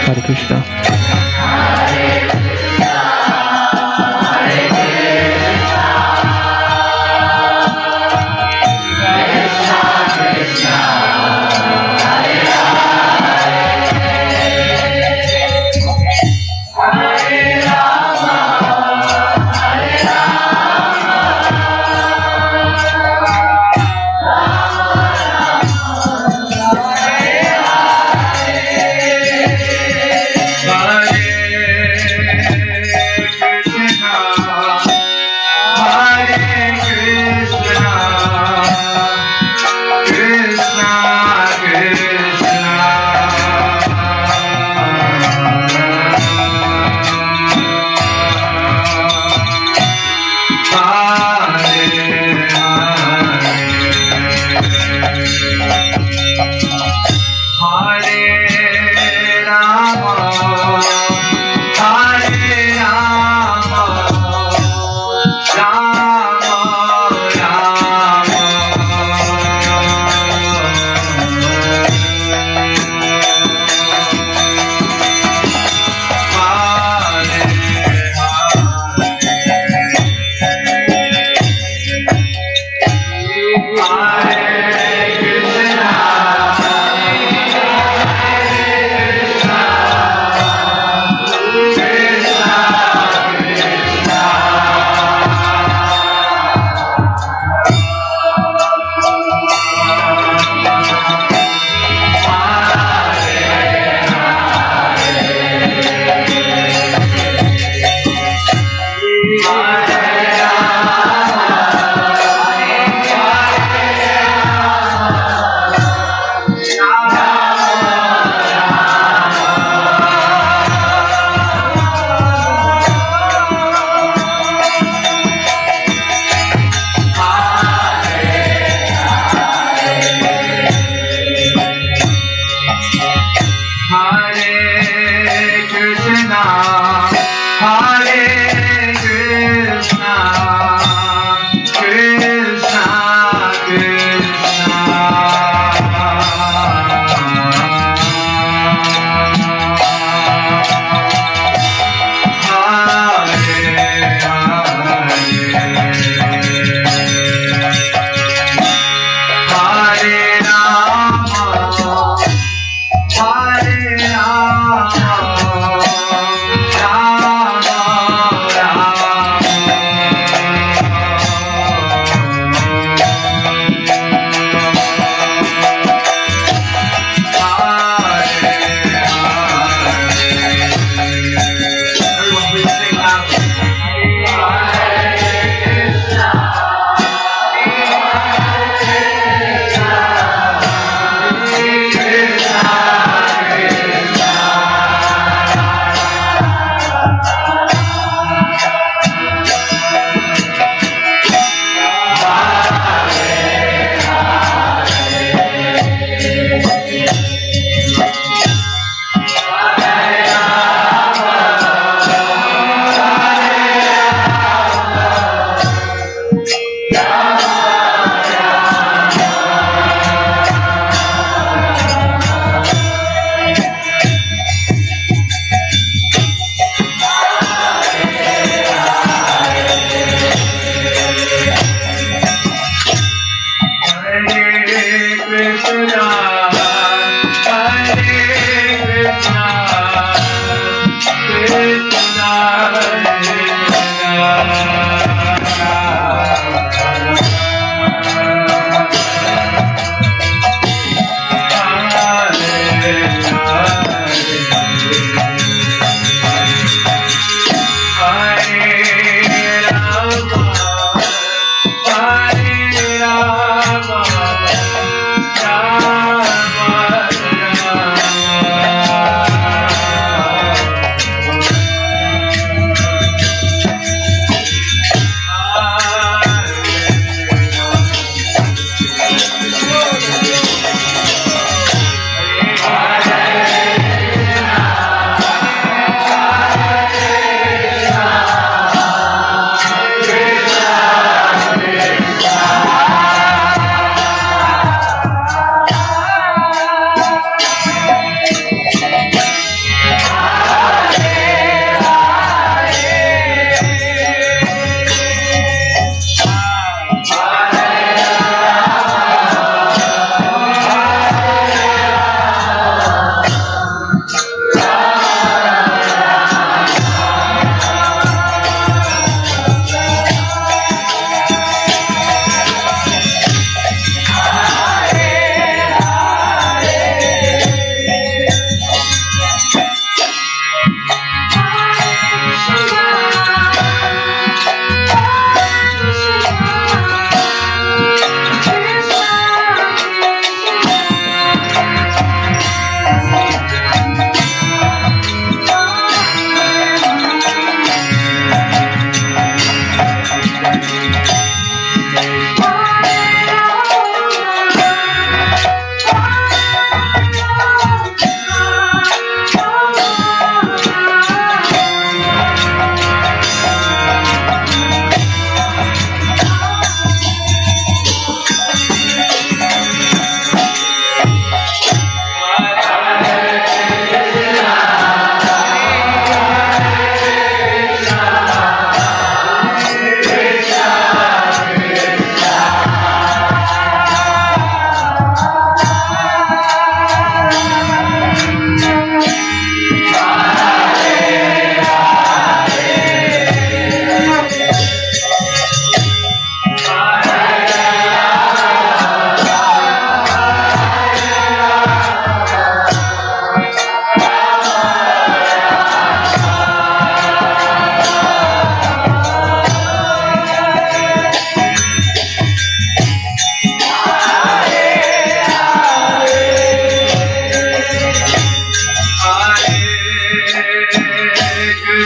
Hare Krishna.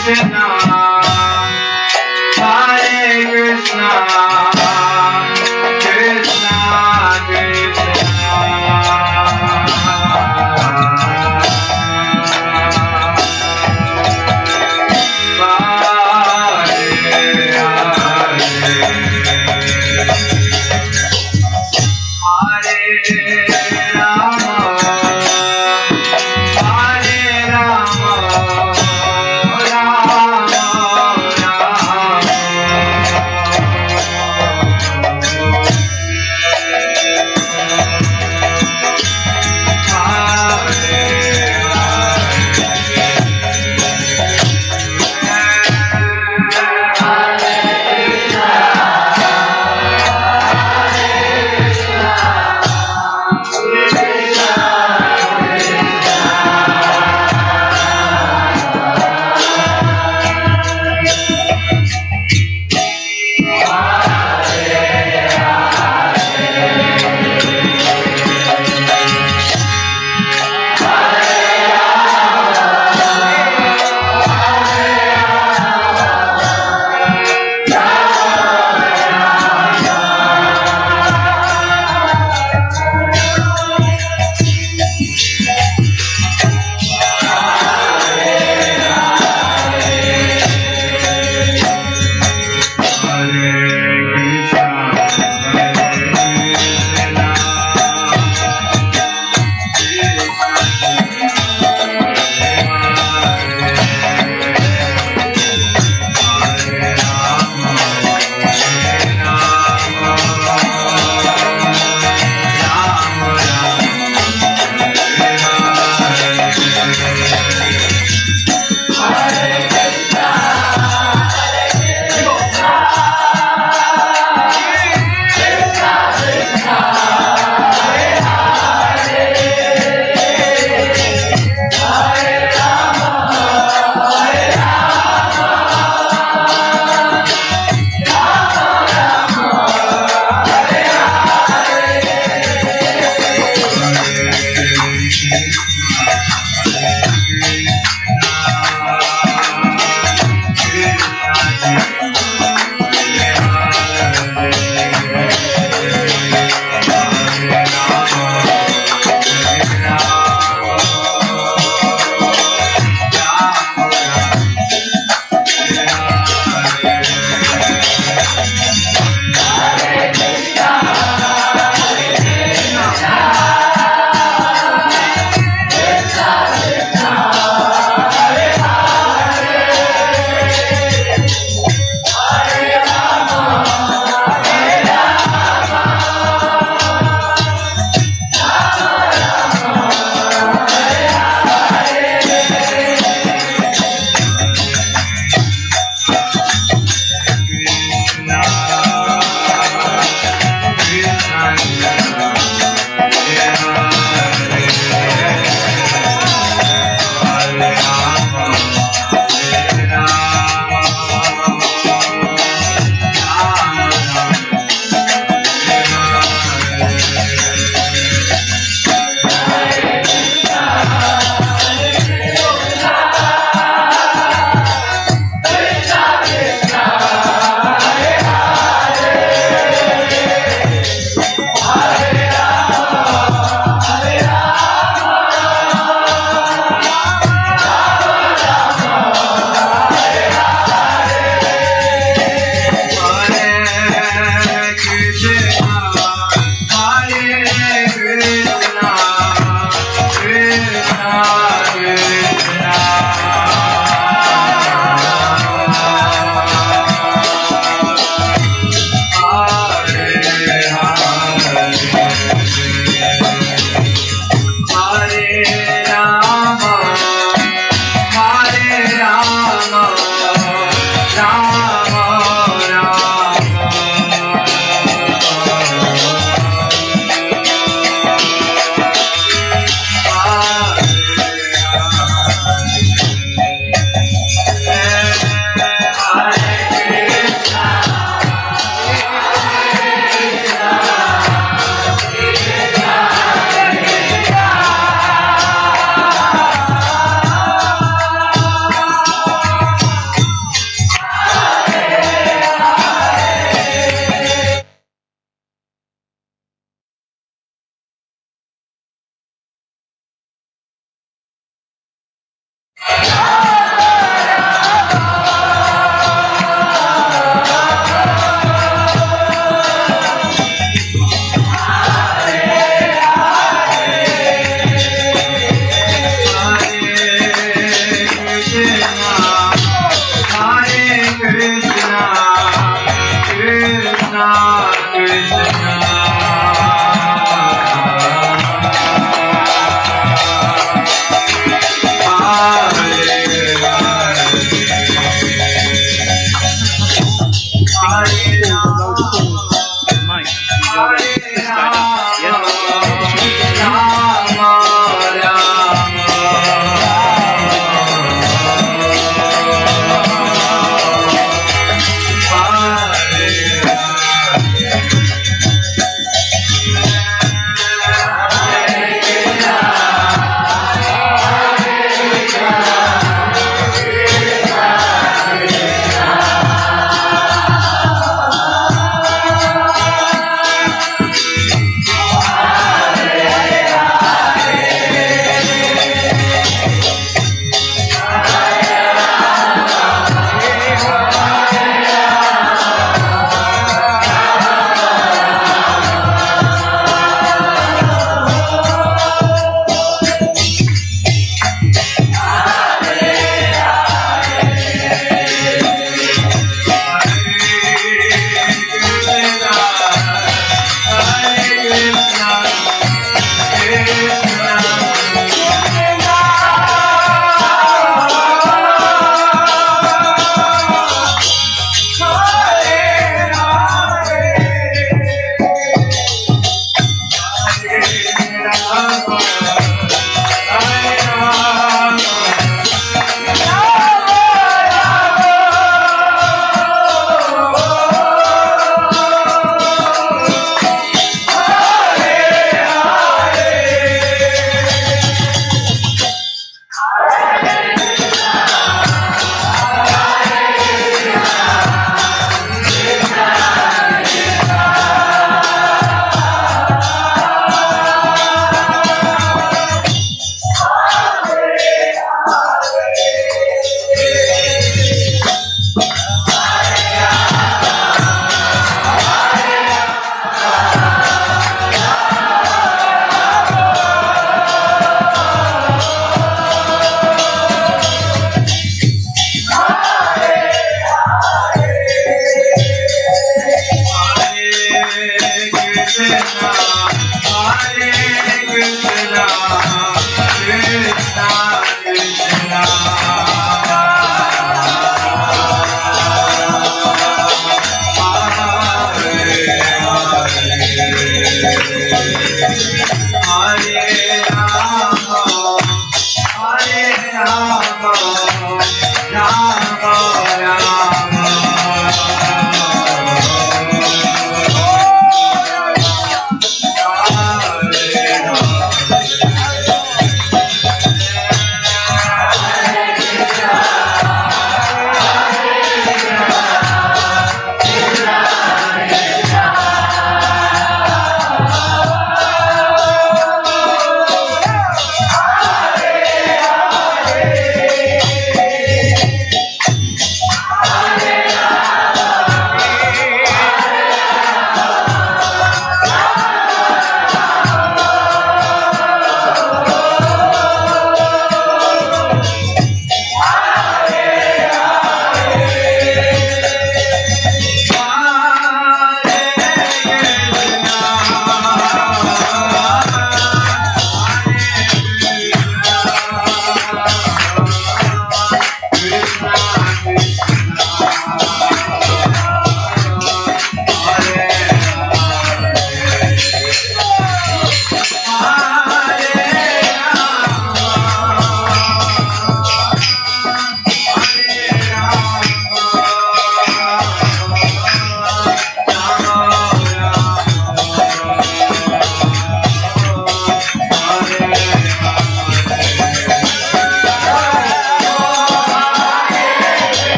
Rama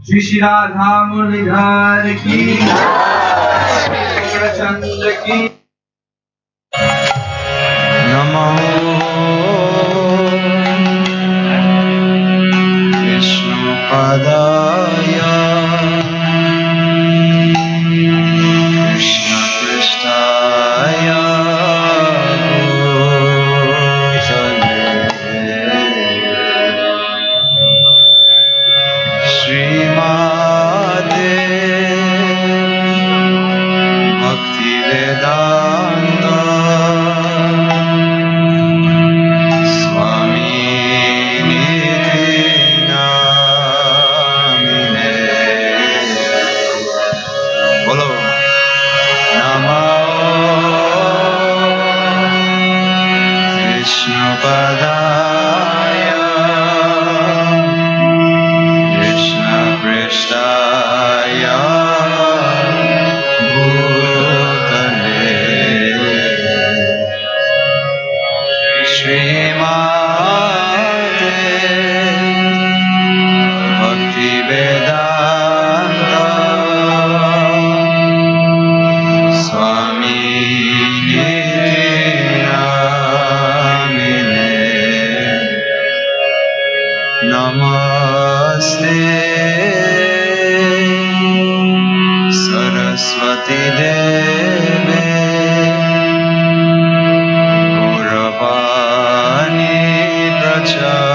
Shri Shri Radha Muridhar ki Chandra ki Namo Vishnu Padaya Krishna Pristaya Srimate Bhaktivedanta Swami Niti Namine Bolo Namo Vishnu Padaya Krishna Pristaya Bhutale Srimate Bhaktivedanta Swami Niti Namine Namaste Saraswati Deve Gauravani Pracharine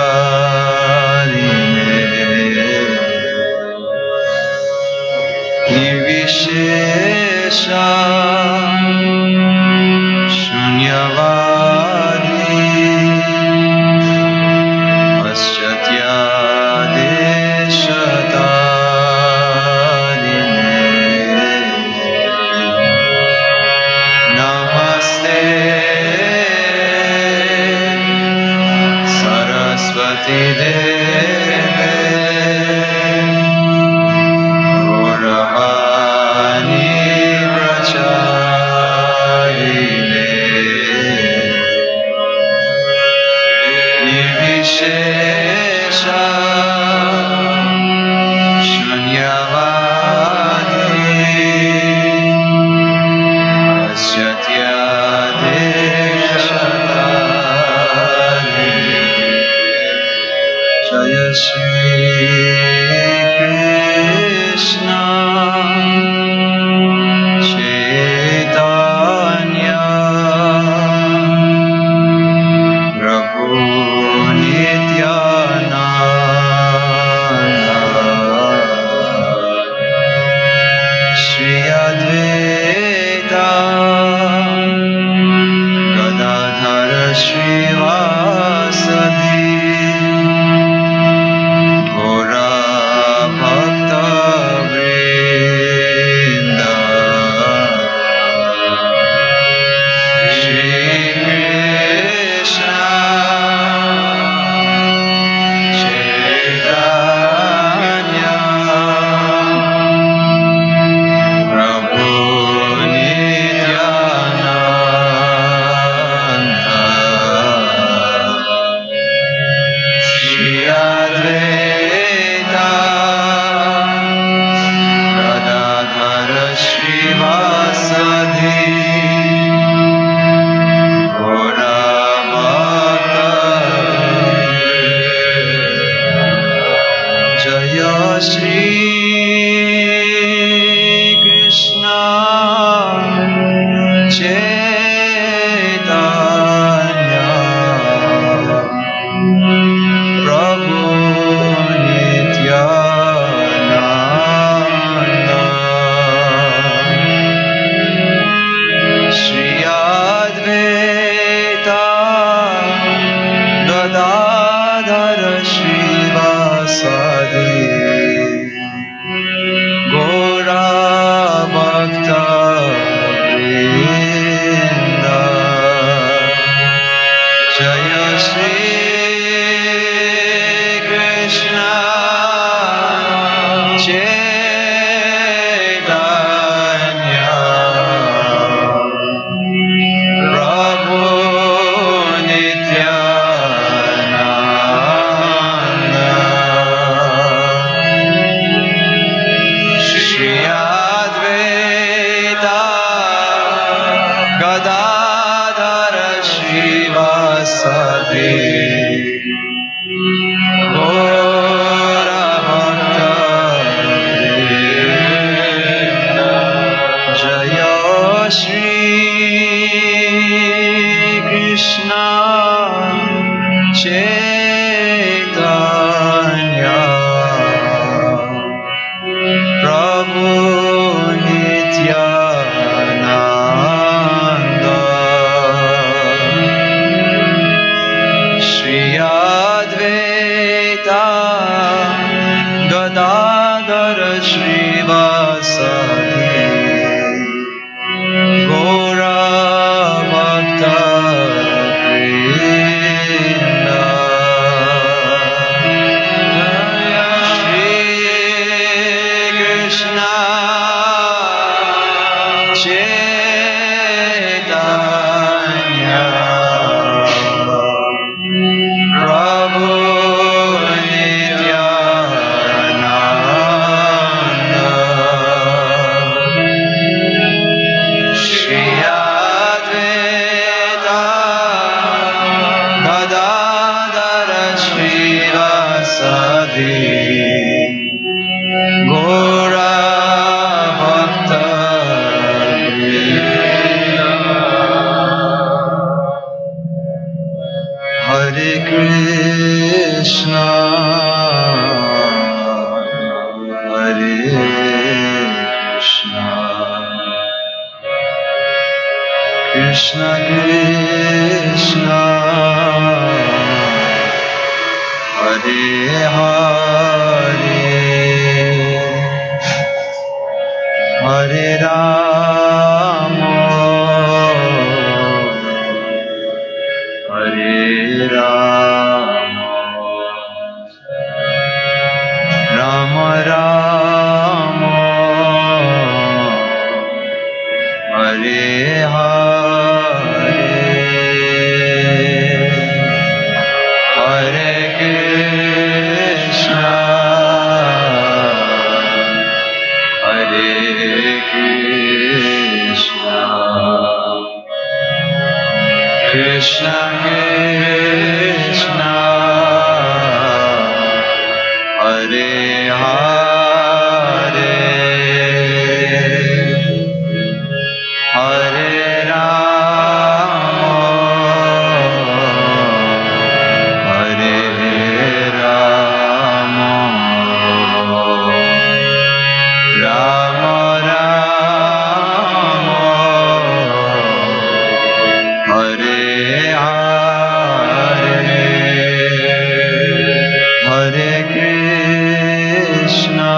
Nirvishesha Shunyavadi Paschatya Namaste Saraswati Deve Gauravani Pracharine Nirvishesha Shunyavadi Paschatya Jaya Shri Krishna Chaitanya Prabhu Nityananda Shri Advaita Gadadhara Srivasadi Gaura Bhakta Vrinda Shri Krishna Chaitanya Prabhu Nityananda Shri Advaita Gadadhara Srivasadi Gaura Bhakta Jaya Shri Krishna Chaitanya Prabhu Nityananda Shri Advaita Gadadhara Srivasadi Srivasadi Gora Bhakta Vrinda Shri Krishna Chaitanya Prabhu Nityananda Shri Advaita Gadadhara Srivasadi Gora Bhakta Vrinda Hare Krishna Hare Krishna Krishna Krishna Hare Hare Hare Rama Hare Rama Rama Rama Hare Hare Hare Krishna Hare Krishna Krishna Krishna Hare Hare Hare Rama Hare Rama Rama Rama Hare Hare Hare Krishna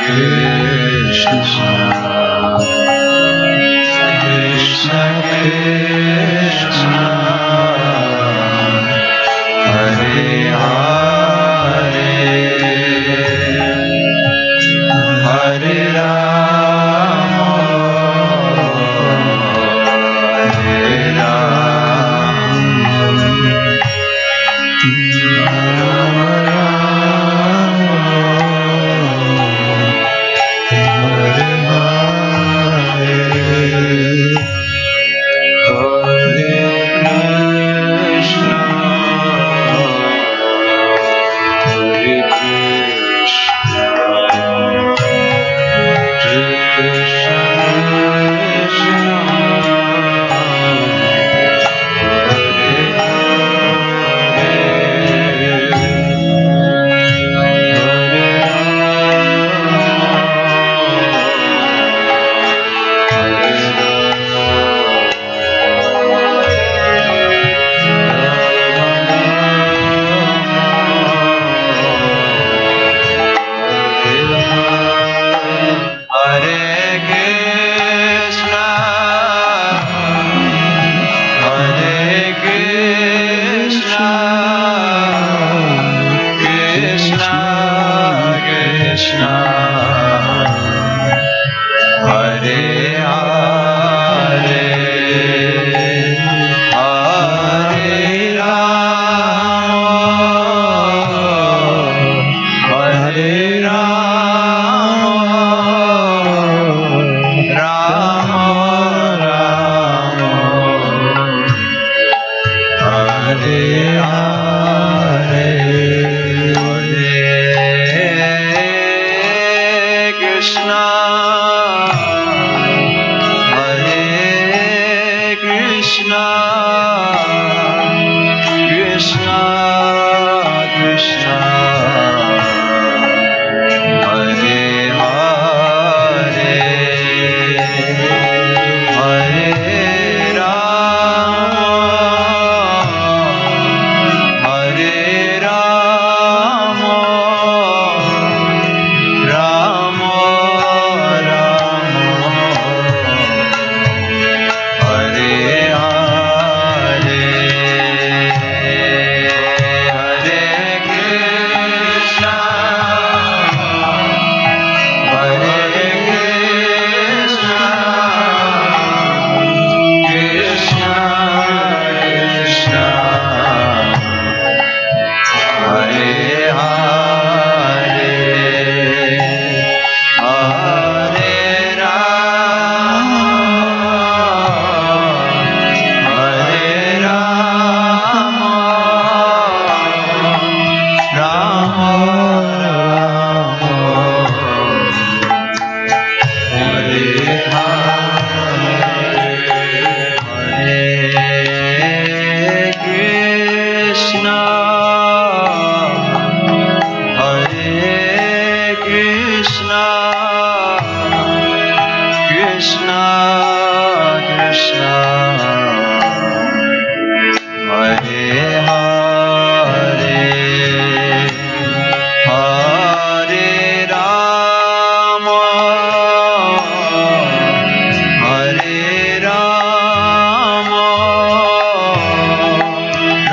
Krishna Krishna Hare Hare Hare Rama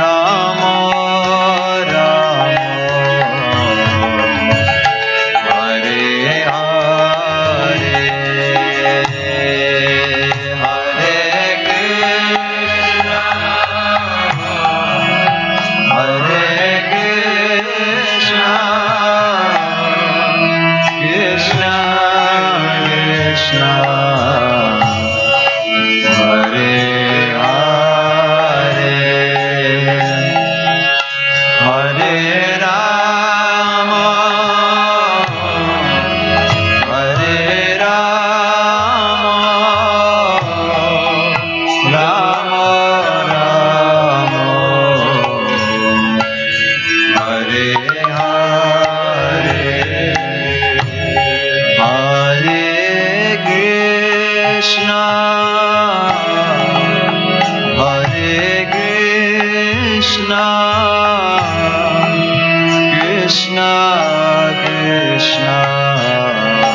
Hare Krishna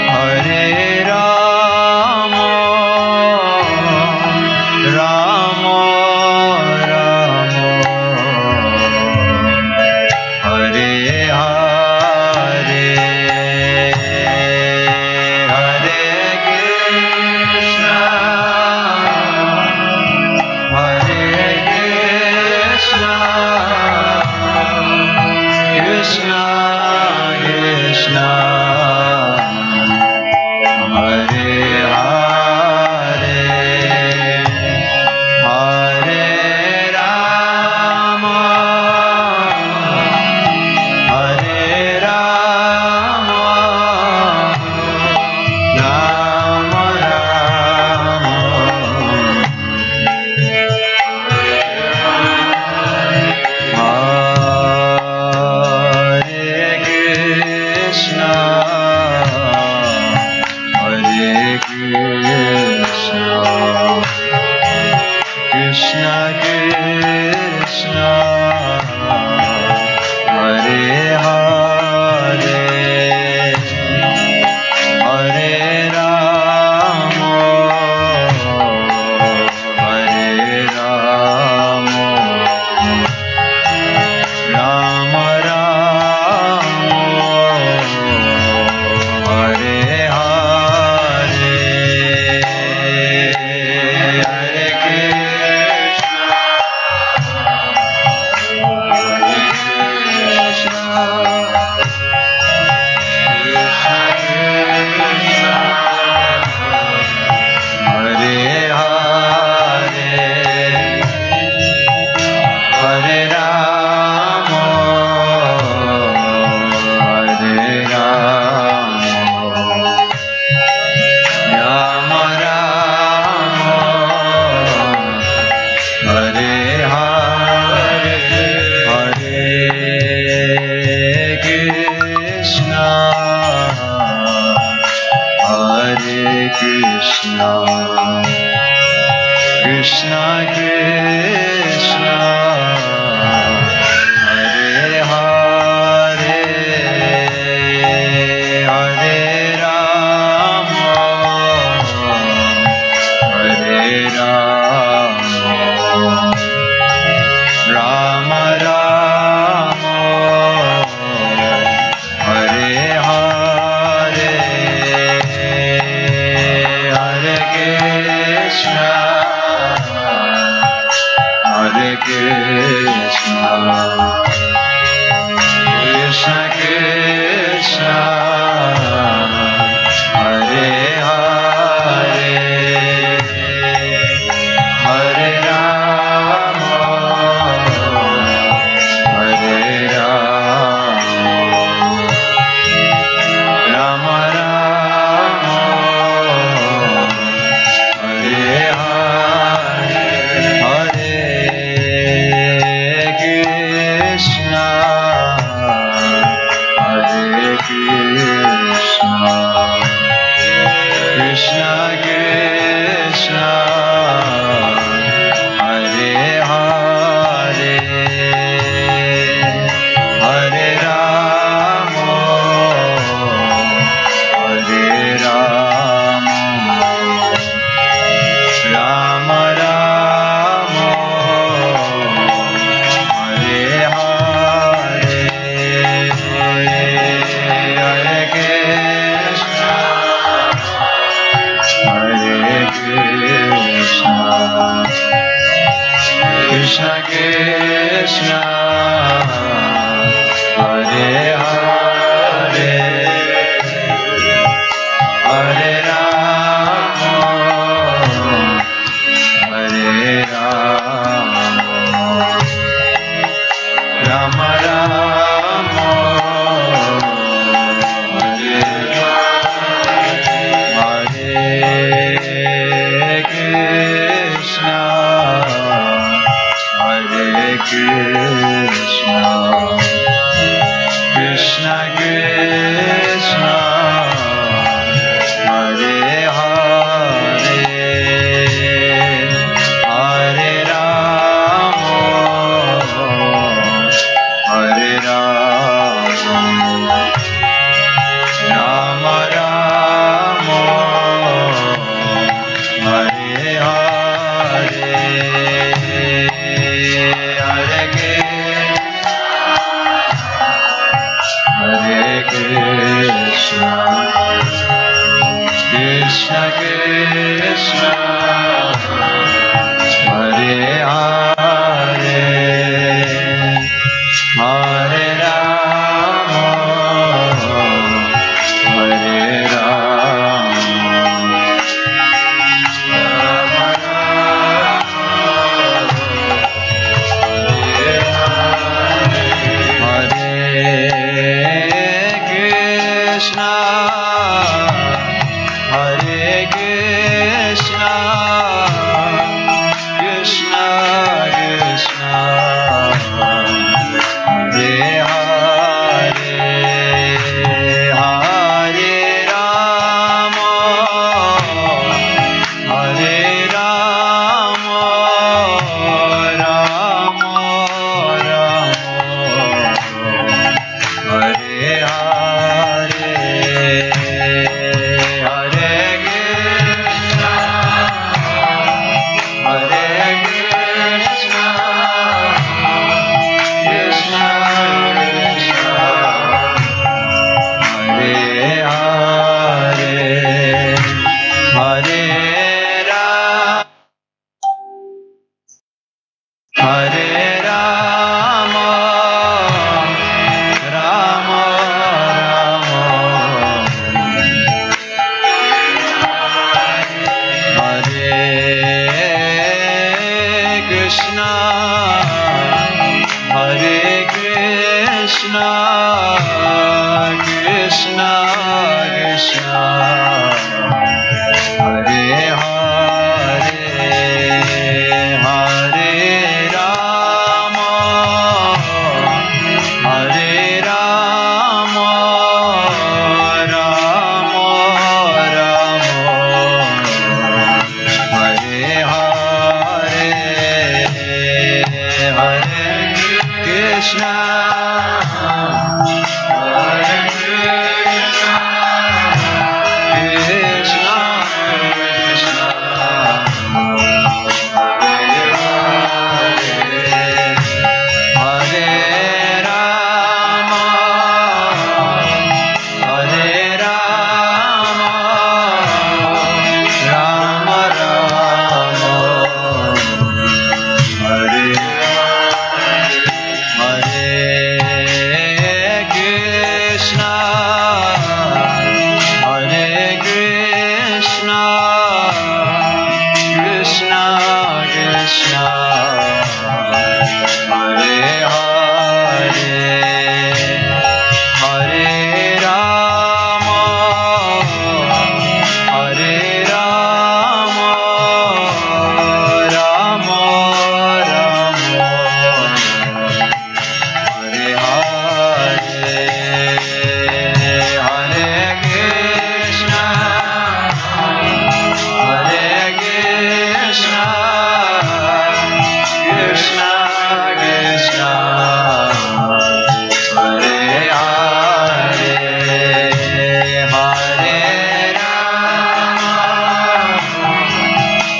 Hare Rama, Krishna Krishna Hare Hare Hare Rama Hare Rama Rama Rama Hare Hare Hare Krishna Hare Krishna Krishna Krishna Hare Hare Hare Rama Hare Rama Rama Rama Hare Hare Hare Krishna Hare Krishna Krishna Krishna Hare Hare Hare Rama Hare Rama Rama Rama Hare Hare Hare Krishna Hare Krishna Krishna Krishna Hare Hare Hare Rama Hare Rama Rama Rama Hare Hare Krishna Hare Krishna Krishna Krishna Hare Hare Hare Rama Hare Rama Rama Rama Hare Hare Hare Krishna Krishna Krishna Hare Hare Hare Rama Hare Rama Rama Krishna Hare Krishna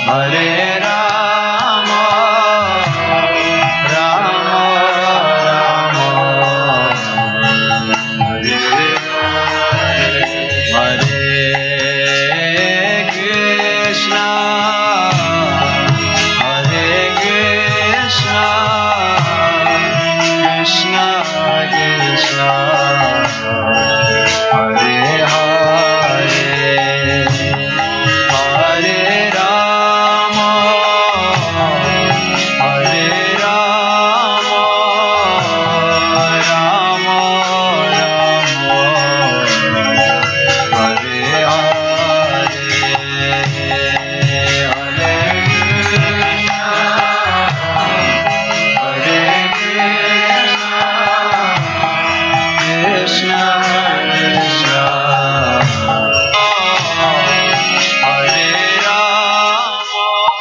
Hare Rama, Rama Rama, Hare Hare, Hare Krishna, Hare Krishna, Krishna Krishna, Hare Hare, Hare Rama, Hare Rama, Rama Rama, Hare Hare, Hare Krishna, Krishna Krishna,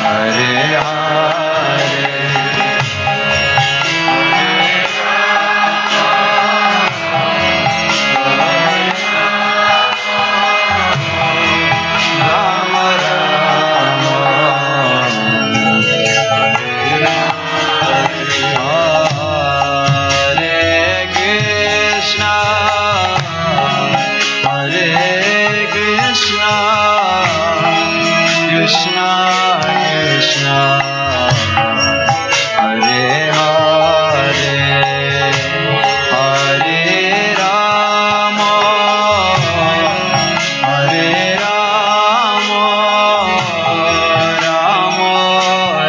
Hare Rama, Rama Rama, Hare Hare Krishna, Hare Krishna, Krishna Krishna, Hare Rama, Rama Rama,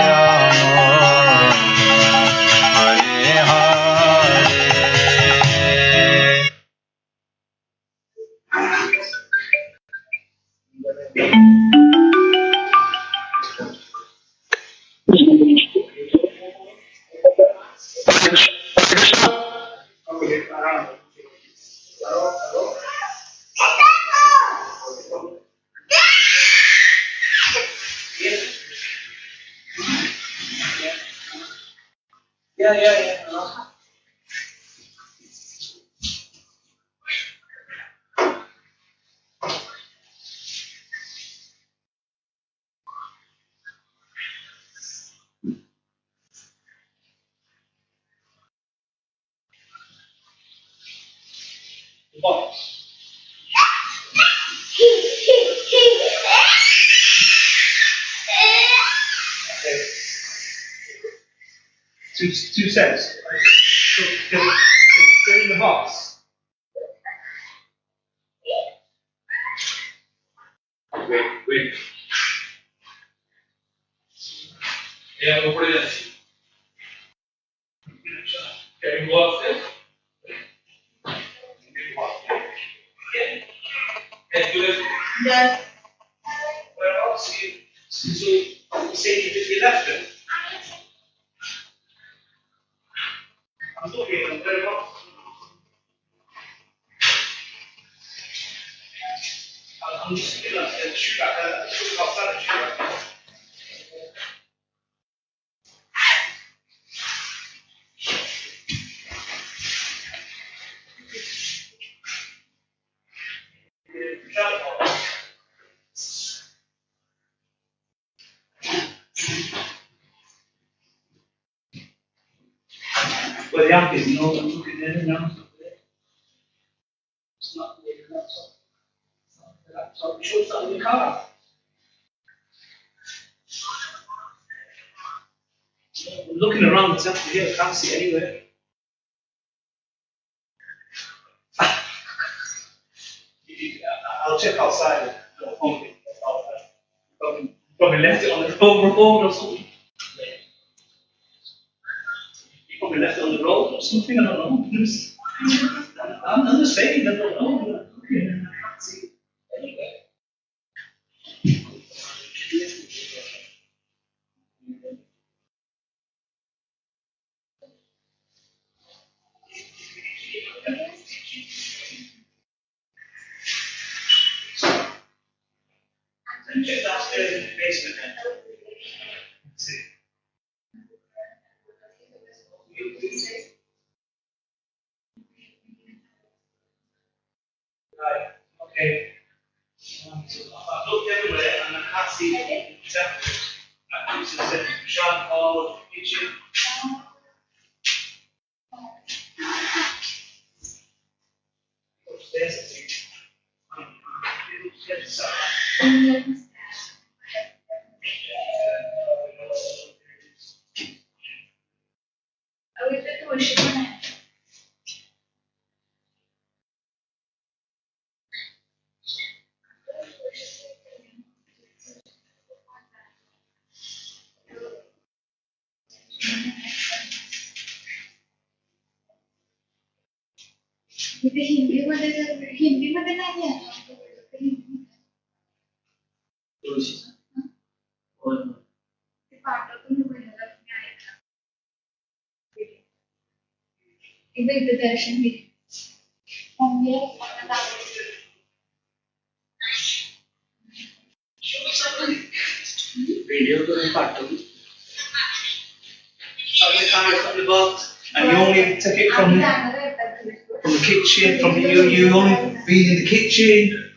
Two sets. So, they're in the box. Wait. Yeah, we'll put it in. Can you go upstairs? Can you do it? Yes. Well, obviously, so you say you left it. I'm looking at very well. I'm just looking at the shoe back there. Looking outside the shoe back there. Well, the app is no, I'm looking there now. It's not the laptop. It's not the laptop. Sure, it's not in the car. I'm looking around, it's up here, I can't see it anywhere. I'll check outside. Probably left it on the road or something. You probably left it on the road or something, I don't know. I'm just saying, I don't know. I can't see it anywhere. Check downstairs in the basement then. Let's see. Right, okay. So I've looked everywhere and I can't see it. Exactly. I used to say shop hall, kitchen. Upstairs, I think. इथे हिंदीमध्ये नाही आहे. ते पाठवतो मी बहिणीला, तुम्ही ऐका. एकदा इथे दर्शन घे. मम्मीला पप्पांना दाखव. Video करून पाठवली. Something cards on the box, and you only took it from the kitchen. From you only been in the kitchen.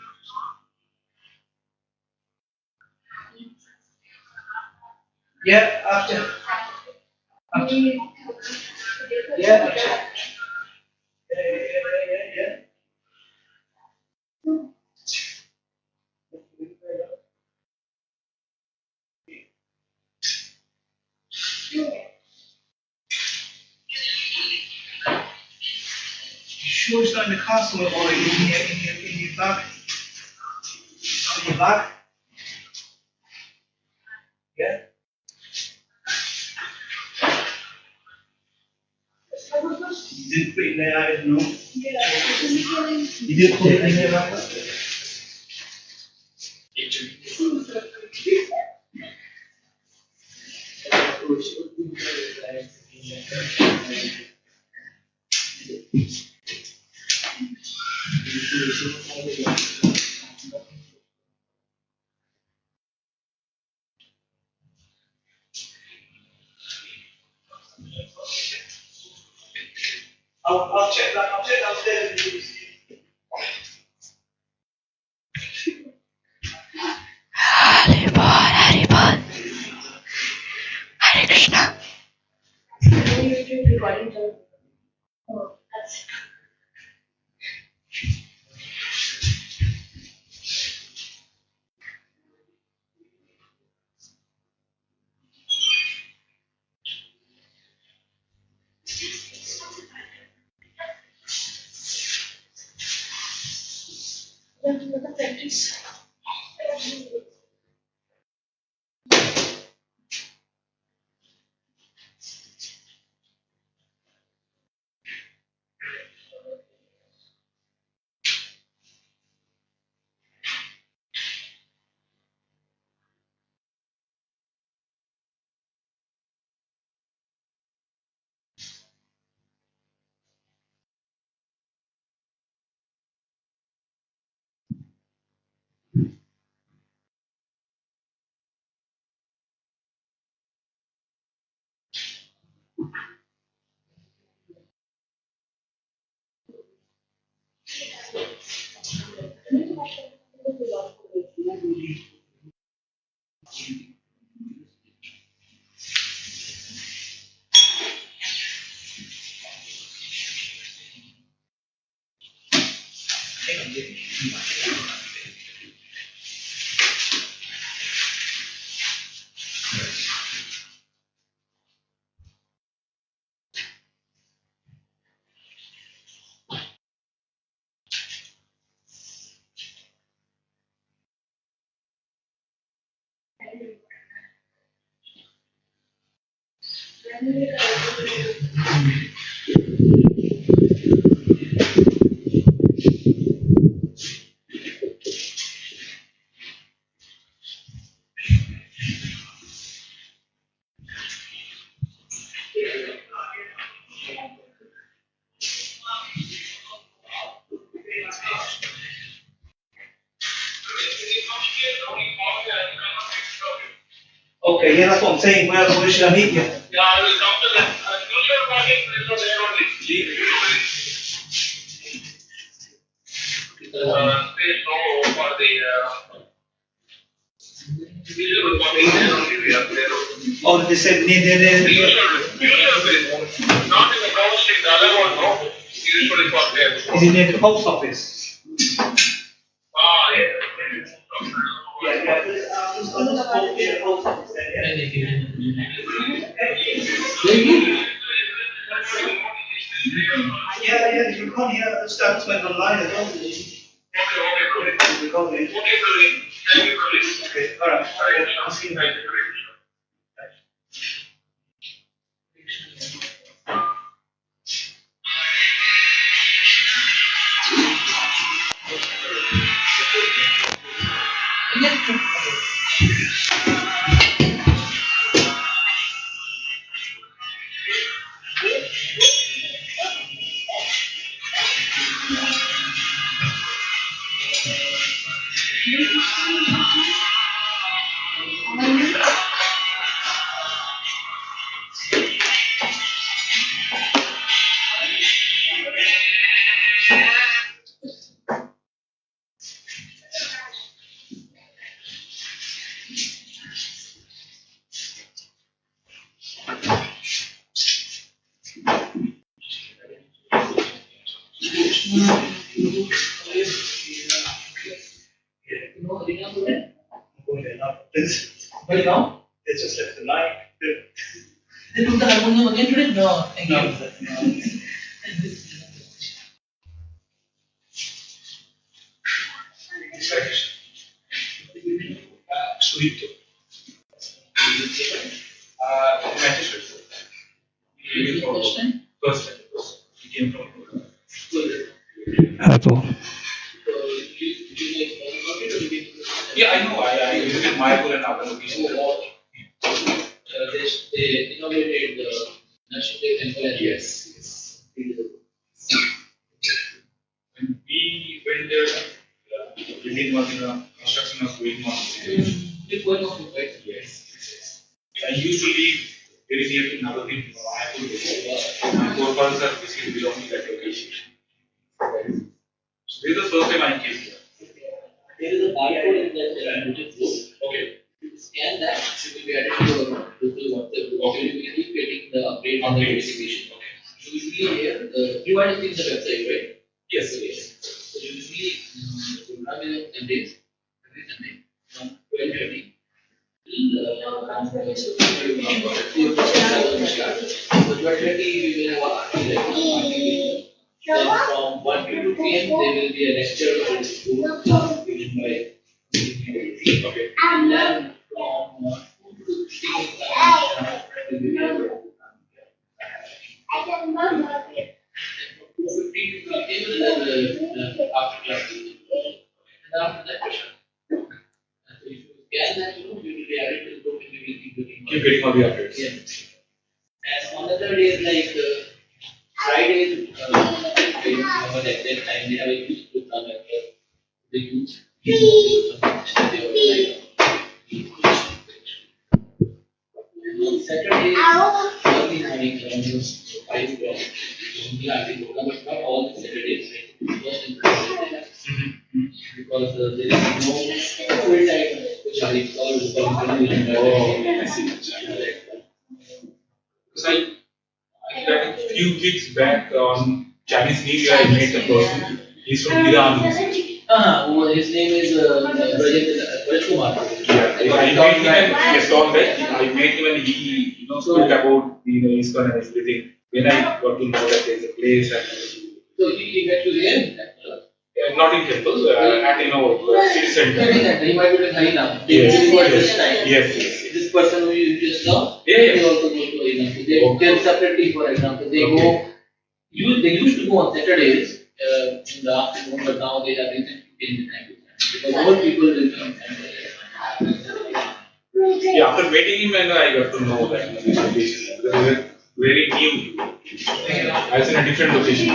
Yeah, after. Yeah, after. Yeah. Sure it's not in the castle or in your bag? In your bag? Yeah? You didn't put it in there, I didn't know. You didn't put it in there, Robert? I'll check that. I'll check downstairs. Haribol. Hare Krishna. Oh, that's the practice. Okay, yeah, that's what I'm saying. Where should I meet you? Yeah, I will come to that. Usual parking is not there only. Space no for the usual parking there only. We are there. Oh, they said near there. Usual place. Not in the Crown Street, the other one, no. Usually for there. Is it near the post office? Ah, yeah. Yeah. I'll just go near the post office then, yeah, you can come here. I just went online. I don't Okay. you can come in. Okay, Praveen. Thank you, Praveen. Okay, alright. I'll see you later. Wait, no? It's just left the line. They took the harmonium again today? No, thank you. Sweet. Manchester. First time? First time. He came from. Yeah, I know. I visited Mayapur and other locations. They inaugurated the Nashik temple and Yes. When we went there, building was construction was going on. it's going on right? Yes. I used to live very near to Navadvip, Mayapur. My forefathers are basically belonging to that location. So this is the first time I came here. There is a barcode in that digital flow. Okay. You scan that, it will be added to your local WhatsApp group. Okay. You will keep getting the update on the notification. So usually here, everyone is in the website, right? Yes. So usually, the program is on Sundays, every Sunday, from 12:30 till 12:30 we will have a then from 1 to 2 p.m. there will be a lecture on the school given by Okay. and then from 2 to 3 will be after class. And after that, question. So if you scan that, you will be added to the group and you will keep Keep getting all the updates. Yeah. And another day is like Friday, at that time they have a huge program at the youth. And on Saturday, have been having around 5 o'clock. But not all the Saturdays, right? Just in because there is no full time Pujaris or So I few weeks back on Chinese New Year, I met a person. He's from Iran. His name is Rajat Kumar. Yeah, I met him and yes, all that. I met him and he, spoke about ISKCON and everything. When I got to know that there's a place and So he met you here? not in temple, at city center. He might be in Harinam. Yes. Yes. This person who you just saw, Yeah. they also go to Harinam. So they are separately, for example. They go. They used to go on Saturdays in the afternoon, but now they have reason to change the time because all people will come. Yeah, after meeting him and I got to know that this location because they were very new. I was in a different location.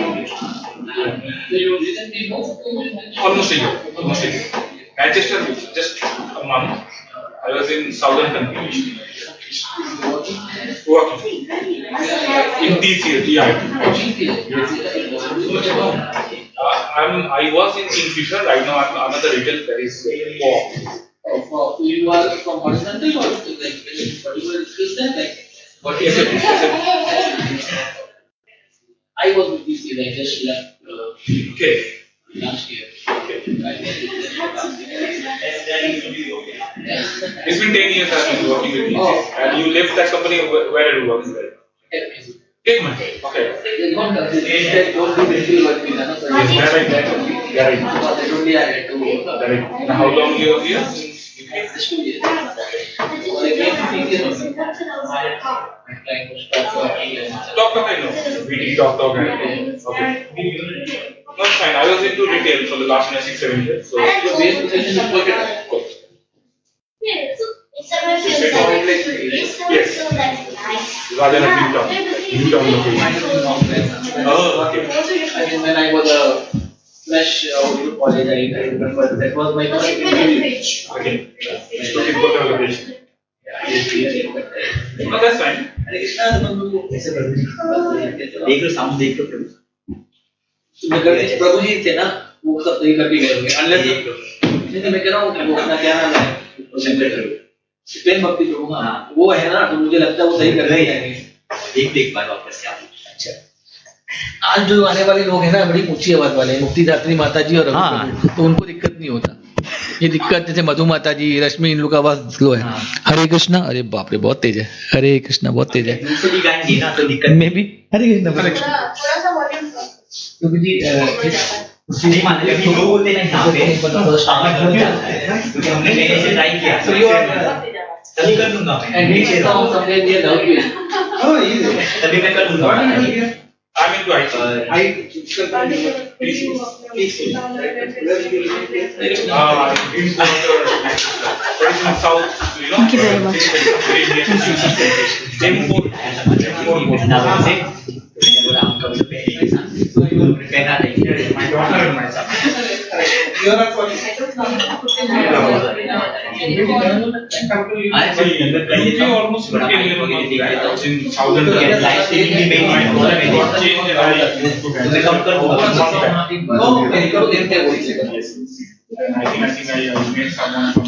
So you recently moved to Almost a year. Manchester, just a month. I was in southern country. Working. In TCS, yeah. I was in Kingfisher, right now I'm another retail that is Walk. So you are from horizontal or like particular skill set? Like what is it? I was with DC, I just left Okay. last year. Okay. Yeah. It's been 10 years I've been working with TCS. Oh. And you left that company, where are you working there? Okay. They don't do digital work with another. Right. Only I had to. Correct. And how long you are here? Just 2 years. So I came to TCS only. Like stock Talk, I know. VD, talk, I know. Okay. No, it's fine. I was into retail for the last 6-7 years. So, your base position is located. yes. Rather than New Town location. Oh, okay. I think when I was a fresh out of college, I remember that was my first interview. Okay. So, important location. No, that's fine. प्रभु जी थे ना वो सब सही करके गए होंगे unless मैं कह रहा हूँ वो अपना क्या नाम है प्रेम भक्ति प्रभु हाँ वो है ना तो मुझे लगता है वो सही कर रहे हैं देख बार वापस से अच्छा आज जो आने वाले लोग हैं ना बड़ी ऊंची आवाज वाले मुक्तिदात्री माता जी और तो उनको दिक्कत नहीं होता ये दिक्कत जैसे मधु माता जी रश्मि इन लोग का आवाज स्लो है हरे कृष्णा अरे बाप रे बहुत तेज है हरे कृष्णा बहुत तेज है मैं भी हरे कृष्णा थोड़ा सा वॉल्यूम क्योंकि जी नहीं मान लेते लोग बोलते हैं यहाँ पे आवाज बहुत जाता है क्योंकि हमने पहले से ट्राई किया तभी कर दूंगा मैं तभी मैं कर दूंगा I'm into IT. Please. South, Thank you very much. My daughter and my son. You are not working. Almost in southern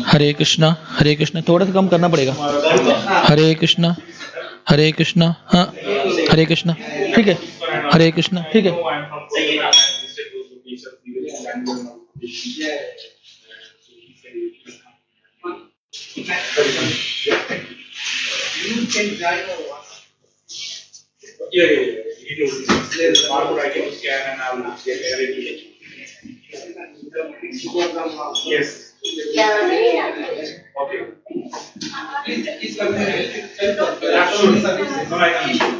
हरे कृष्णा थोड़ा सा कम करना पड़ेगा हरे कृष्णा हाँ हरे कृष्णा ठीक है हरे कृष्णा ठीक है Yeah. He knows. There's a barcode I can scan and I will get everything. Yes. Okay. Absolutely. No, I can.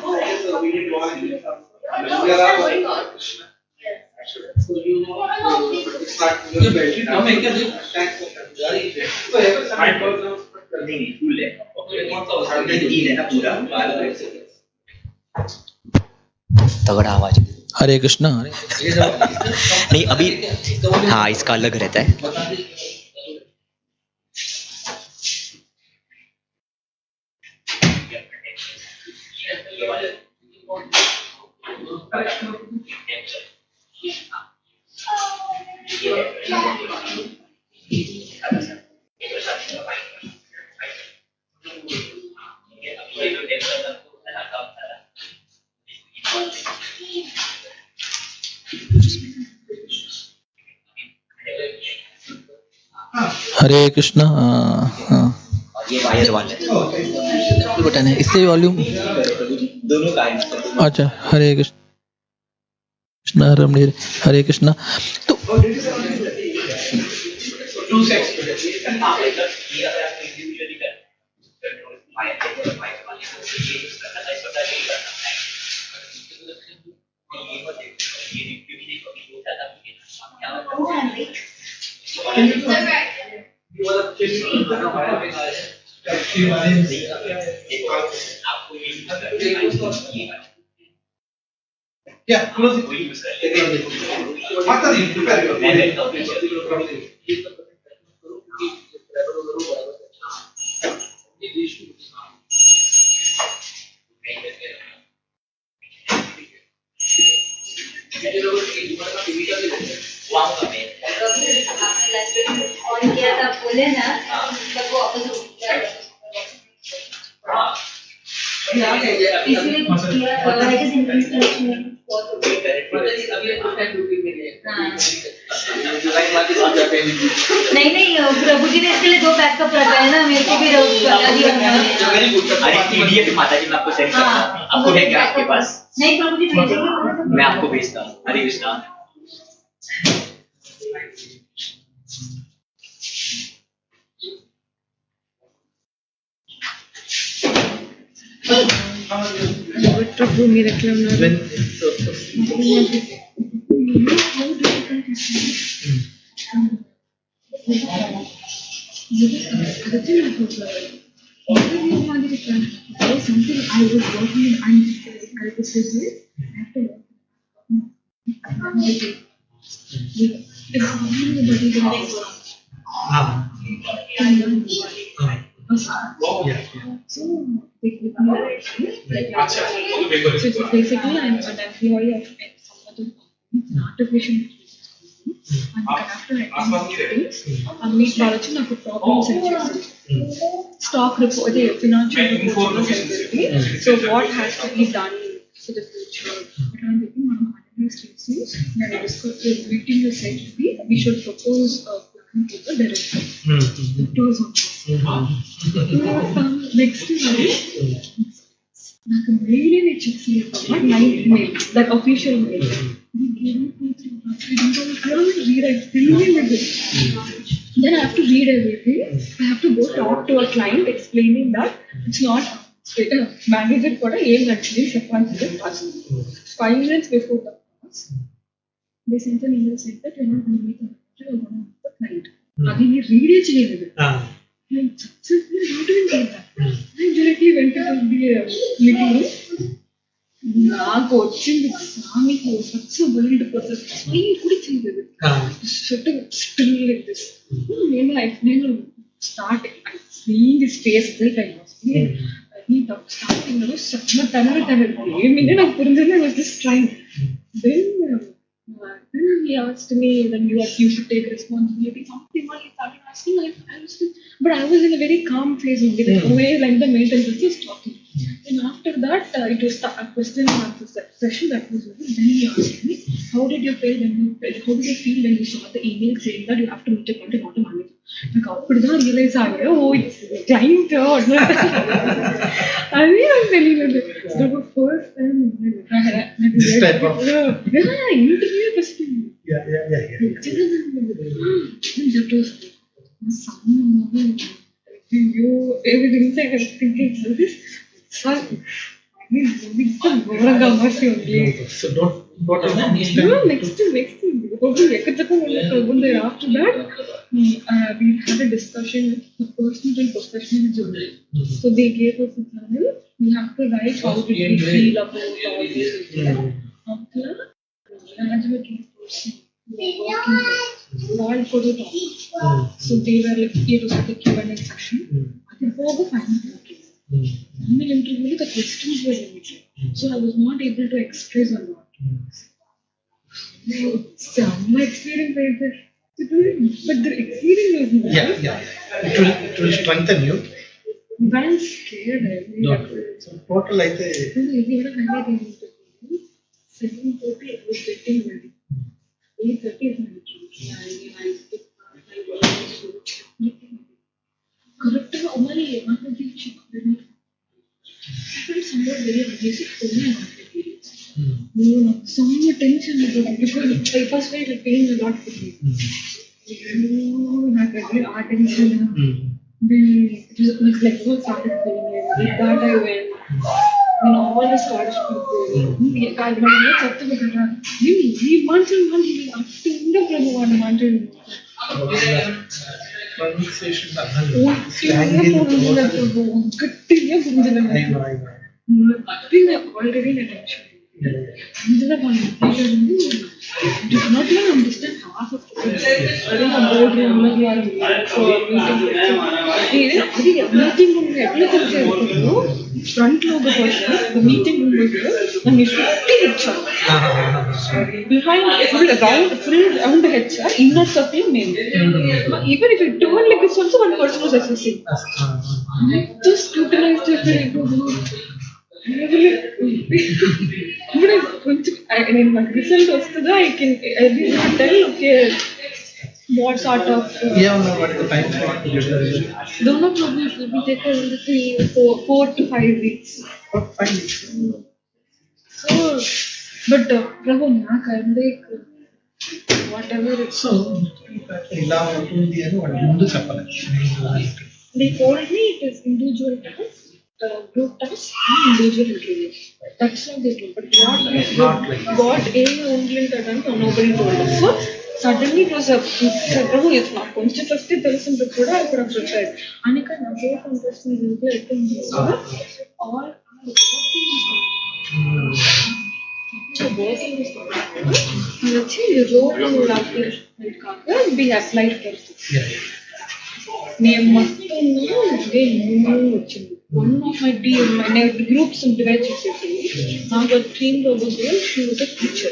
तगड़ा आवाज हरे कृष्णा नहीं अभी हाँ इसका अलग रहता है हरे कृष्णा। ये वायर वाले बटन है, इससे वॉल्यूम दोनों का है। अच्छा। हरे कृष्णा रमणीर। हरे कृष्णा। तो Yeah, close it. After you prepare your और क्या था बोले ना तब वो आपस इसलिए कुछ किया लाइक इज इंस्टॉलेशन नहीं प्रभु जी ने इसके लिए 2 बैकअप रखा है ना, मेरे को भी बता दिया उन्होंने। अरे पीडीएफ माता जी मैं आपको सेंड करता हूं, आपको है क्या आपके पास? नहीं प्रभु जी भेजेंगे, मैं आपको भेजता हूं। हरे कृष्णा। प्रभु मेरा claim something I was working and I was busy after so basically I'm an employee of some artificial and after I meet Balaji నాకు problems వచ్చేసి stock report financial report so what has to be done for the future and I think మనం administrations and I discussed the meeting you said we should propose a plan to the director it was on next నాకు mail ఇచ్చేసి 9 mail that official mail I don't read it. Then I have to read everything. I have to go talk to a client explaining that it's not manager for a aim actually subconsidered person. 5 minutes before the class, they sent an email saying that you're not going to meet the manager, you're going to meet the client. Again, you read it. I'm successfully not doing that. I directly went to the meeting. నాకు వచ్చింది స్వామికి such world process కూడా చేయలేదు నేను starting seeing this phase starting లో తనరు ఏమింటే నాకు పురించింది was this train then he asked me then you should take responsibility something what he started asking but I was in a very calm phase only the way like the maintenance was just talking and after that it was a question and answer session that was over. Then he asked me how did you feel when you saw the email saying that you have to meet a content not a manager like appudu realize aaya oh it's client I mean I'm telling you the first time this type of interview first that was you everything I was thinking this son ఘోరంగా మర్చి ఉంది so don't next after that we had a discussion with personal and professional journal so they gave us a journal we have to write how did we feel about all this after graduate person called for the topic so they were like it was the Q&A session I think over final interview the questions were limited So I was not able to express a lot. Some experience like that. But the experience was nice. Yeah. It will strengthen you. But I'm scared. Don't worry. So total like the 7:30 I was getting ready. 8:30 is my meeting. Correct. I felt somewhat very basic for me. Some tension about it because I first felt pain a lot for me. Art tension. It was like what started feeling it. With that I went. When all the Scottish people, I went up to the Quran. You want to acting the Prabhu one wanted. pronunciation already attention. Did not even understand half of the things. I think a boardroom, meeting room, front logo person, the meeting room was there, and you should behind, filled around the HR, inner circle name. Even if you turn like this, also one person was assessing. Just scrutinized it. I mean, my result was to I can tell okay what sort of what is the time frame to get the result? don't know probably it will be taken 4 to 5 weeks. 5 weeks. So, but Prabhu, I'm like whatever it's So, they told me it is individual task. Group task and individual interview. That's what they told. But what only done, nobody told us. So suddenly it was Prabhu, it's not going to 50,000 before I could have prepared. Anika, I gave contestants all are working is working be applied for. One of my team, my groups and divisions, now the team was there, she was a teacher.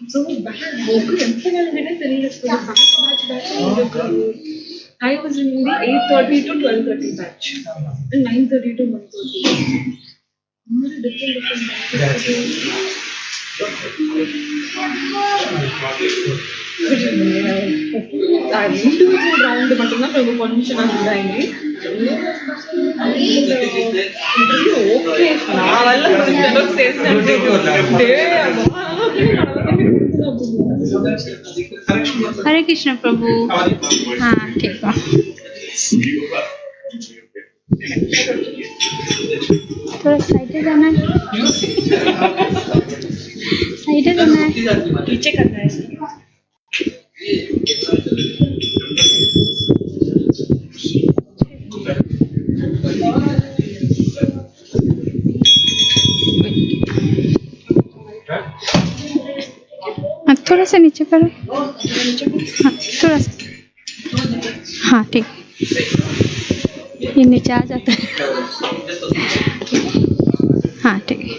So I was in the 8:30 to 12:30 batch and 9:30 to 1:30. Individual round மட்டும்தான் நம்ம permission ஆகுறாங்க. Okay நான் வரல கொஞ்சம் சேர்ந்து हरे कृष्ण प्रभु. हाँ ठीक है. थोड़ा साइड जाना है. साइड जाना है. पीछे करना है. थोड़ा सा नीचे करो. हाँ थोड़ा सा. हाँ ठीक. ये नीचे आ जाता है. हाँ ठीक है.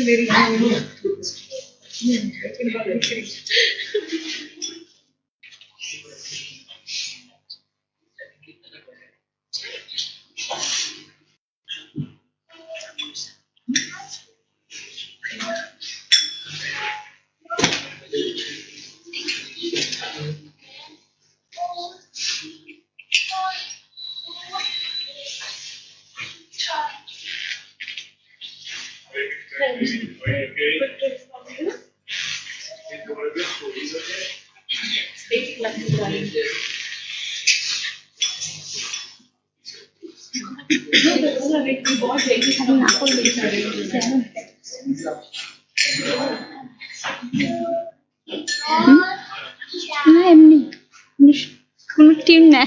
very tim nè.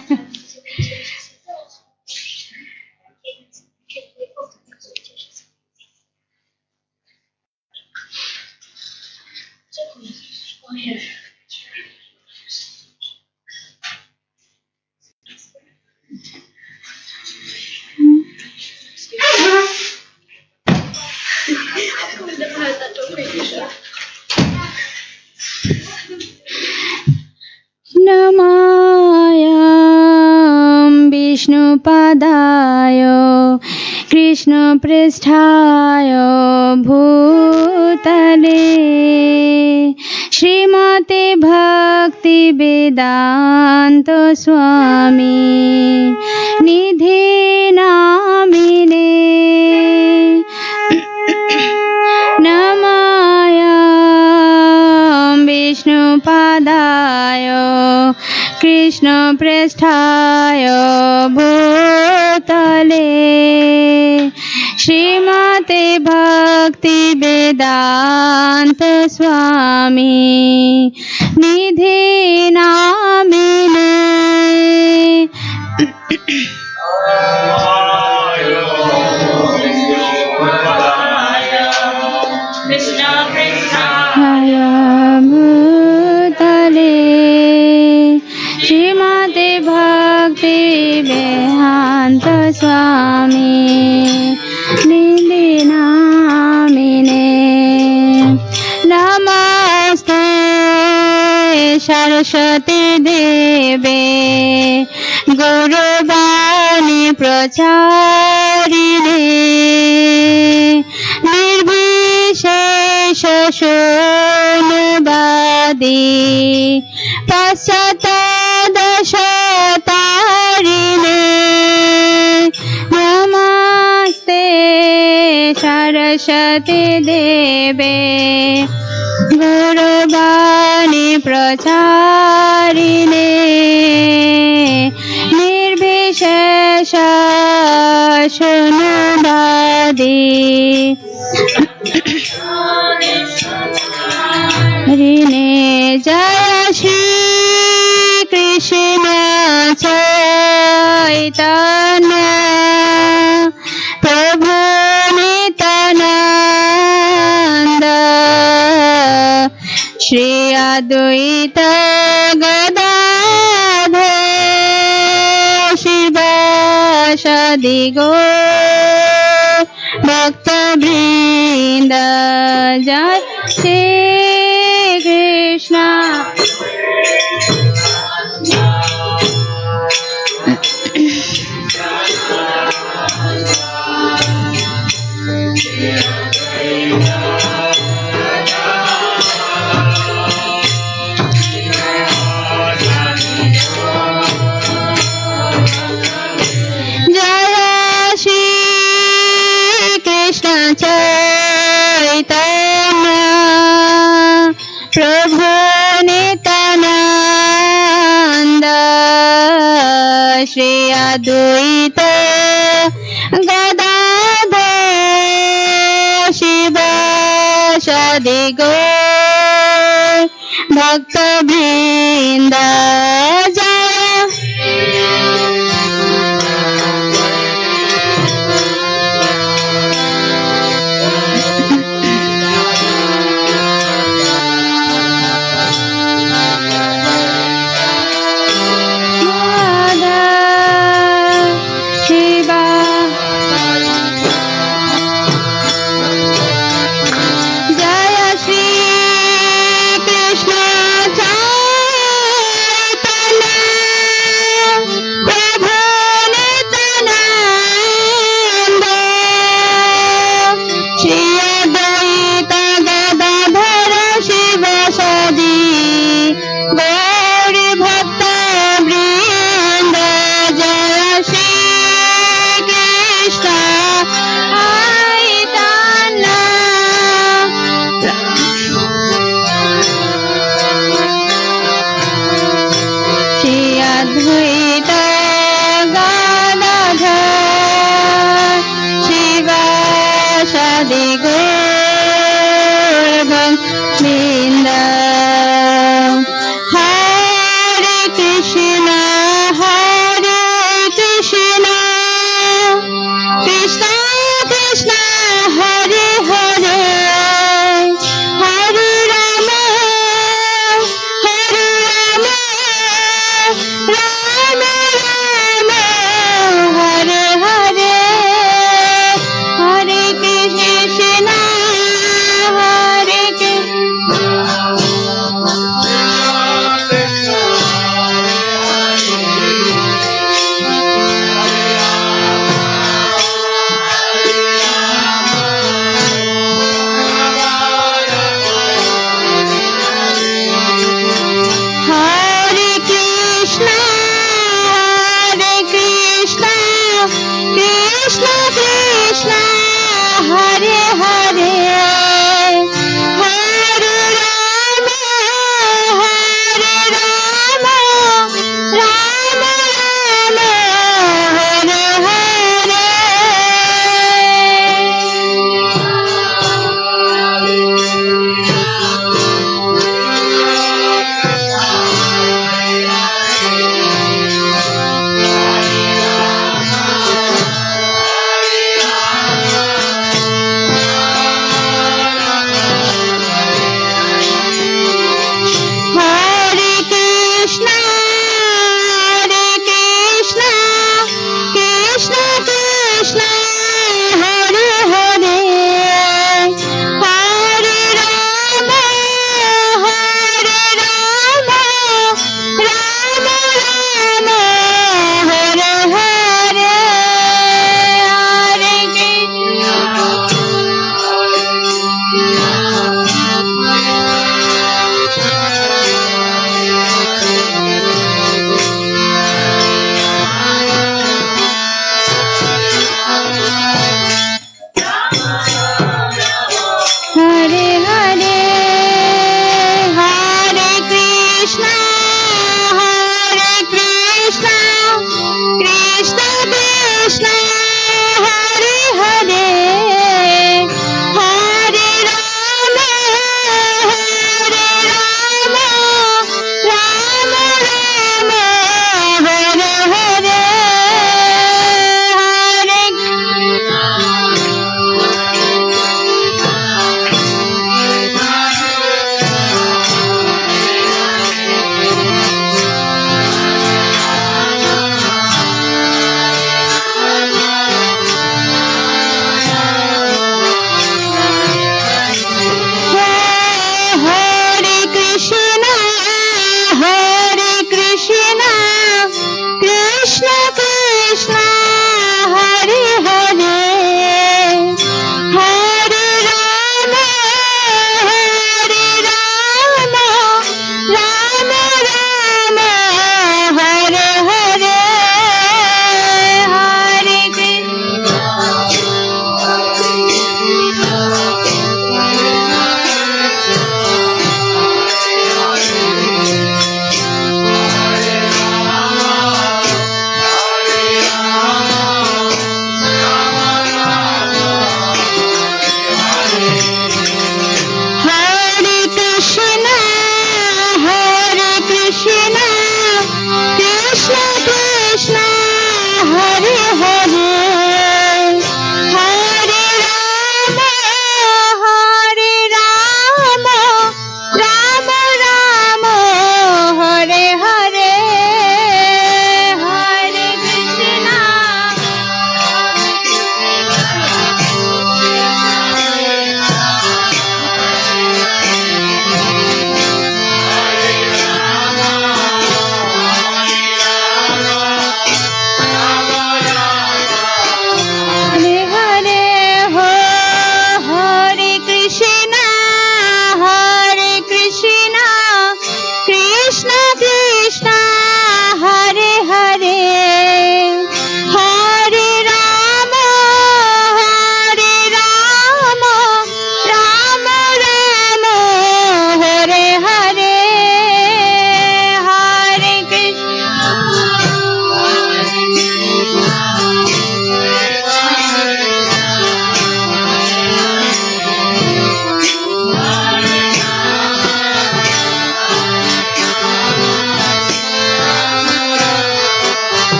नमायं विष्णुपादाय कृष्णपृष्ठाय भूतले श्रीमते भक्तिवेदान्त स्वामी निधे नामिने नमायं विष्णुपादाय कृष्णपृष्ठाय भूतले श्रीमते भक्तिवेदान्त स्वामी निधे नामिने भूतले श्रीमते भक्तिवेदान्त स्वामी निधे नामिने नमस्ते सरस्वती देवे गुरुवाणी प्रचारिणे निर्विशेष शून्यवादी पश्चात्तारिणे नमस्ते सरस्वती देवे गुरुवाणी प्रचारिणे निर्विशेष शून्यवादी ऋणे जय श्री कृष्ण चैतन्य प्रभु नित्यानंद श्री अद्वैत गदाधर शिवासादि गौर भक्तवृंद जय श्री कृष्ण चैतन्य प्रभु नित्यानंद श्री अद्वैत गदाधर शिवासादि गौर भक्तवृंद जय Shri Krishna Chaitanya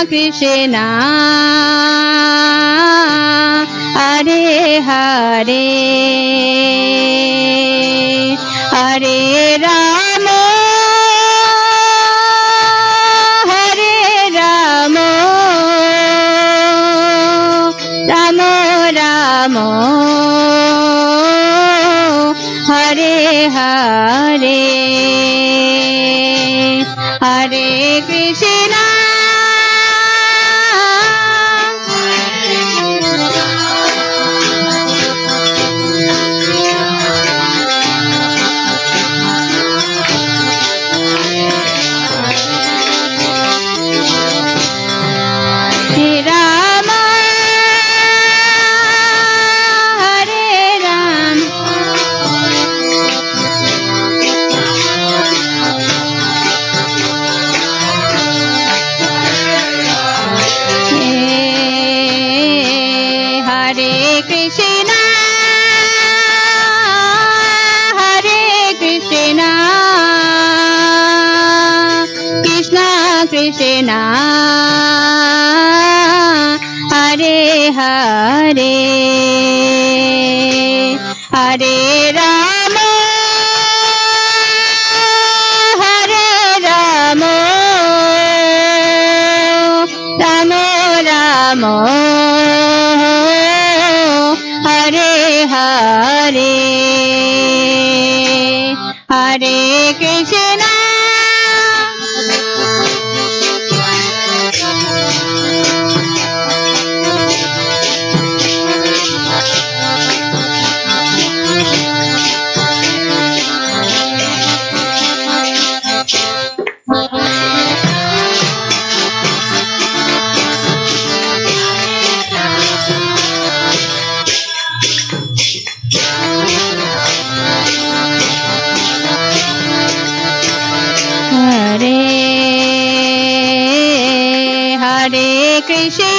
Krishna Hare Hare Hare Rama Hare Rama Rama Rama Hare Hare Hare Krishna Krishna Hare Hare Hare Rama Hare Rama Rama Rama Hare Hare Hare Krishna Hare Krishna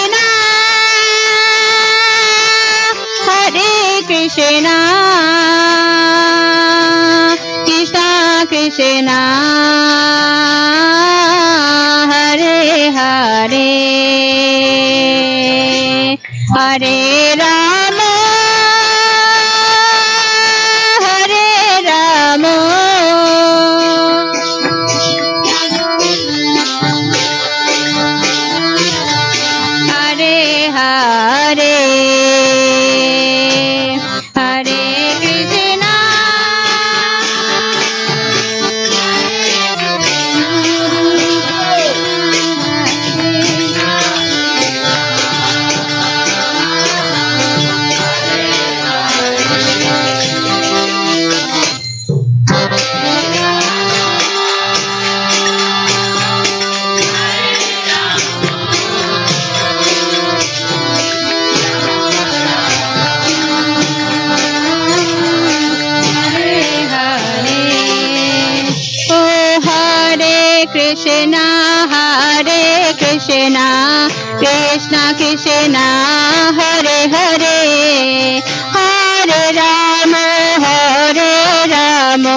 Hare Krishna Krishna Krishna Hare Hare Hare Rama Hare Rama Krishna Krishna Hare Hare Hare Rama Hare Rama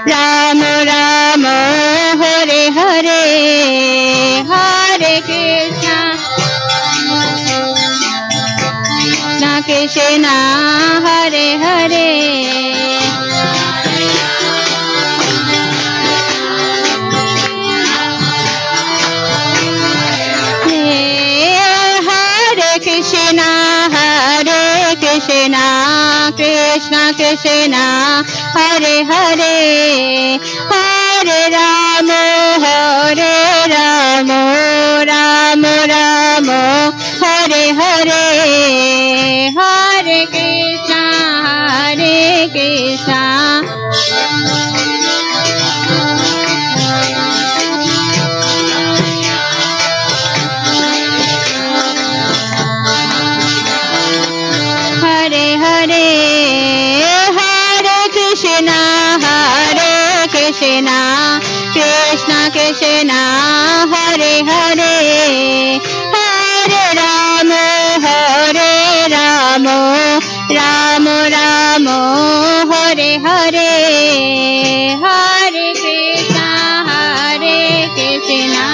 Rama Rama Hare Hare Hare Krishna Krishna Hare Hare Krishna Krishna Krishna Hare Hare Hare Rama Hare Rama Rama Rama Hare Hare Hare Krishna Krishna Krishna Hare Hare Hare Rama Hare Rama Rama Rama Hare Hare Hare Krishna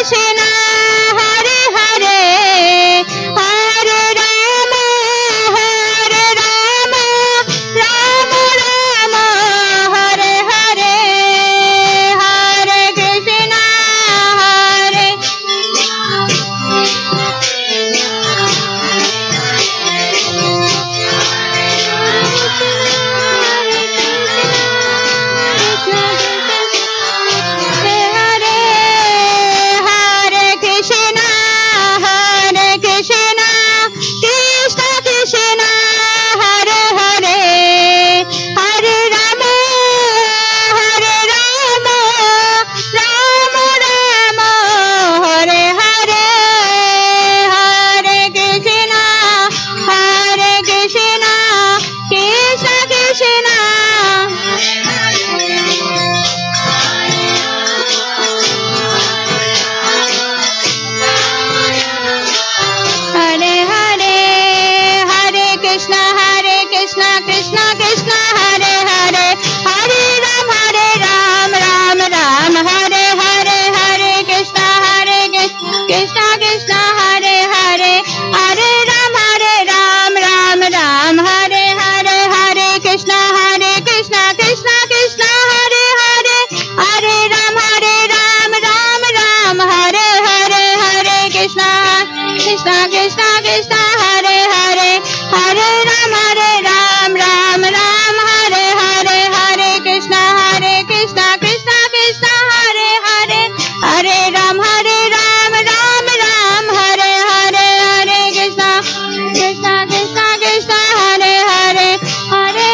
Krishna Hare Hare Hare Rama Rama Rama Hare Hare Hare Krishna Hare Hare Krishna Krishna Krishna Hare Hare Hare Rama Rama Rama Hare Hare Hare Krishna Krishna Krishna Hare Hare Hare Krishna Krishna Krishna Hare Hare Hare Ram Ram Ram Hare Hare Hare Krishna Krishna Hare Hare Hare Ram Ram Ram Hare Hare Hare Krishna Krishna Hare Hare Hare Ram Ram Ram Hare Hare Hare Krishna Krishna Hare Hare Hare Ram Ram Ram Hare Hare Hare Krishna Krishna Hare Hare Hare Ram Ram Ram Hare Hare Hare Krishna Krishna Hare Hare Hare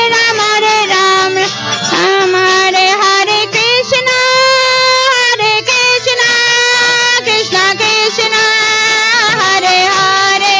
Ram Ram Hare Hare Krishna Krishna Hare Hare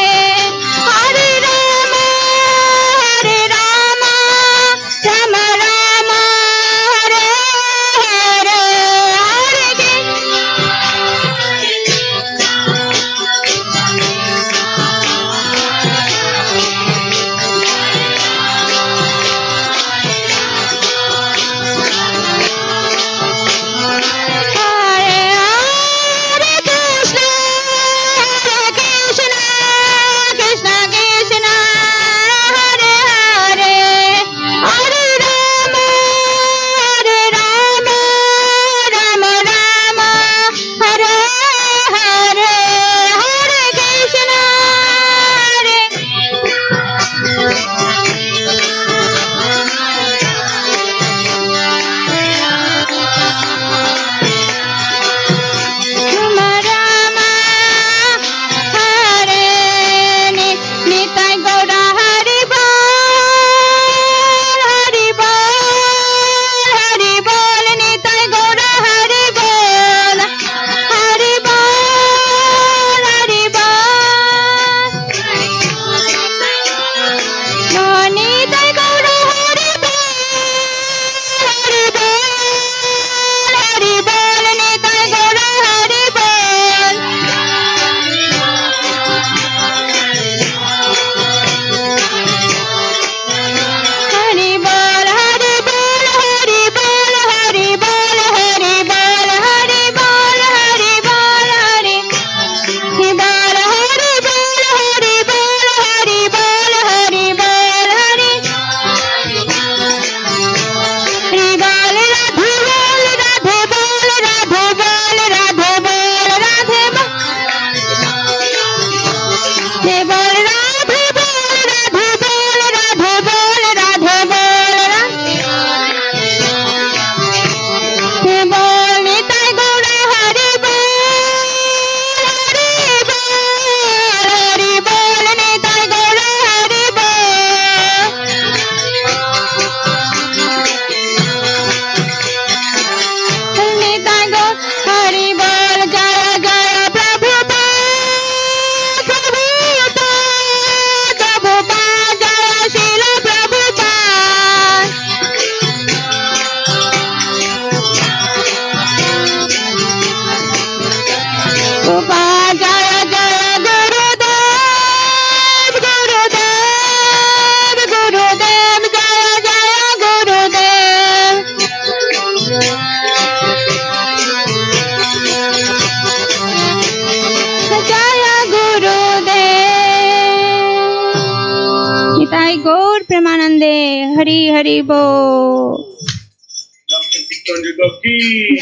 Nitai गौर प्रेमानंदे हरि हरि बोल।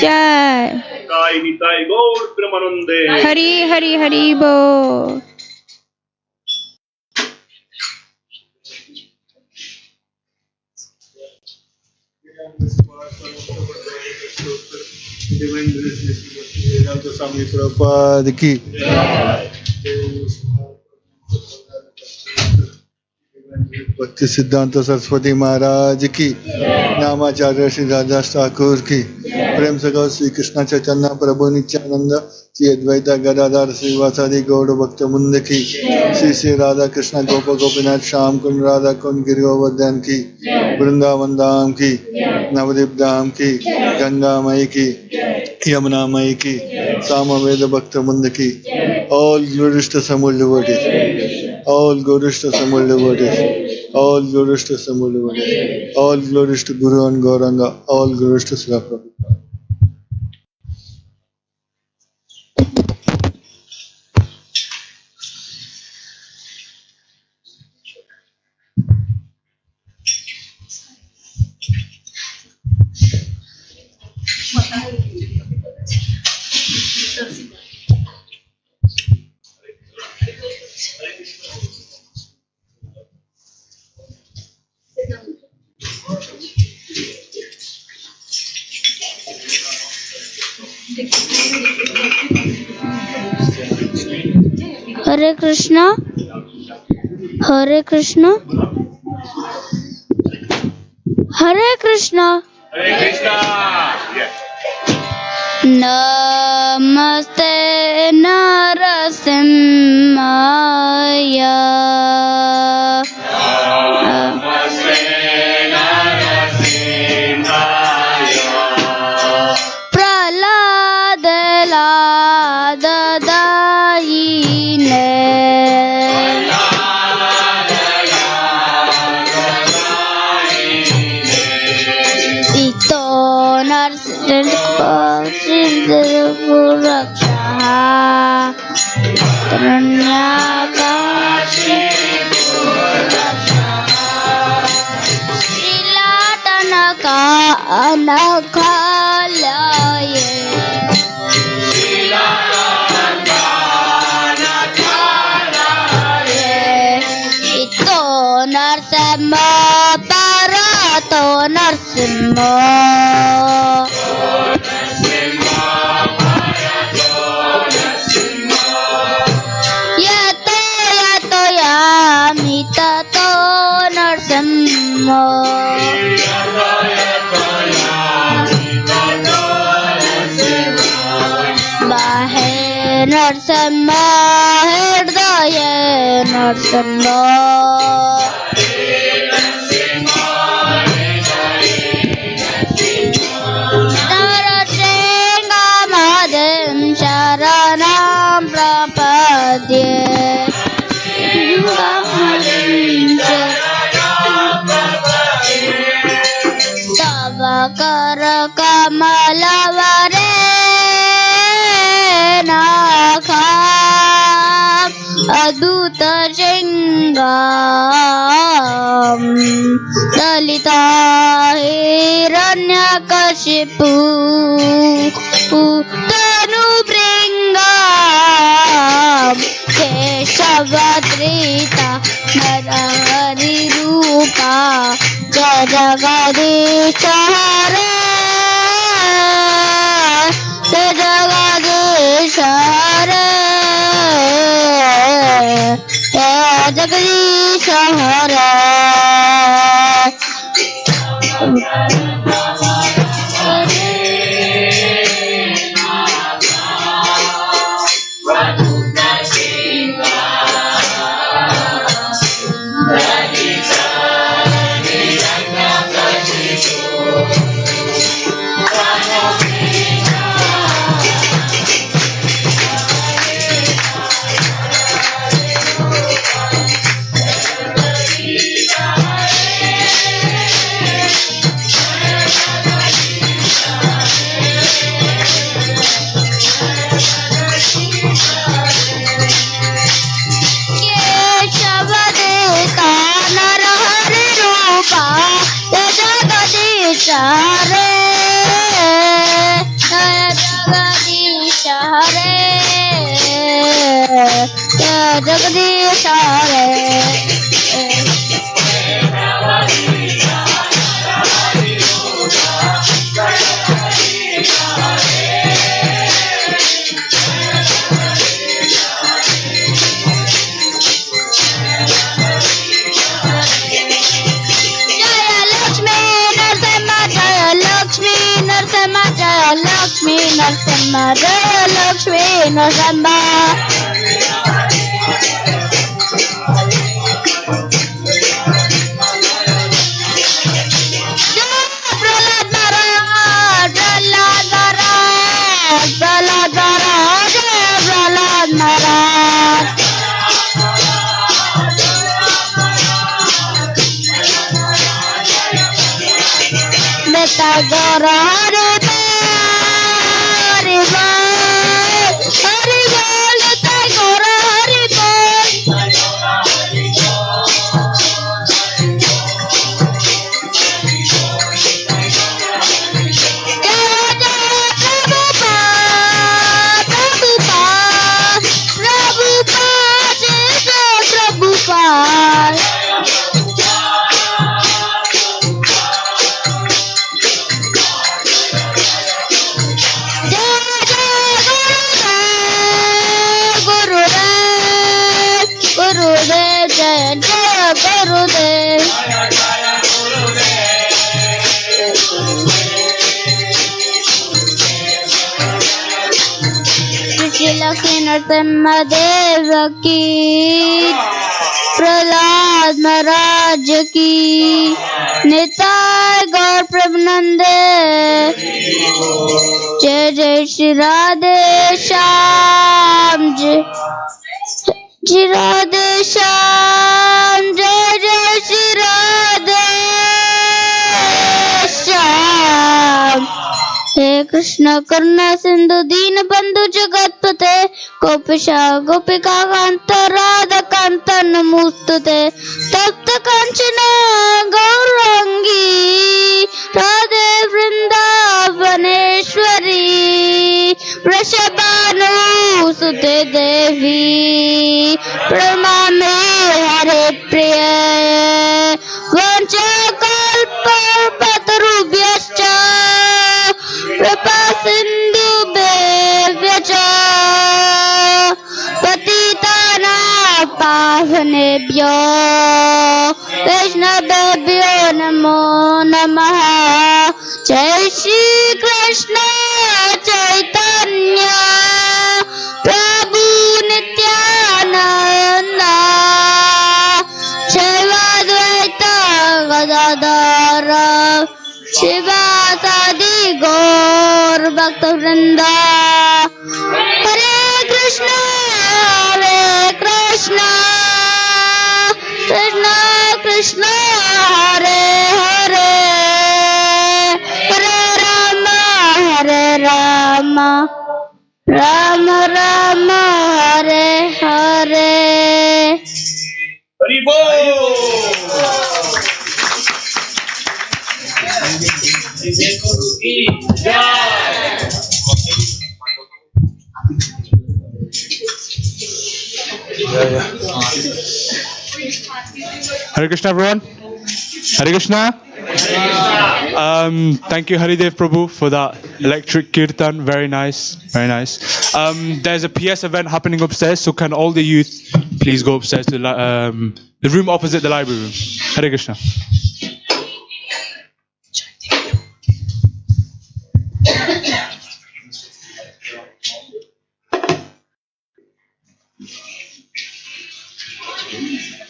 जय निताई गौर प्रेमानंदे हरि हरि हरि बोल। स्वामी प्रभुपाद की भक्ति सिद्धांत सरस्वती महाराज की नामाचार्य श्री राजदास ठाकुर की प्रेम से गौ श्री कृष्ण चैतन्य प्रभु नित्यानंद श्री अद्वैत गदाधर श्रीवासादि गौड़ भक्त मुंद की श्री श्री राधा कृष्ण गोप गोपीनाथ श्याम कुंड राधा कुंड गिरिवर्धन की वृंदावन धाम की नवदीप धाम की गंगा मई की यमुना मई की सामवेद भक्त मुंद की all glorious to Samul devotees, all glorious to Samul devotees, all glorious to Samul devotees, all glorious to Guru and Gauranga, all glorious to Srila Prabhupada. हरे कृष्णा हरे कृष्णा हरे कृष्णा हरे कृष्णा। नमस्ते नरसिंहाय प्रहलाद लाददायिने इतो नरसिंहरक्षा श्रीलाटनका अनखालये इतो नरसिंह परतो नरसिंह यतो यतो यामि ततो नरसिंह बाहे नरसिंह हृदय नरसिंह नरसिंहमादिं शरणं प्रपद्ये तव कर कमलवरे नाखा अद्भुत शृंगार ललिता हिरण्यकशिपु तनुभृंगा केशवधृता नरहरि रूपा जय जगदीश हरे जय जगदीश हरे जय जगदीश हरे। जगदीश रे लक्ष्मी नरसिम्हा जय लक्ष्मी नरसिम्हा प्रहलाद महाराज प्रहलाद महाराज जय प्रहलाद महाराज बेटा गौर हरे लक्ष्मी नरसिम्हा देव की प्रहलाद महाराज की निताय गौर प्रभुनंदे जय जय श्री राधे श्याम जय राधे श्याम जय जय श्री राधे श्याम हे कृष्ण करुणा सिंधु दीन बंधु जगतपते गोपिका गोपिका कांत राधा कांत नमोस्तुते तप्त कांचन गौरांगी राधे वृंदावनेश्वरी वृषभानुसुते देवी प्रणमामि हरे प्रिय वंशकल्पतरुभ्यश्च कृपा सिन्धुभ्यो च पतितानां पावनेभ्यो वैष्णवेभ्यो नमो नमः जय श्री कृष्ण चैतन्य प्रभु नित्यानंद श्रीवाद्वैत गदाधर शिवासादि गौर भक्त वृंद हरे कृष्ण कृष्ण कृष्ण हरे हरे हरे राम राम राम हरे हरे हरि बोल Hare Krishna, everyone. Hare Krishna. Thank you, Haridev Prabhu, for that electric kirtan. Very nice, very nice. There's a PS event happening upstairs, so can all the youth please go upstairs to the room opposite the library room. Hare Krishna.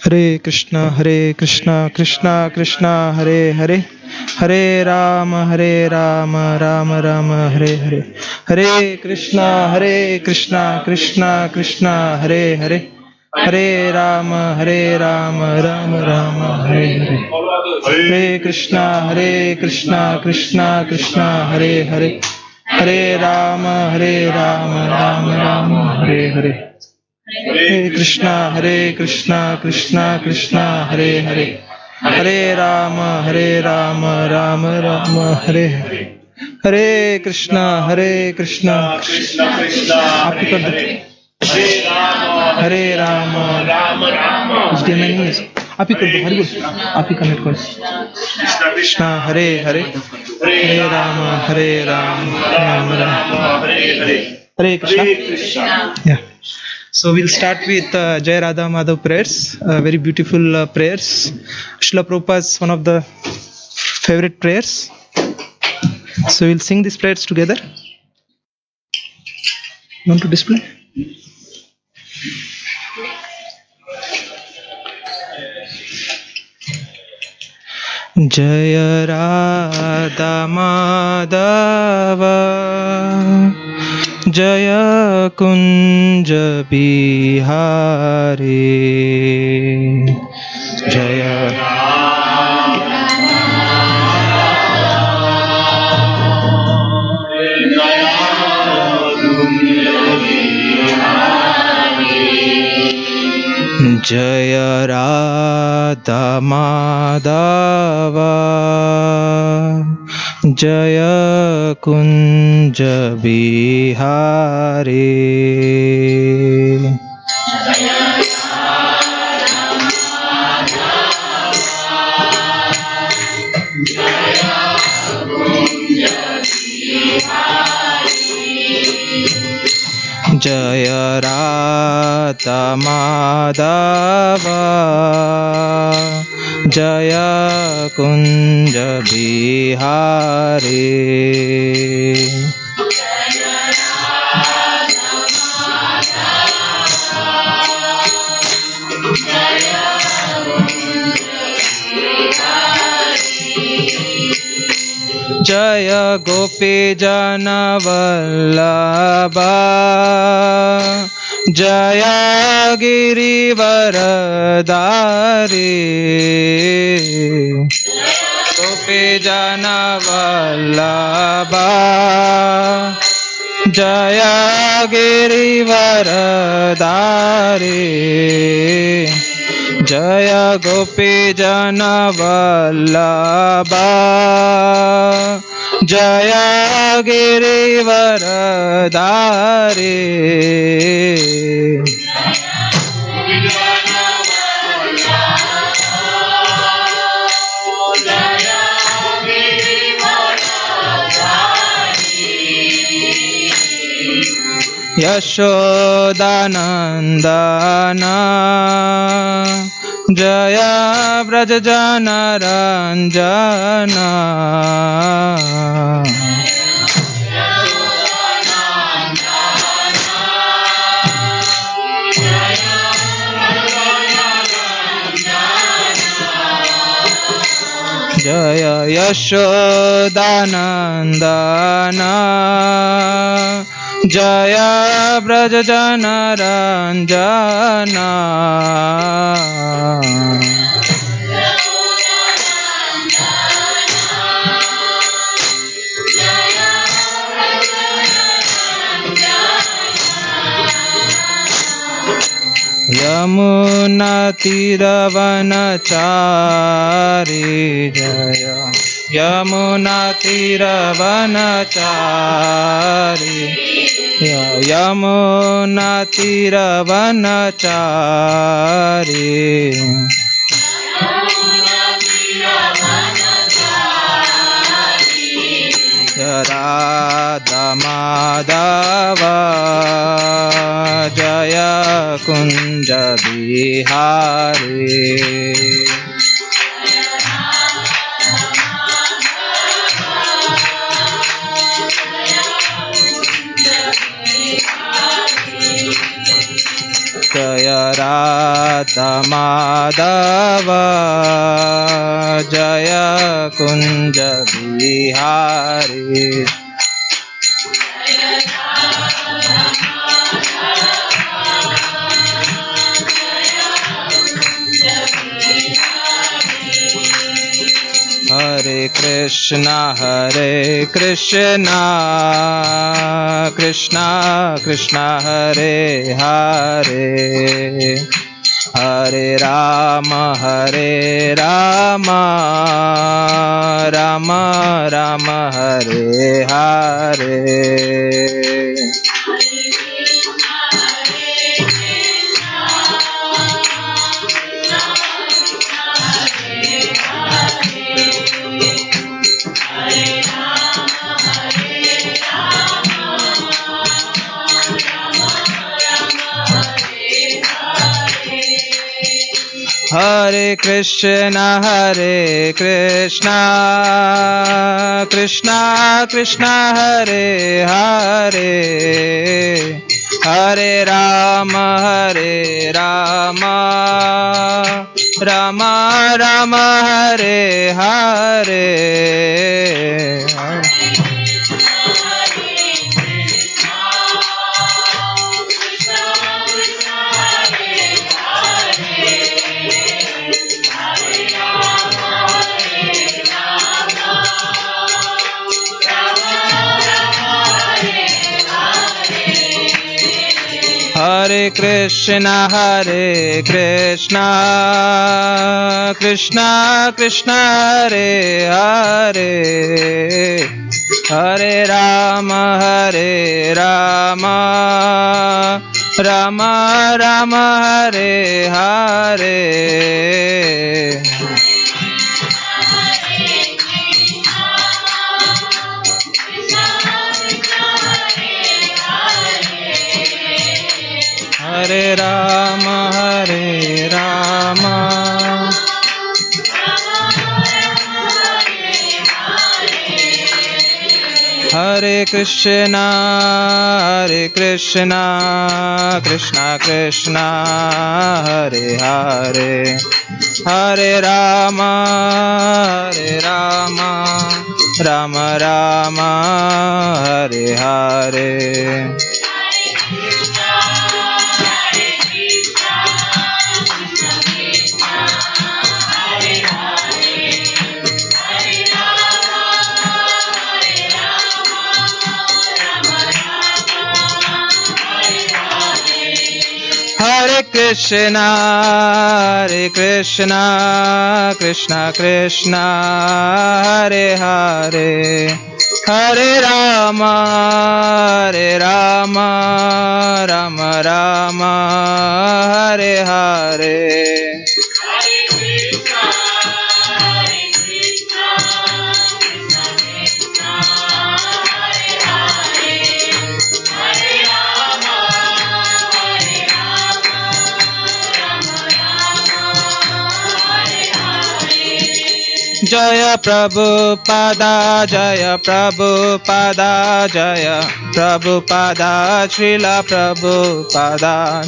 हरे कृष्णा कृष्णा कृष्णा हरे हरे हरे राम राम राम हरे हरे हरे कृष्णा कृष्णा कृष्णा हरे हरे हरे राम राम राम हरे हरे हरे कृष्णा कृष्णा कृष्णा हरे हरे हरे राम राम हरे हरे हरे कृष्णा कृष्णा हरे हरे हरे राम राम हरे हरे हरे कृष्णा कृष्णा कृष्णा आप ही कर दो हरे राम हरे राम राम राम उसके में नहीं है आप ही कर दो हरि बोल आप ही कनेक्ट कर Krishna Hare Hare Hare Ram Ram Ram Hare Hare Hare Krishna Krishna yeah. So we'll start with Jai Radha Madhav prayers, very beautiful prayers. Srila Prabhupada's one of the favorite prayers. So we'll sing these prayers together. You want to display? Jai Radha Madhava Jaya Kunja Bihari Jaya Jaya Radha Madhava Jaya Kunja Bihari Jaya Radha Madhava Jaya Kunja Bihari Jaya Gopi Jana Vallabha Jaya Girivaradari Gopi Jana Vallabha Jaya Girivaradari Jaya Gopi Jana Vallabha Jaya Girivaradari Yashodanandana Jaya Brajajana Ranjana Jaya Yashodanandana Jaya Brajajana Ranjana Yamuna Tiravanachari Jaya Yamuna Tiravanachari Yamuna Tiravanachari Radha Madhava Jaya Kunja Bihari Jaya Radha Madhava Jaya Kunja Bihari Hare Krishna Krishna Krishna Hare Hare Hare Rama Rama Rama Hare Hare Hare Krishna, Krishna Krishna, Hare Hare, Hare Rama, Rama Rama, Hare Hare. Hare Krishna, Krishna Krishna, Hare Hare, Hare Rama, Rama Rama, Hare Hare. Hare Rama, Hare Krishna, Krishna Krishna, Hare Hare, Hare Rama, Rama Rama, Hare Hare. Hare Krishna, Krishna Krishna, Hare Hare, Hare Rama, Rama Rama, Hare Hare. Jaya Prabhupada, Jaya Prabhupada, Jaya Prabhupada, Srila Prabhupada.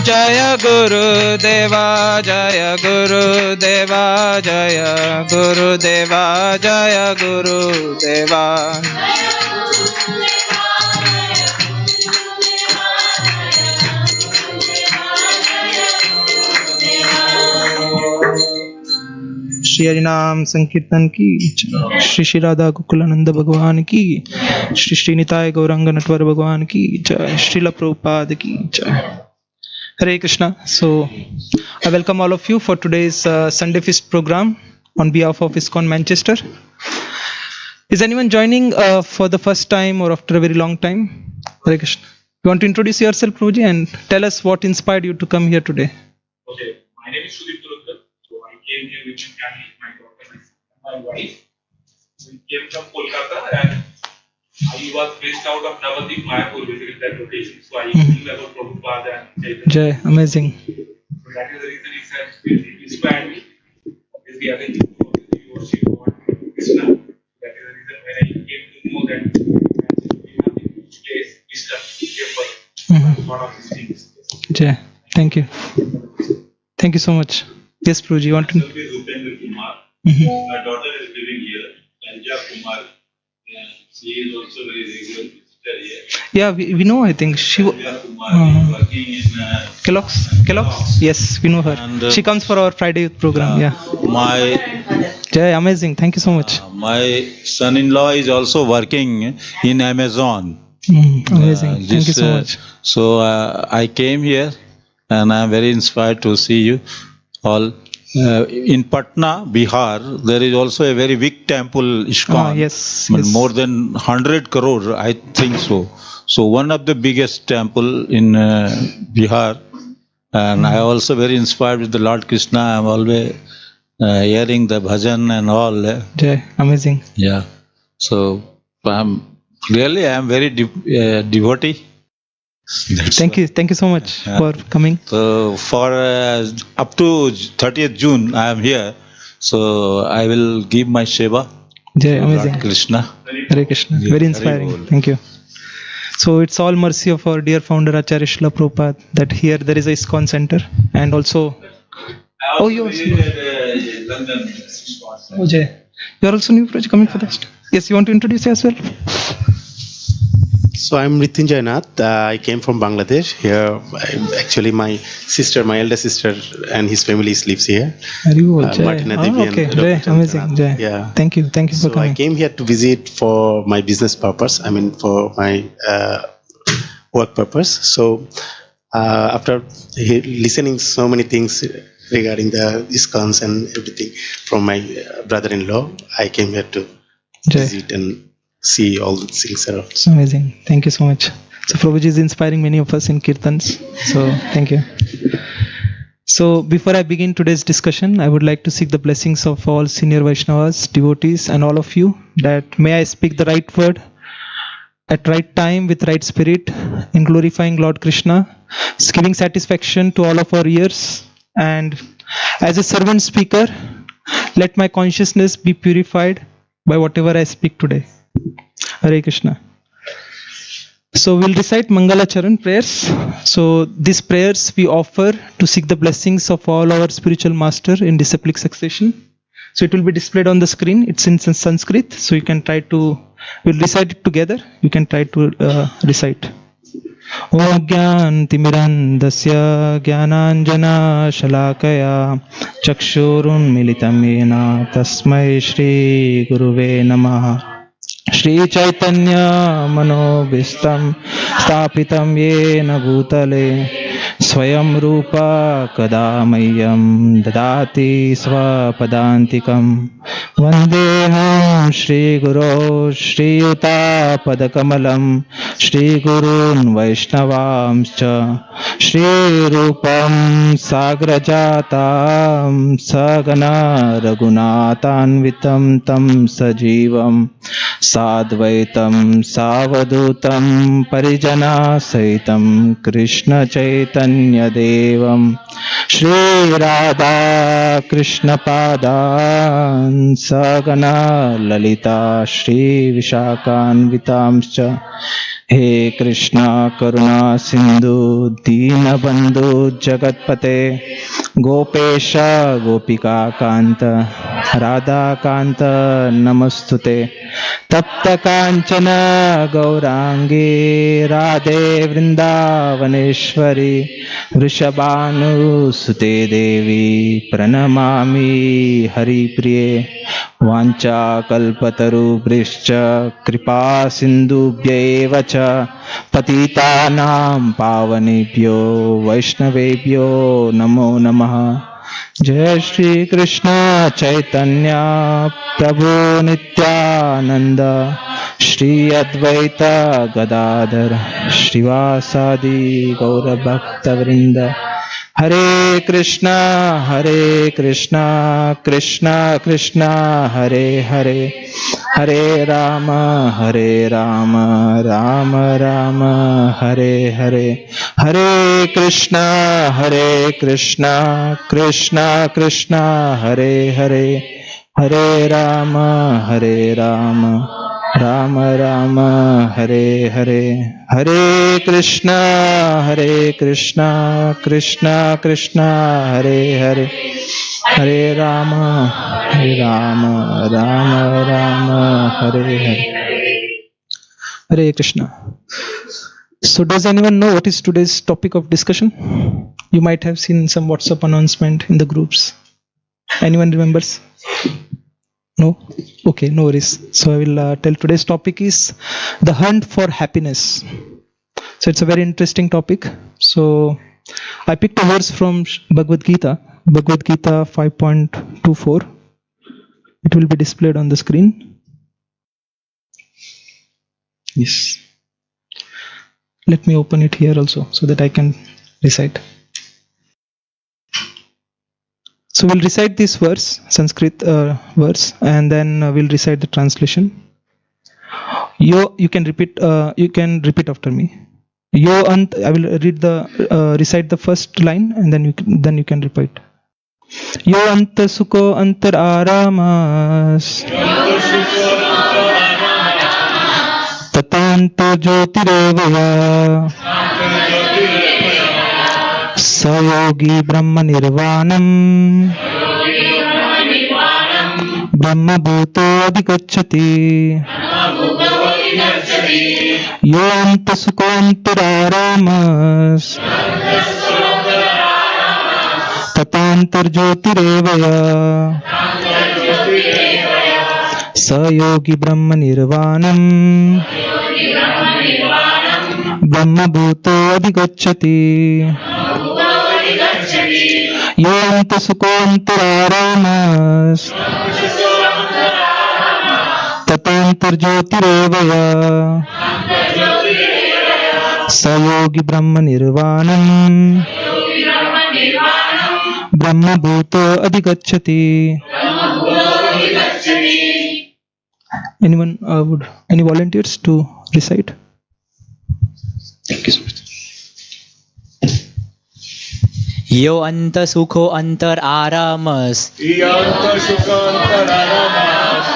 Jaya Guru Deva, Jaya Guru Deva, Jaya Guru Deva, Jaya Guru Deva. Shri हरिनाम संकीर्तन की, श्री श्री राधा गोकुलानंद भगवान की, श्री श्री निताय गौरांग नटवर भगवान की जय, श्रील प्रभुपाद की जय. Hare Krishna. So I welcome all of you for today's Sunday Feast program on behalf of ISKCON Manchester. Is anyone joining for the first time or after a very long time? Hare Krishna. You want to introduce yourself, Prabhuji, and tell us what inspired you to come here today? Okay, my name is Sudip Turukar. So I came here with my family, my daughter, my wife. We came from Kolkata and I was based out of Navadvip, Mayapur, basically that location. So I knew about Prabhupada and Chaitanya. Jai, amazing. So that is the reason it has inspired me. Obviously, I think you worship God, Krishna. That is the reason when I came to know that we have in each place wisdom, temple, lot of these things. Jai, thank you. Thank you so much. Yes, Prabhuji, you want to? My daughter is living here, Anja Kumar. She is also very regular visitor here. Yeah, we know. I think she Anja Kumar is working in Kellogg's. Yes, we know her. And, she comes for our Friday youth program. Yeah. My Jai, amazing. Thank you so much. my son-in-law is also working in Amazon. Amazing. Thank you so much. So I came here, and I am very inspired to see you all. In Patna, Bihar, there is also a very big temple, ISKCON. Yes. More than 100 crore, I think so. So one of the biggest temple in Bihar. And I also very inspired with the Lord Krishna. I am always hearing the bhajan and all. Jai, amazing. Yeah. So I'm Really, I am very devotee. Thank you so much for coming. So for up to 30th June, I am here. So I will give my Seva. Jai, amazing. Lord Krishna. Hare Krishna. Yeah, Very Hare inspiring. Bol. Thank you. So it's all mercy of our dear founder Acharya Srila Prabhupada that here there is a ISKCON center and also. Oh, you also. Oh, Jay. You are also new project coming for this. Yes, you want to introduce as well? So I'm Rityunjay Nath. I came from Bangladesh. Here, actually, my elder sister, and his family lives here. Martina Devi and okay, Dr. Jay, amazing. Chandranath. Jay. Yeah. Thank you for So coming. I came here to visit for my business purpose. I mean, for my work purpose. So after listening so many things regarding the ISKCONs and everything from my brother-in-law, I came here to visit and see all the things around. It's amazing. Thank you so much. So Prabhuji is inspiring many of us in Kirtans. So thank you. So before I begin today's discussion, I would like to seek the blessings of all senior Vaishnavas, devotees and all of you that may I speak the right word at right time with right spirit in glorifying Lord Krishna, giving satisfaction to all of our ears, and as a servant speaker, let my consciousness be purified by whatever I speak today. Hare Krishna. So we'll recite Mangala Charan prayers. So these prayers we offer to seek the blessings of all our spiritual master in disciplic succession. So it will be displayed on the screen. It's in Sanskrit. So you can try to, we'll recite it together. You can try to recite. Om Gyan Timirandasya Gyananjana Shalakaya Chakshurun Militam Yena Tasmai Shri Guruve Namaha. Shri Chaitanya Manobhistam Stapitam Yena Bhutale Swayam Rupa Kadamayam Dadati Swapadantikam Vandeham Shri Guru Shri Yuta Padakamalam Shri Gurun Vaishnavamscha Shri Rupam Sagrajatam Sagana Raghunathanvitam Tam Sajivam Sadvaitam Savadutam Parijana Saitam Krishna Chaitanya Devam Shri Radha Krishna Padan Sagana Lalita Shri Vishakhanvitamscha He Krishna Karuna Sindhu Dina Bandhu Jagatpate Gopesha Gopika Kanta Radha Kanta Namastute Tapta Kanchana Gaurangi Radhe Vrindavaneshwari Vrishabhanu Sute Devi Pranamami Hari Priye Vancha Kalpataru Brischa Kripa Sindhubhya Evacha Patitanam Pavanebhyo Vaishnavebhyo Namo Namaha. Jai Shri Krishna Chaitanya Prabhu Nityananda Shri Advaita Gadadhar Shrivasadi Gaura Bhakta Vrinda. Hare Krishna Krishna Krishna Hare Hare Hare Rama Rama Rama Hare Hare Hare Krishna Krishna Krishna Hare Hare Hare Rama Rama Rama Hare Hare Hare Krishna Krishna Krishna Hare Hare Hare Rama Rama Rama Hare Hare. Hare Krishna. So does anyone know what is today's topic of discussion? You might have seen some WhatsApp announcement in the groups. Anyone remembers? No? Okay, no worries. So I will tell today's topic is the hunt for happiness. So it's a very interesting topic. So I picked a verse from Bhagavad Gita 5.24. It will be displayed on the screen. Yes. Let me open it here also so that I can recite. So we'll recite this verse, Sanskrit verse, and then we'll recite the translation. You can repeat. You can repeat after me. Yo ant. I will recite the first line, and then you can repeat. Yo anta suko antar aramas. Tatanta jyotirevaya. Sayogi Brahma Nirvanam. Brahma Bhuto Adhigacchati. Yo anta sukho antaramas. Tatantar jyotirevaya. Sayogi Brahma Nirvanam. Brahma Bhuto Adhigacchati. Yo anta sukho antaramas. Tatantar jyotirevaya. Sayogi Brahma Nirvanam. Brahma Bhuto Adhigacchati. Anyone any volunteers to recite? Thank you so much. Yo anta sukho antar aramas.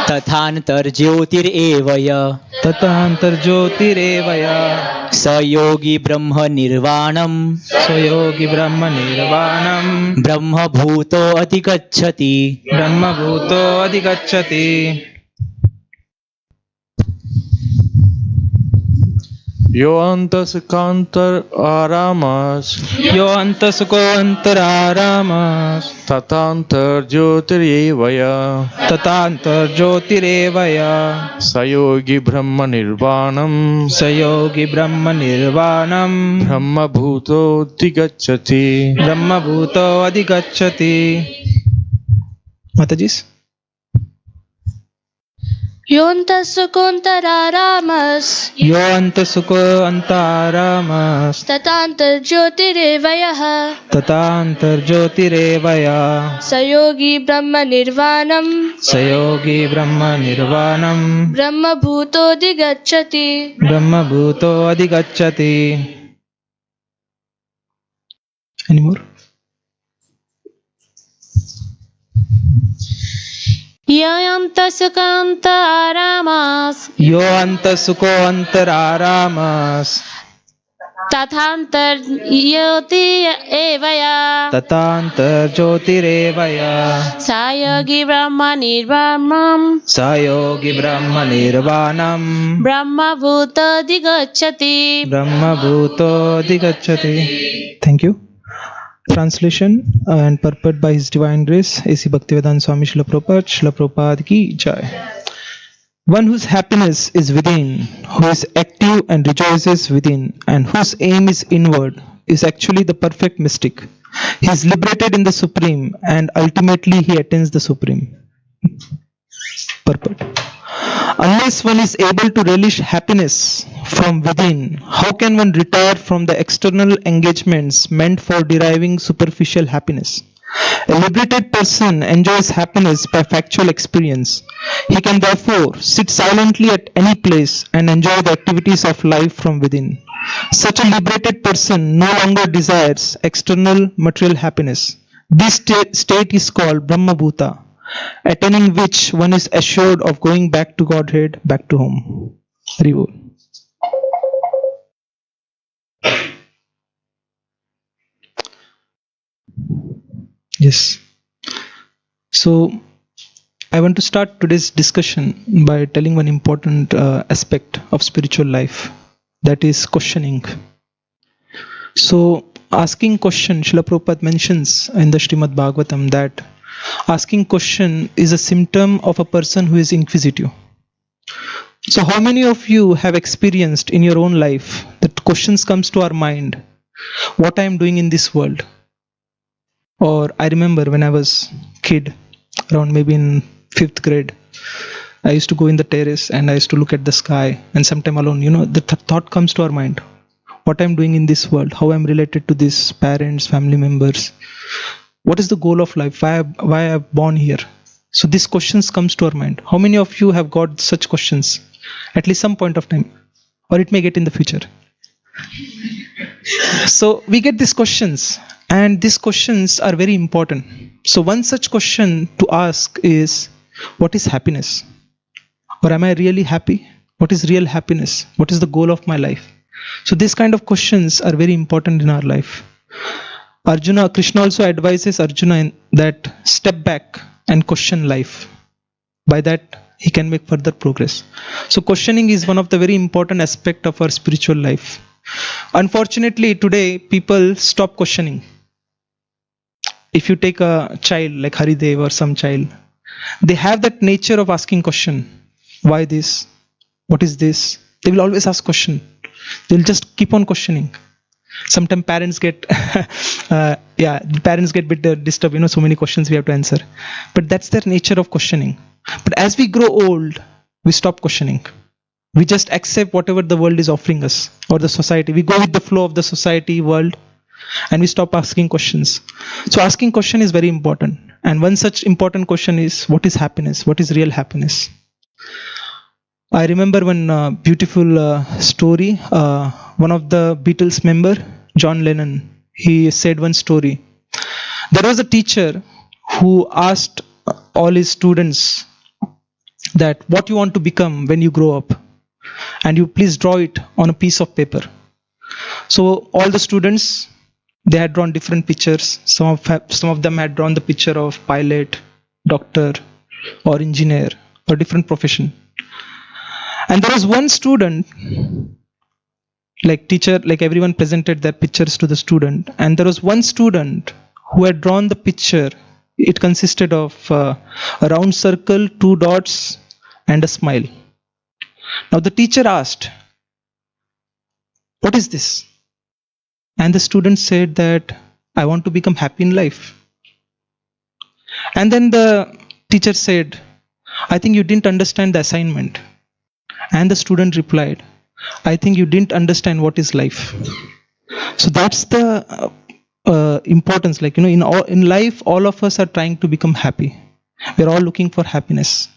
Tathantar jyotir evaya. Tatantar jyotirevaya. Sayogi Brahma Nirvanam. Sayogi Brahma Nirvanam. Brahma Bhuto Adhigacchati. Brahma Bhuto Adhigacchati. Yo anta sukantar aramas. Yo anta sukho antar aramas. Tatantar jyotirevaya. Tatantar jyotirevaya. Sayogi Brahma Nirvanam. Sayogi Brahma Nirvanam. Brahma Bhuto Adhigacchati. Brahma Bhuto Adhigacchati. Matajis. Yo anta sukho antaramas. Yo anta sukho antaramas. Tatantar jyotirevaya. Tatantar jyotirevaya. Sayogi Brahma Nirvanam. Sayogi Brahma Nirvanam. Brahma Bhuto Adhigacchati. Brahma Bhuto Adhigacchati. Any more? Yo anta sukho antaramas. Yo anta sukho antaramas. Tathantar jyotirevaya. Tatantar jyotirevaya. Sayogi Brahma Nirvanam. Sayogi Brahma Nirvanam. Brahma Bhuto Adhigacchati. Brahma Bhuto Adhigacchati. Thank you. Translation and purport by His Divine Grace A.C. Bhaktivedanta Swami Srila Prabhupada ki jai. One whose happiness is within, who is active and rejoices within, and whose aim is inward, is actually the perfect mystic. He is liberated in the Supreme, and ultimately he attains the Supreme. Purport. Unless one is able to relish happiness from within, how can one retire from the external engagements meant for deriving superficial happiness? A liberated person enjoys happiness by factual experience. He can therefore sit silently at any place and enjoy the activities of life from within. Such a liberated person no longer desires external material happiness. This state is called Brahma Bhuta, attaining which one is assured of going back to Godhead, back to home. Hari Bol. Yes. So, I want to start today's discussion by telling one important aspect of spiritual life, that is questioning. So, asking question, Srila Prabhupada mentions in the Srimad Bhagavatam that asking question is a symptom of a person who is inquisitive. So how many of you have experienced in your own life that questions comes to our mind, what I am doing in this world? Or I remember when I was kid, around maybe in 5th grade, I used to go in the terrace and I used to look at the sky, and sometime alone, the thought comes to our mind, what I am doing in this world, how I am related to these parents, family members. What is the goal of life? Why I am born here? So these questions comes to our mind. How many of you have got such questions? at least some point of time, or it may get in the future. So we get these questions, and these questions are very important. So one such question to ask is, what is happiness? Or am I really happy? What is real happiness? What is the goal of my life? So these kind of questions are very important in our life. Krishna also advises Arjuna that step back and question life. By that, he can make further progress. So questioning is one of the very important aspects of our spiritual life. Unfortunately, today people stop questioning. If you take a child like Haridev or some child, they have that nature of asking question. Why this? What is this? They will always ask question. They'll just keep on questioning. Sometimes parents get parents get a bit disturbed, so many questions we have to answer. But that's their nature of questioning. But as we grow old, we stop questioning. We just accept whatever the world is offering us, or the society. We go with the flow of the society, world, and we stop asking questions. So asking question is very important. And one such important question is, what is happiness? What is real happiness? I remember one beautiful story. One of the Beatles member, John Lennon, he said one story. There was a teacher who asked all his students that what you want to become when you grow up, and you please draw it on a piece of paper. So all the students, they had drawn different pictures. Some of them had drawn the picture of pilot, doctor, or engineer, or different profession. And there was one student, like everyone presented their pictures to the student, and there was one student who had drawn the picture. It consisted of a round circle, 2 dots, and a smile. Now the teacher asked, what is this? And the student said that, I want to become happy in life. And then the teacher said, I think you didn't understand the assignment. And the student replied, I think you didn't understand what is life. So that's the importance. In life, all of us are trying to become happy. We're all looking for happiness.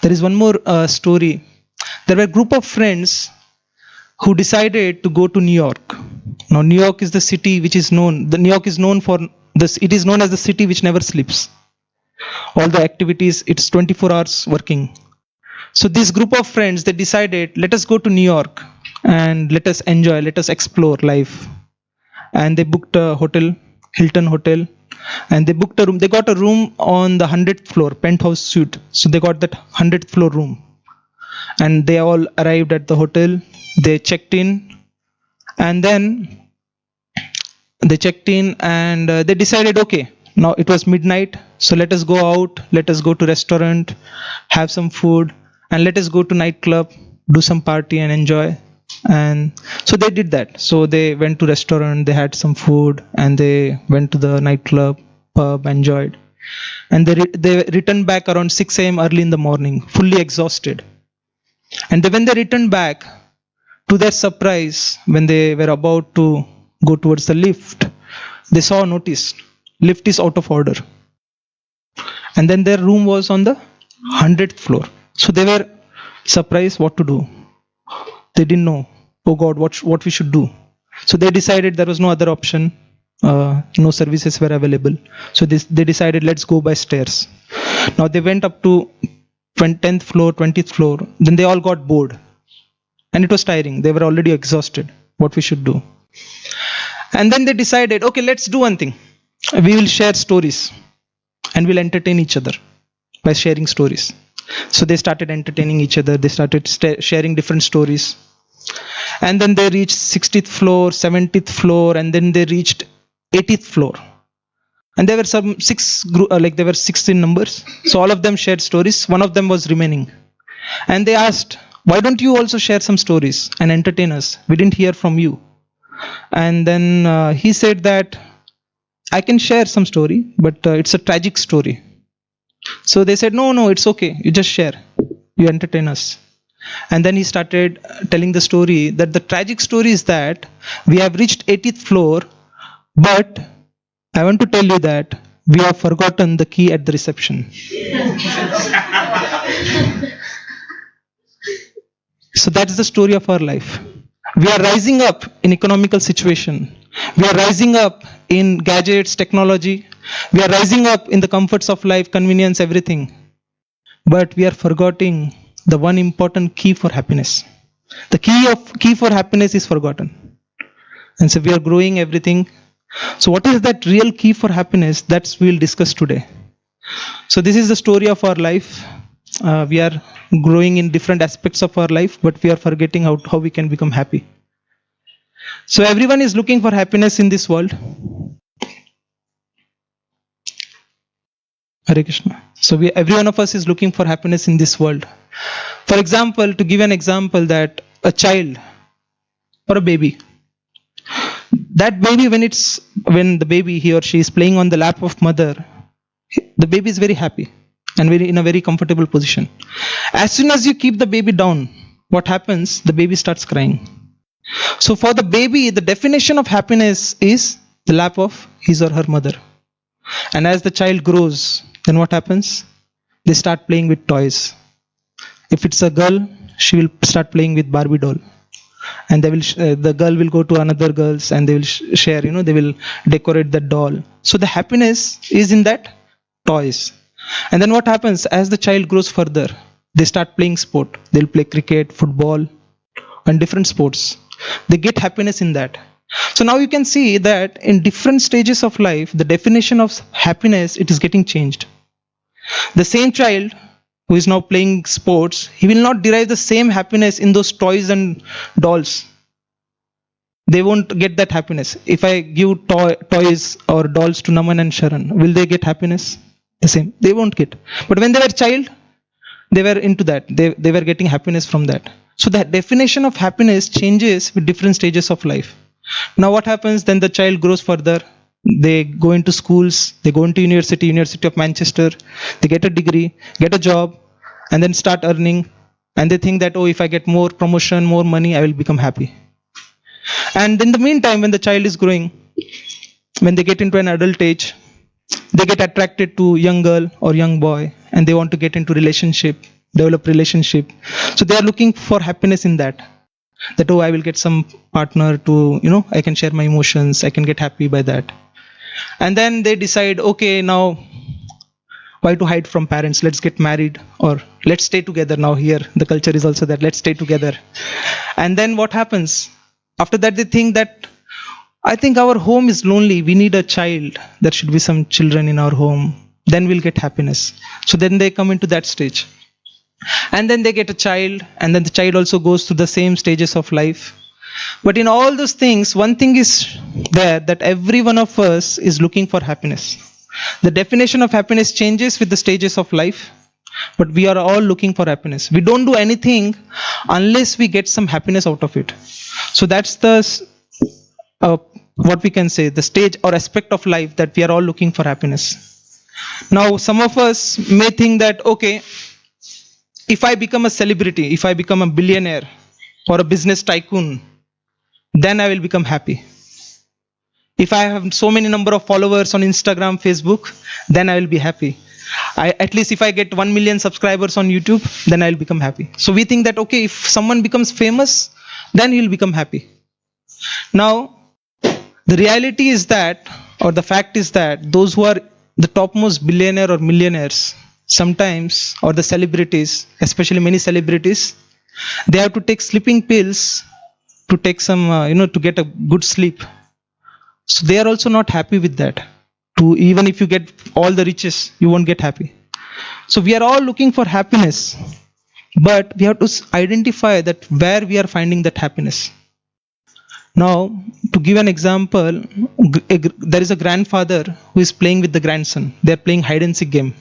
There is one more story. There were a group of friends who decided to go to New York. Now, New York is the city which is known. New York is known for this. It is known as the city which never sleeps. All the activities, it's 24 hours working. So this group of friends, they decided, let us go to New York and let us enjoy, let us explore life. And they booked a hotel, Hilton Hotel, and they booked a room. They got a room on the 100th floor, penthouse suite. So they got that 100th floor room. And they all arrived at the hotel. They checked in, and then they decided, okay, now it was midnight, so let us go out, let us go to restaurant, have some food, and let us go to nightclub, do some party and enjoy. And so they did that. So they went to restaurant, they had some food, and they went to the nightclub, pub, enjoyed. And they returned back around 6 a.m. early in the morning, fully exhausted. And when they returned back, to their surprise, when they were about to go towards the lift, they saw a notice, lift is out of order. And then their room was on the 100th floor. So they were surprised what to do. They didn't know, oh God, what we should do. So they decided there was no other option. No services were available. So they decided, let's go by stairs. Now they went up to 10th floor, 20th floor. Then they all got bored. And it was tiring. They were already exhausted. What we should do. And then they decided, okay, let's do one thing. We will share stories. And we'll entertain each other by sharing stories. So they started entertaining each other. They started sharing different stories. And then they reached 60th floor, 70th floor, and then they reached 80th floor. And there were some there were 16 numbers. So all of them shared stories. One of them was remaining. And they asked, why don't you also share some stories and entertain us? We didn't hear from you. And then he said that, I can share some story, but it's a tragic story. So they said, no, it's okay. You just share. You entertain us. And then he started telling the story that the tragic story is that we have reached 80th floor, but I want to tell you that we have forgotten the key at the reception. that's the story of our life. We are rising up in economical situation. We are rising up in gadgets, technology. We are rising up in the comforts of life, convenience, everything. But we are forgetting the one important key for happiness. The key for happiness is forgotten. And so we are growing everything. So what is that real key for happiness? That's we'll discuss today. So this is the story of our life. We are growing in different aspects of our life, but we are forgetting how we can become happy. So everyone is looking for happiness in this world. Hare Krishna. So every one of us is looking for happiness in this world. For example, to give an example, that a child or a baby, that baby, when the baby, he or she is playing on the lap of mother, the baby is very happy and in a very comfortable position. As soon as you keep the baby down, what happens? The baby starts crying. So for the baby, the definition of happiness is the lap of his or her mother. And as the child grows, then what happens? They start playing with toys. If it's a girl, she will start playing with Barbie doll. And the girl will go to another girl's and they will share, they will decorate the doll. So the happiness is in that toys. And then what happens? As the child grows further, they start playing sport. They'll play cricket, football, and different sports. They get happiness in that. So now you can see that in different stages of life, the definition of happiness, it is getting changed. The same child who is now playing sports, he will not derive the same happiness in those toys and dolls. They won't get that happiness. If I give toys or dolls to Naman and Sharan, will they get happiness? The same. They won't get. But when they were child, they were into that. They were getting happiness from that. So the definition of happiness changes with different stages of life. Now what happens? Then the child grows further. They go into schools. They go into University of Manchester. They get a degree, get a job, and then start earning. And they think that, if I get more promotion, more money, I will become happy. And in the meantime, when the child is growing, when they get into an adult age, they get attracted to young girl or young boy, and they want to get into relationship, develop relationship. So they are looking for happiness in that. That, I will get some partner to, I can share my emotions, I can get happy by that. And then they decide, now, why to hide from parents? Let's get married, or let's stay together now. Here, the culture is also that, let's stay together. And then what happens? After that, they think that, I think our home is lonely. We need a child. There should be some children in our home. Then we'll get happiness. So then they come into that stage. And then they get a child. And then the child also goes through the same stages of life. But in all those things, one thing is there, that every one of us is looking for happiness. The definition of happiness changes with the stages of life. But we are all looking for happiness. We don't do anything unless we get some happiness out of it. So that's the what we can say, the stage or aspect of life that we are all looking for happiness. Now, some of us may think that, if I become a celebrity, if I become a billionaire or a business tycoon, then I will become happy. If I have so many number of followers on Instagram, Facebook, then I will be happy. At least if I get 1 million subscribers on YouTube, then I will become happy. So we think that, if someone becomes famous, then he will become happy. Now, the reality is that, or the fact is that, those who are the topmost billionaire or millionaires, sometimes, or the celebrities, especially many celebrities, they have to take sleeping pills to take some, to get a good sleep. So they are also not happy with that. Even if you get all the riches, you won't get happy. So we are all looking for happiness, but we have to identify that where we are finding that happiness. Now, to give an example, there is a grandfather who is playing with the grandson. They are playing hide and seek game.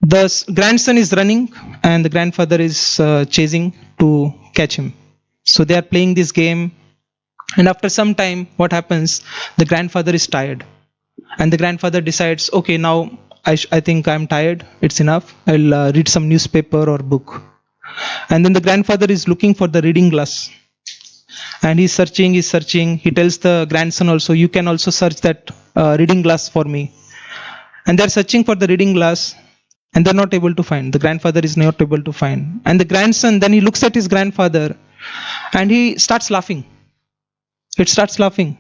The grandson is running and the grandfather is chasing to catch him. So they are playing this game, and after some time, what happens? The grandfather is tired, and the grandfather decides, now I think I'm tired. It's enough. I'll read some newspaper or book. And then the grandfather is looking for the reading glass. And he's searching. He tells the grandson also, you can also search that reading glass for me. And they're searching for the reading glass. and they're not able to find. The grandfather is not able to find. And the grandson, then he looks at his grandfather and he starts laughing. It starts laughing.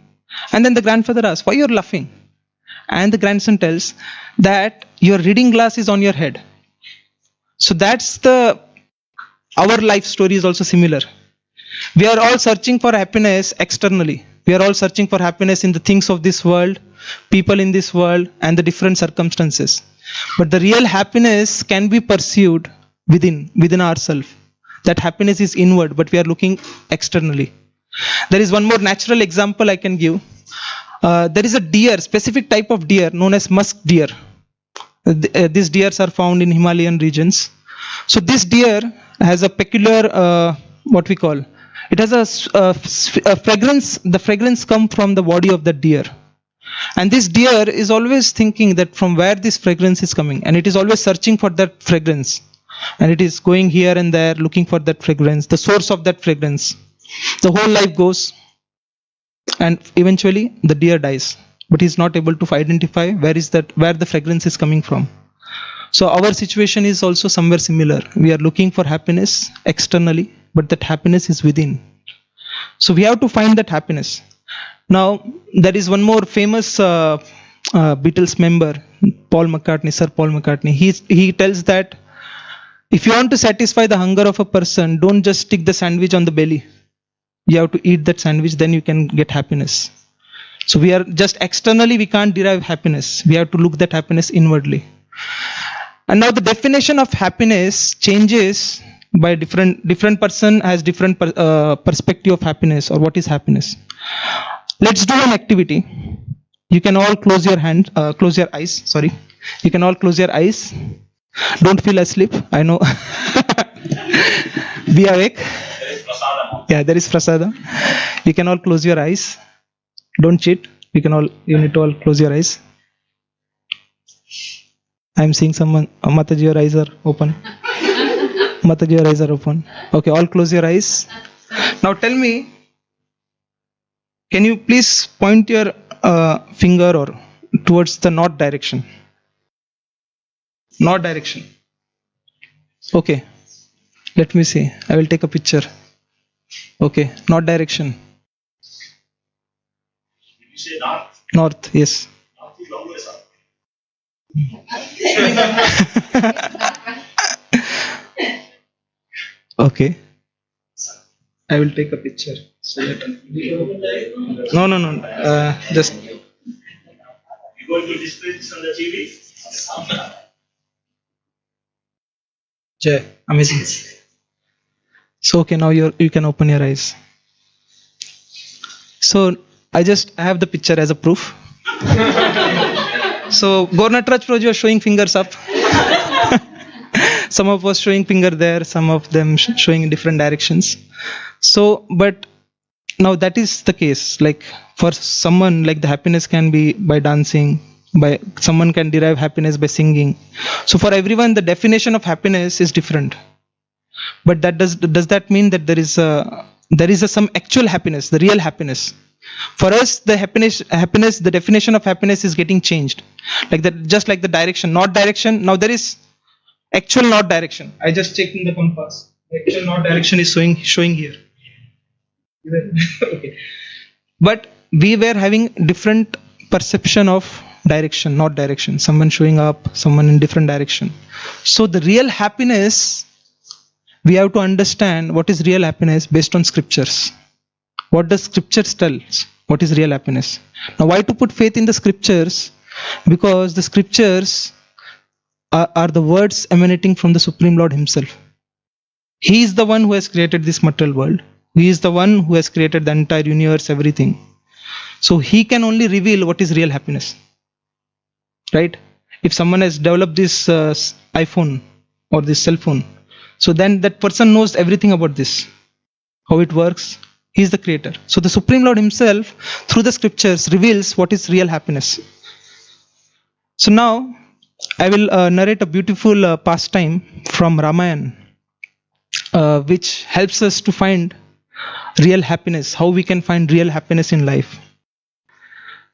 And then the grandfather asks, why you're laughing? And the grandson tells that your reading glass is on your head. So that's our life story is also similar. We are all searching for happiness externally. We are all searching for happiness in the things of this world, people in this world, and the different circumstances. But the real happiness can be pursued within ourselves. That happiness is inward, but we are looking externally. There is one more natural example I can give. There is a deer, specific type of deer known as musk deer. These deers are found in Himalayan regions. So this deer has a peculiar, what we call, it has a fragrance. The fragrance comes from the body of the deer. And this deer is always thinking that from where this fragrance is coming. And it is always searching for that fragrance. And it is going here and there looking for that fragrance, the source of that fragrance. The whole life goes. And eventually the deer dies. But he is not able to identify where the fragrance is coming from. So our situation is also somewhere similar. We are looking for happiness externally, but that happiness is within. So we have to find that happiness. Now, there is one more famous Beatles member, Sir Paul McCartney. He tells that if you want to satisfy the hunger of a person, don't just stick the sandwich on the belly. You have to eat that sandwich, then you can get happiness. So we are just externally, we can't derive happiness. We have to look that happiness inwardly. And now the definition of happiness changes by different person has different perspective of happiness or what is happiness. Let's do an activity. You can all close your eyes. Sorry. You can all close your eyes. Don't feel asleep. I know. Be awake. Yeah, there is prasada. You can all close your eyes. Don't cheat. You need to all close your eyes. I am seeing someone. Mataji, your eyes are open. Mataji, your eyes are open. Okay, all close your eyes. Now tell me, can you please point your finger or towards the north direction? North direction. Okay. Let me see. I will take a picture. Okay, north direction. Did you say north? North, yes. North is always up. Okay. I will take a picture. So that no. Just. You going to display this on the TV? Jai, amazing. So okay, now you can open your eyes. So I have the picture as a proof. So Gornatraj Prabhu was showing fingers up. Some of us showing finger there, some of them showing in different directions. So, but now that is the case. Like for someone, like the happiness can be by dancing. Someone can derive happiness by singing. So for everyone, the definition of happiness is different. But that does that mean that there is some actual happiness, the real happiness? For us, the happiness, the definition of happiness is getting changed. Like that, just like the direction, north direction. Now there is actual north direction. I just checked in the compass. The actual north direction is showing here. Okay. But we were having different perception of direction, north direction. Someone showing up, someone in different direction. So the real happiness, we have to understand what is real happiness based on scriptures. What does scriptures tell? What is real happiness? Now why to put faith in the scriptures? Because the scriptures are the words emanating from the Supreme Lord Himself. He is the one who has created this material world. He is the one who has created the entire universe, everything. So He can only reveal what is real happiness. Right? If someone has developed this iPhone or this cell phone, so then that person knows everything about this, how it works. He is the creator. So the Supreme Lord Himself, through the scriptures, reveals what is real happiness. So now, I will narrate a beautiful pastime from Ramayana, which helps us to find real happiness, how we can find real happiness in life.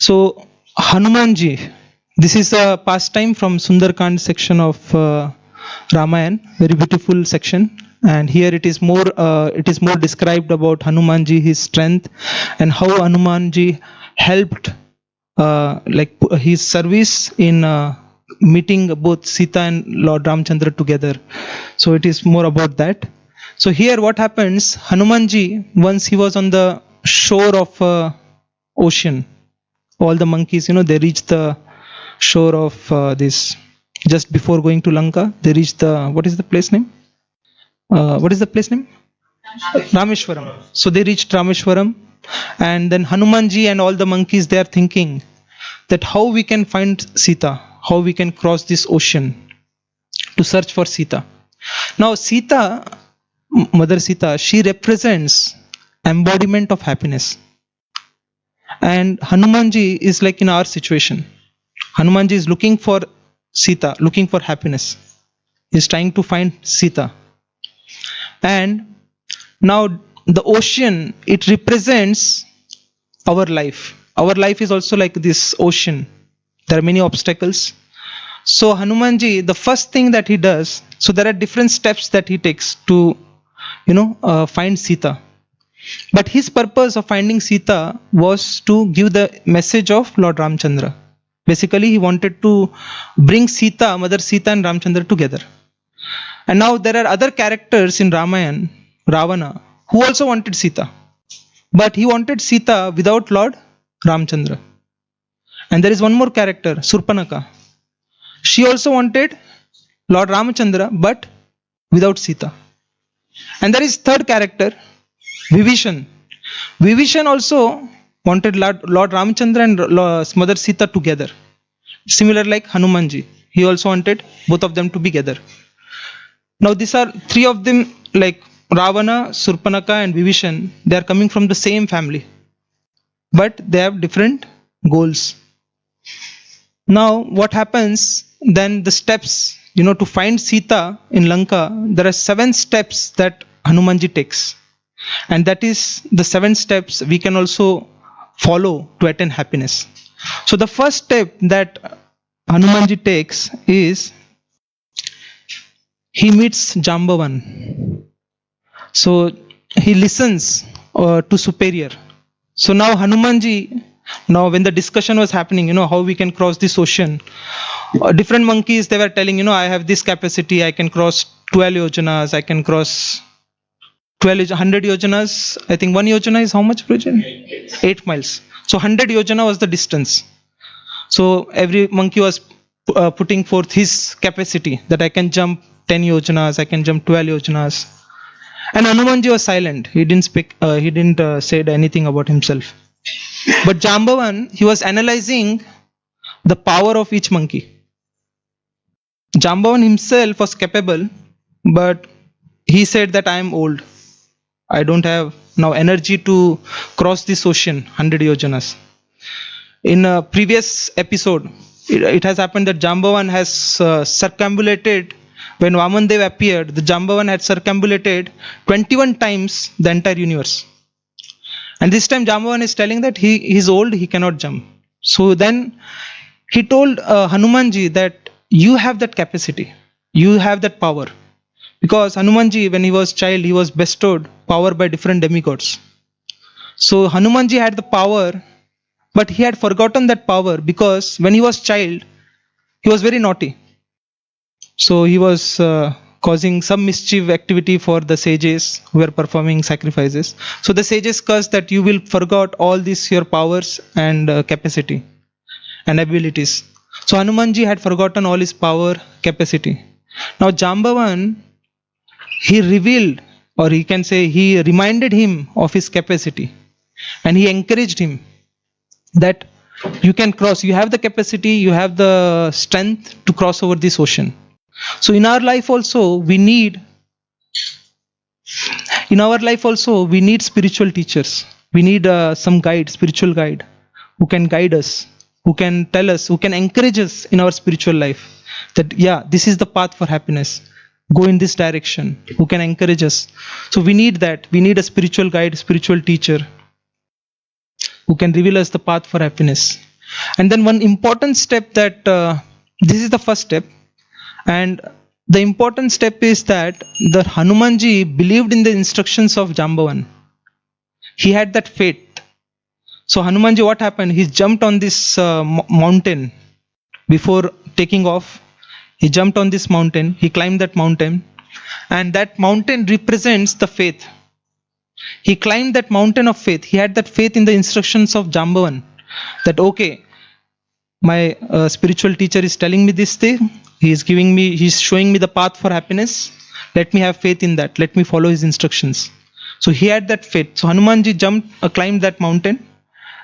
So Hanumanji, This is a pastime from Sundarkand section of Ramayana, very beautiful section. And here it is more described about Hanumanji, his strength, and how Hanumanji helped his service in meeting both Sita and Lord Ramchandra together. So it is more about that. So here what happens, Hanumanji, once he was on the shore of ocean, all the monkeys, they reach the shore of this, just before going to Lanka, they reach the, what is the place name? Rameshwaram. So they reached Rameshwaram, and then Hanumanji and all the monkeys, they are thinking that how we can find Sita, how we can cross this ocean to search for Sita. Now Sita, Mother Sita, she represents embodiment of happiness. And Hanumanji is like in our situation. Hanumanji is looking for Sita, looking for happiness. He is trying to find Sita. And now the ocean, it represents our life. Our life is also like this ocean. There are many obstacles. So Hanumanji, the first thing that he does, so there are different steps that he takes to, find Sita. But his purpose of finding Sita was to give the message of Lord Ramchandra. Basically, he wanted to bring Sita, Mother Sita and Ramchandra together. And now there are other characters in Ramayana, Ravana, who also wanted Sita. But he wanted Sita without Lord Ramchandra. And there is one more character, Surpanaka. She also wanted Lord Ramchandra, but without Sita. And there is third character, Vibhishan. Vibhishan also wanted Lord Ramchandra and Mother Sita together. Similar like Hanumanji. He also wanted both of them to be together. Now these are three of them, like Ravana, Surpanaka and Vibhishan. They are coming from the same family, but they have different goals. Now what happens then, the steps, to find Sita in Lanka, there are 7 steps that Hanumanji takes. And that is the 7 steps we can also follow to attain happiness. So the first step that Hanumanji takes is he meets Jambavan. So he listens to superior. So now Hanumanji, when the discussion was happening, how we can cross this ocean, different monkeys, they were telling, I have this capacity, I can cross 12 yojanas, I can cross 100 yojanas. I think 1 yojana is how much, Prabhu? 8 miles. So 100 yojana was the distance. So every monkey was putting forth his capacity, that I can jump 10 yojanas, I can jump 12 yojanas. And Hanumanji was silent. He didn't speak. He didn't say anything about himself. But Jambavan, he was analyzing the power of each monkey. Jambavan himself was capable, but he said that I am old. I don't have now energy to cross this ocean 100 yojanas. In a previous episode, it has happened that Jambavan has circumambulated. When Vamandev appeared, the Jambavan had circumambulated 21 times the entire universe. And this time Jambavan is telling that he is old, he cannot jump. So then he told Hanumanji that you have that capacity, you have that power. Because Hanumanji, when he was child, he was bestowed power by different demigods. So Hanumanji had the power, but he had forgotten that power because when he was child, he was very naughty. So he was causing some mischief activity for the sages who were performing sacrifices. So the sages cursed that you will forget all these your powers and capacity and abilities. So Hanumanji had forgotten all his power, capacity. Now Jambavan, he revealed, or he can say he reminded him of his capacity, and he encouraged him that you can cross, you have the capacity, you have the strength to cross over this ocean. So in our life also we need spiritual teachers. We need some guide, spiritual guide, who can guide us, who can tell us, who can encourage us in our spiritual life that this is the path for happiness, go in this direction, who can encourage us. So we need that. We need a spiritual guide, spiritual teacher who can reveal us the path for happiness. And then one important step that this is the first step, and the important step is that the Hanumanji believed in the instructions of Jambavan. He had that faith. So Hanumanji, what happened? He jumped on this mountain before taking off. He jumped on this mountain. He climbed that mountain, and that mountain represents the faith. He climbed that mountain of faith. He had that faith in the instructions of Jambavan. That okay, my spiritual teacher is telling me this thing. He's showing me the path for happiness. Let me have faith in that. Let me follow his instructions. So he had that faith. So Hanumanji climbed that mountain,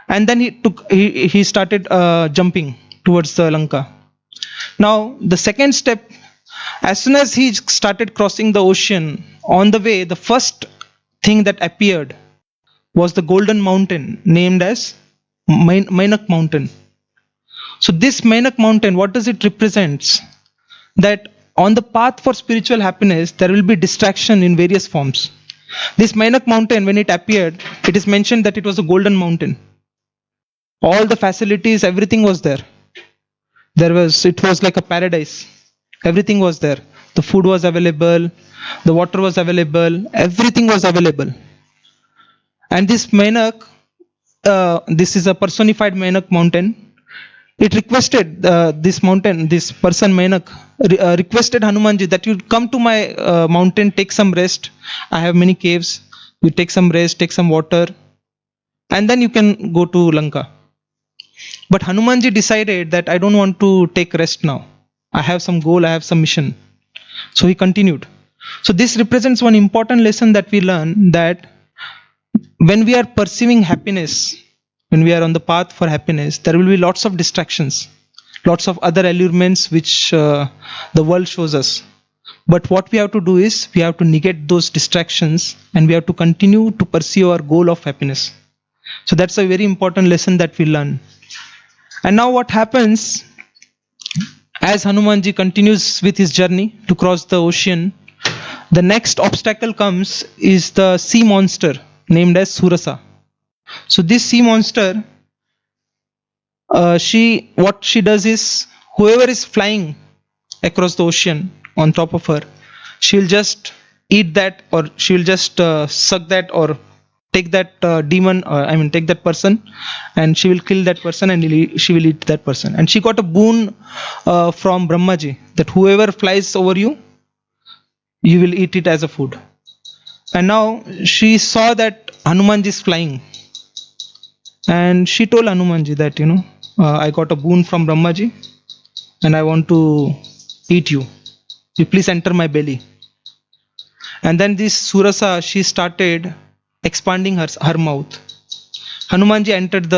and then he started jumping towards the Lanka. Now the second step, as soon as he started crossing the ocean, on the way, the first thing that appeared was the golden mountain named as Mainak mountain. So this Mainak mountain, what does it represent? That on the path for spiritual happiness, there will be distraction in various forms. This Mainak mountain, when it appeared, it is mentioned that it was a golden mountain. All the facilities, everything was there. It was like a paradise. Everything was there. The food was available, the water was available, everything was available. And this Mainak, this is a personified Mainak mountain. It requested this person Mainak requested Hanumanji that you come to my mountain, take some rest. I have many caves. You take some rest, take some water, and then you can go to Lanka. But Hanumanji decided that I don't want to take rest now. I have some goal, I have some mission. So he continued. So this represents one important lesson that we learn, that when we are pursuing happiness, when we are on the path for happiness, there will be lots of distractions, lots of other allurements which the world shows us. But what we have to do is, we have to negate those distractions and we have to continue to pursue our goal of happiness. So that's a very important lesson that we learn. And now what happens, as Hanumanji continues with his journey to cross the ocean, the next obstacle comes is the sea monster named as Surasa. So this sea monster, what she does is, whoever is flying across the ocean on top of her, she'll just eat that, or she'll just suck that, or take that take that person, and she will kill that person, and she will eat that person. And she got a boon from Brahmaji, that whoever flies over you, you will eat it as a food. And now she saw that Hanumanji is flying, and she told Hanumanji that, I got a boon from Brahmaji and I want to eat you. You please enter my belly. And then this Surasa, she started expanding her mouth. Hanumanji entered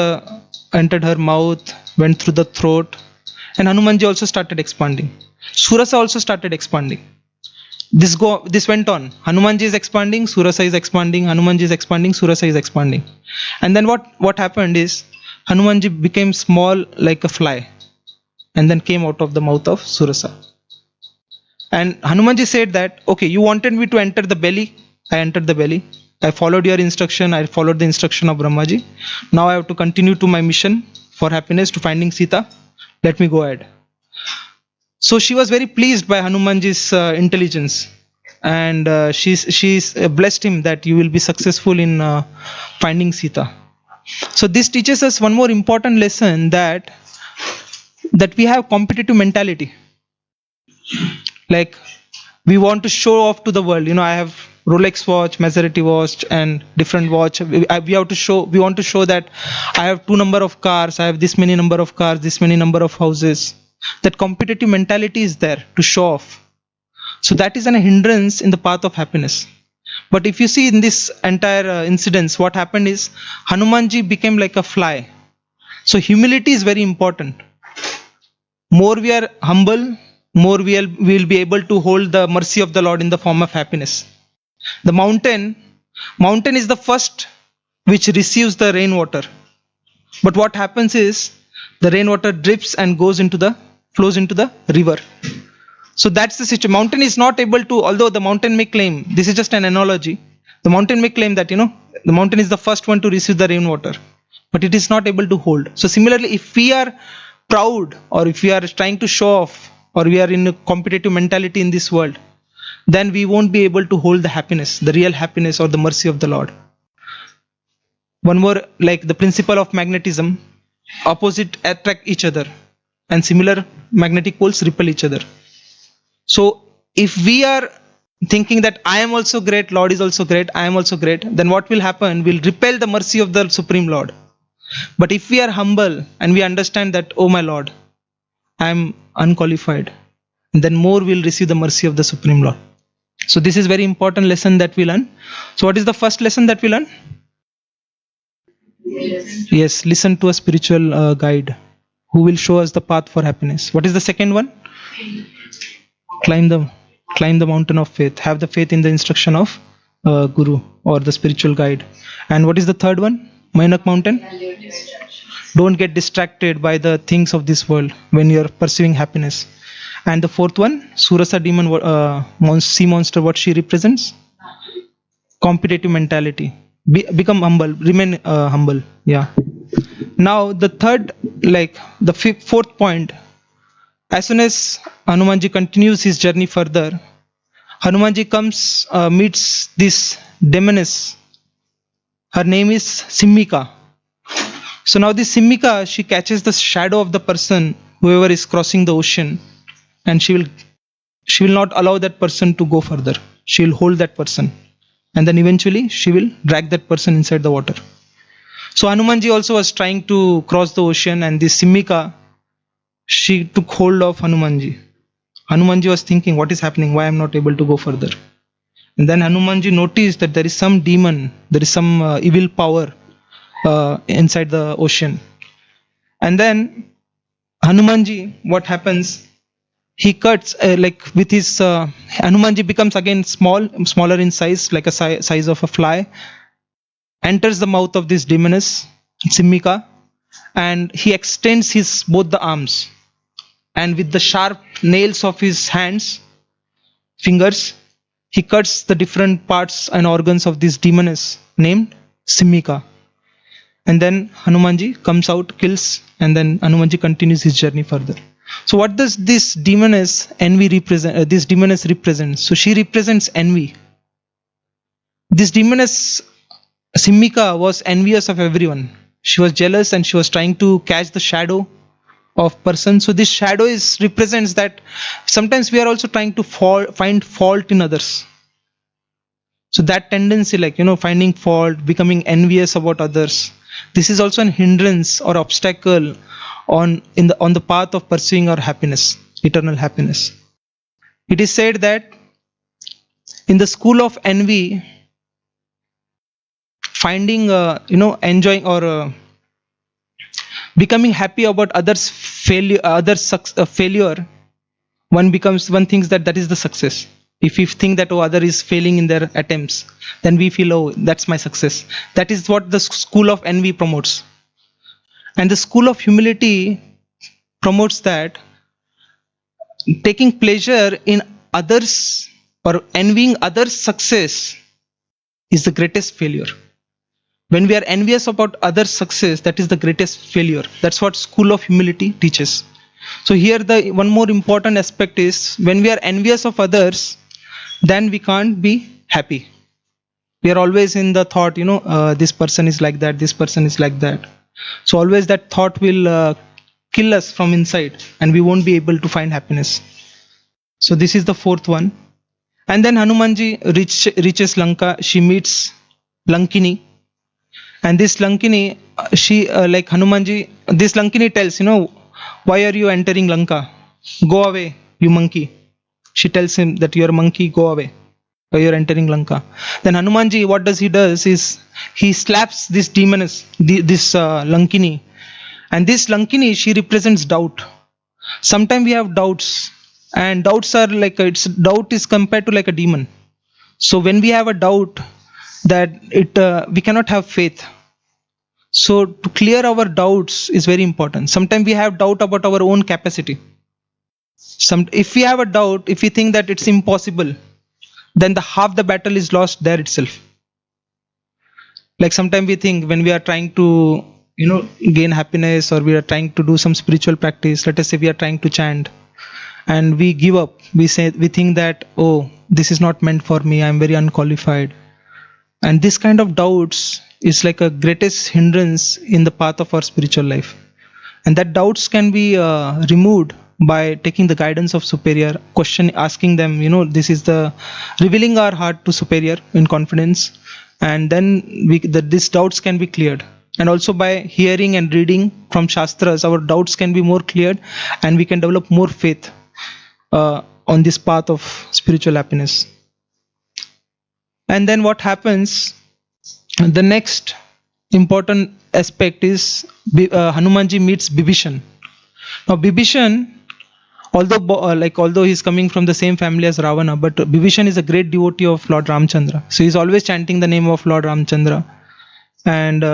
her mouth, went through the throat, and Hanumanji also started expanding. Surasa also started expanding. This went on. Hanumanji is expanding, Surasa is expanding, Hanumanji is expanding, Surasa is expanding. And then what happened is, Hanumanji became small like a fly, and then came out of the mouth of Surasa. And Hanumanji said that, okay, you wanted me to enter the belly, I entered the belly. I followed your instruction, I followed the instruction of Brahmaji. Now I have to continue to my mission for happiness, to finding Sita. Let me go ahead. So she was very pleased by Hanumanji's intelligence, and she's blessed him that you will be successful in finding Sita. So this teaches us one more important lesson, that we have competitive mentality. Like, we want to show off to the world. I have Rolex watch, Maserati watch, and different watch. We want to show that I have 2 number of cars, I have this many number of cars, this many number of houses. That competitive mentality is there to show off. So that is a hindrance in the path of happiness. But if you see in this entire incidents, what happened is, Hanumanji became like a fly. So humility is very important. More we are humble, more we will be able to hold the mercy of the Lord in the form of happiness. The mountain is the first which receives the rainwater. But what happens is, the rainwater drips and flows into the river. So that's the situation. Mountain is not able to, although the mountain may claim, this is just an analogy, the mountain may claim that, the mountain is the first one to receive the rainwater. but it is not able to hold. So similarly, if we are proud, or if we are trying to show off, or we are in a competitive mentality in this world, then we won't be able to hold the happiness, the real happiness or the mercy of the Lord. One more, like the principle of magnetism, opposite attract each other and similar magnetic poles repel each other. So if we are thinking that I am also great, Lord is also great, I am also great, then what will happen? We'll repel the mercy of the Supreme Lord. But if we are humble and we understand that, oh my Lord, I am unqualified, then more will receive the mercy of the Supreme Lord. So this is very important lesson that we learn. So what is the first lesson that we learn? Yes, listen to a spiritual guide who will show us the path for happiness. What is the second one? Climb the mountain of faith. Have the faith in the instruction of Guru or the spiritual guide. And what is the third one? Mainak mountain. Don't get distracted by the things of this world when you are pursuing happiness. And the fourth one, Surasa demon, sea monster, what she represents? Competitive mentality. Become humble, remain humble. Yeah. Now the third, like the fourth point, as soon as Hanumanji continues his journey further, Hanumanji comes, meets this demoness. Her name is Simmika. So now this Simmika, she catches the shadow of the person, whoever is crossing the ocean, and she will not allow that person to go further. She will hold that person, and then eventually she will drag that person inside the water. So Hanumanji also was trying to cross the ocean, and this Simmika, she took hold of Hanumanji. Hanumanji was thinking, what is happening? Why I am not able to go further? And then Hanumanji noticed that there is some demon, there is some evil power inside the ocean. And then Hanumanji, what happens? He cuts, like with his, Hanumanji becomes again smaller in size, like a size of a fly, enters the mouth of this demoness, Simmika, and he extends his both the arms, and with the sharp nails of his fingers, he cuts the different parts and organs of this demoness named Simmika. And then Hanumanji comes out, kills, and then Hanumanji continues his journey further. So what does this demoness envy represent? This demoness represents. So she represents envy. This demoness Simmika was envious of everyone. She was jealous and she was trying to catch the shadow of person. So this shadow represents that sometimes we are also trying to find fault in others. So that tendency, like finding fault, becoming envious about others, this is also an hindrance or obstacle on the path of pursuing our happiness, eternal happiness. It is said that in the school of envy, finding enjoying or becoming happy about others' failure, one thinks that is the success. If we think that other is failing in their attempts, then we feel, oh, that's my success. That is what the school of envy promotes. And the school of humility promotes that taking pleasure in others or envying others' success is the greatest failure. When we are envious about others' success, that is the greatest failure. That's what school of humility teaches. So here the one more important aspect is, when we are envious of others, then we can't be happy. We are always in the thought, this person is like that, this person is like that. So always that thought will kill us from inside, and we won't be able to find happiness. So this is the fourth one. And then Hanumanji reaches Lanka. She meets Lankini. And this Lankini, she like Hanumanji, this Lankini tells, why are you entering Lanka? Go away, you monkey. She tells him that you're a monkey, go away. Why you're entering Lanka? Then Hanumanji, what does is he slaps this demoness, this Lankini. And this Lankini, she represents doubt. Sometimes we have doubts, and doubts are like, doubt is compared to like a demon. So when we have a doubt, that we cannot have faith. So to clear our doubts is very important. Sometimes we have doubt about our own capacity. If we have a doubt, if we think that it's impossible, then half the battle is lost there itself. Like sometimes we think, when we are trying to gain happiness, or we are trying to do some spiritual practice. Let us say we are trying to chant and we give up. We think that, oh, this is not meant for me, I am very unqualified. And this kind of doubts is like a greatest hindrance in the path of our spiritual life. And that doubts can be removed by taking the guidance of superior, asking them, this is the revealing our heart to superior in confidence, and then these doubts can be cleared. And also by hearing and reading from Shastras, our doubts can be more cleared, and we can develop more faith on this path of spiritual happiness. And then what happens, the next important aspect is Hanumanji meets Bibhishan. Now Bibhishan, although he is coming from the same family as Ravana, but Bibhishan is a great devotee of Lord Ramchandra. So he is always chanting the name of Lord Ramchandra. And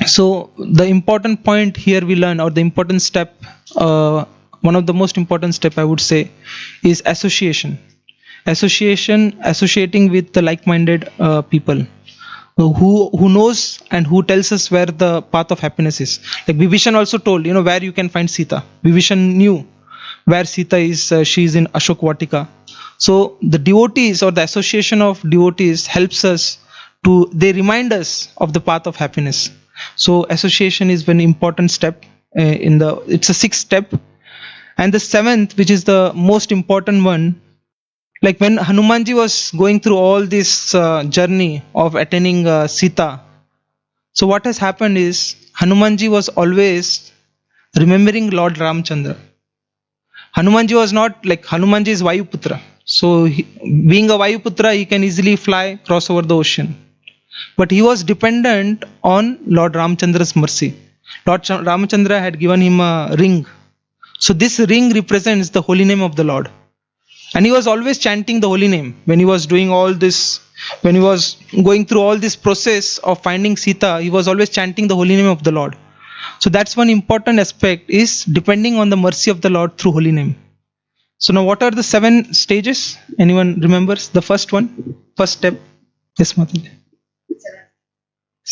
so the important point here we learn, or the important step, one of the most important step I would say, is association. Associating with the like-minded people who knows and who tells us where the path of happiness is. Like Bibhishan also told, where you can find Sita. Bibhishan knew where Sita is. She is in Ashok Vatika. So the devotees, or the association of devotees, helps us they remind us of the path of happiness. So association is an important step it's a sixth step. And the seventh, which is the most important one, like when Hanumanji was going through all this journey of attaining Sita, so what has happened is Hanumanji was always remembering Lord Ramchandra. Hanumanji was not like, Hanumanji is Vayuputra. So being a Vayuputra, he can easily fly, cross over the ocean. But he was dependent on Lord Ramchandra's mercy. Lord Ramchandra had given him a ring. So this ring represents the holy name of the Lord. And he was always chanting the holy name. When he was doing all this, when he was going through all this process of finding Sita, he was always chanting the holy name of the Lord. So that's one important aspect, is depending on the mercy of the Lord through holy name. So now what are the 7 stages? Anyone remembers the first one? First step? Yes, Mataji.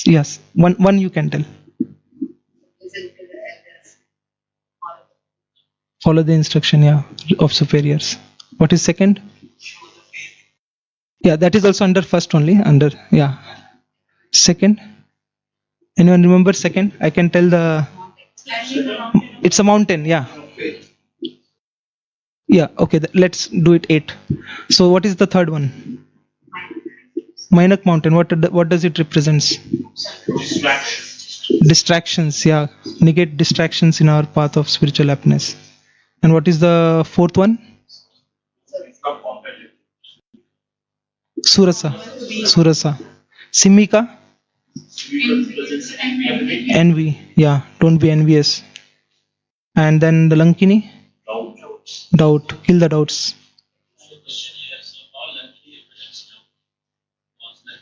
Yes, one you can tell. Follow the instruction, of superiors. What is second? That is also under first only. Second. Anyone remember second? I can tell it's a mountain. Okay. Let's do it 8. So what is the third one? Mainak mountain. What does it represents? Distractions. Negate distractions in our path of spiritual happiness. And what is the fourth one? Surasa. Simika? Envy. Don't be envious. And then the Lankini? Doubt. Kill the doubts.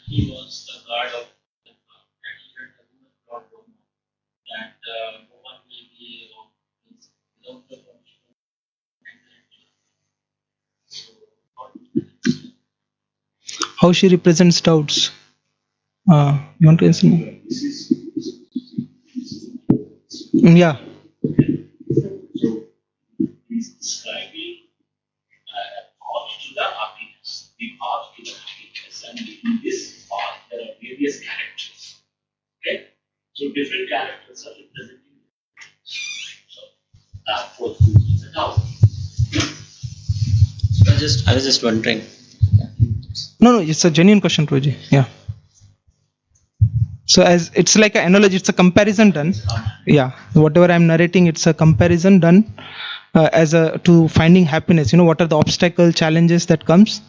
He was the god of the and he had the rule of Lord Roma. And no one will be without the permission. How she represents doubts? You want to answer me? So he's describing a path to the happiness. The path to the happiness. And in this path, there are various characters. Okay? So different characters are representing. So that fourth is a doubt. I was just wondering. No, it's a genuine question, Prabhuji. So as it's like an analogy, it's a comparison done. Whatever I'm narrating, it's a comparison done to finding happiness. What are the obstacle challenges that comes?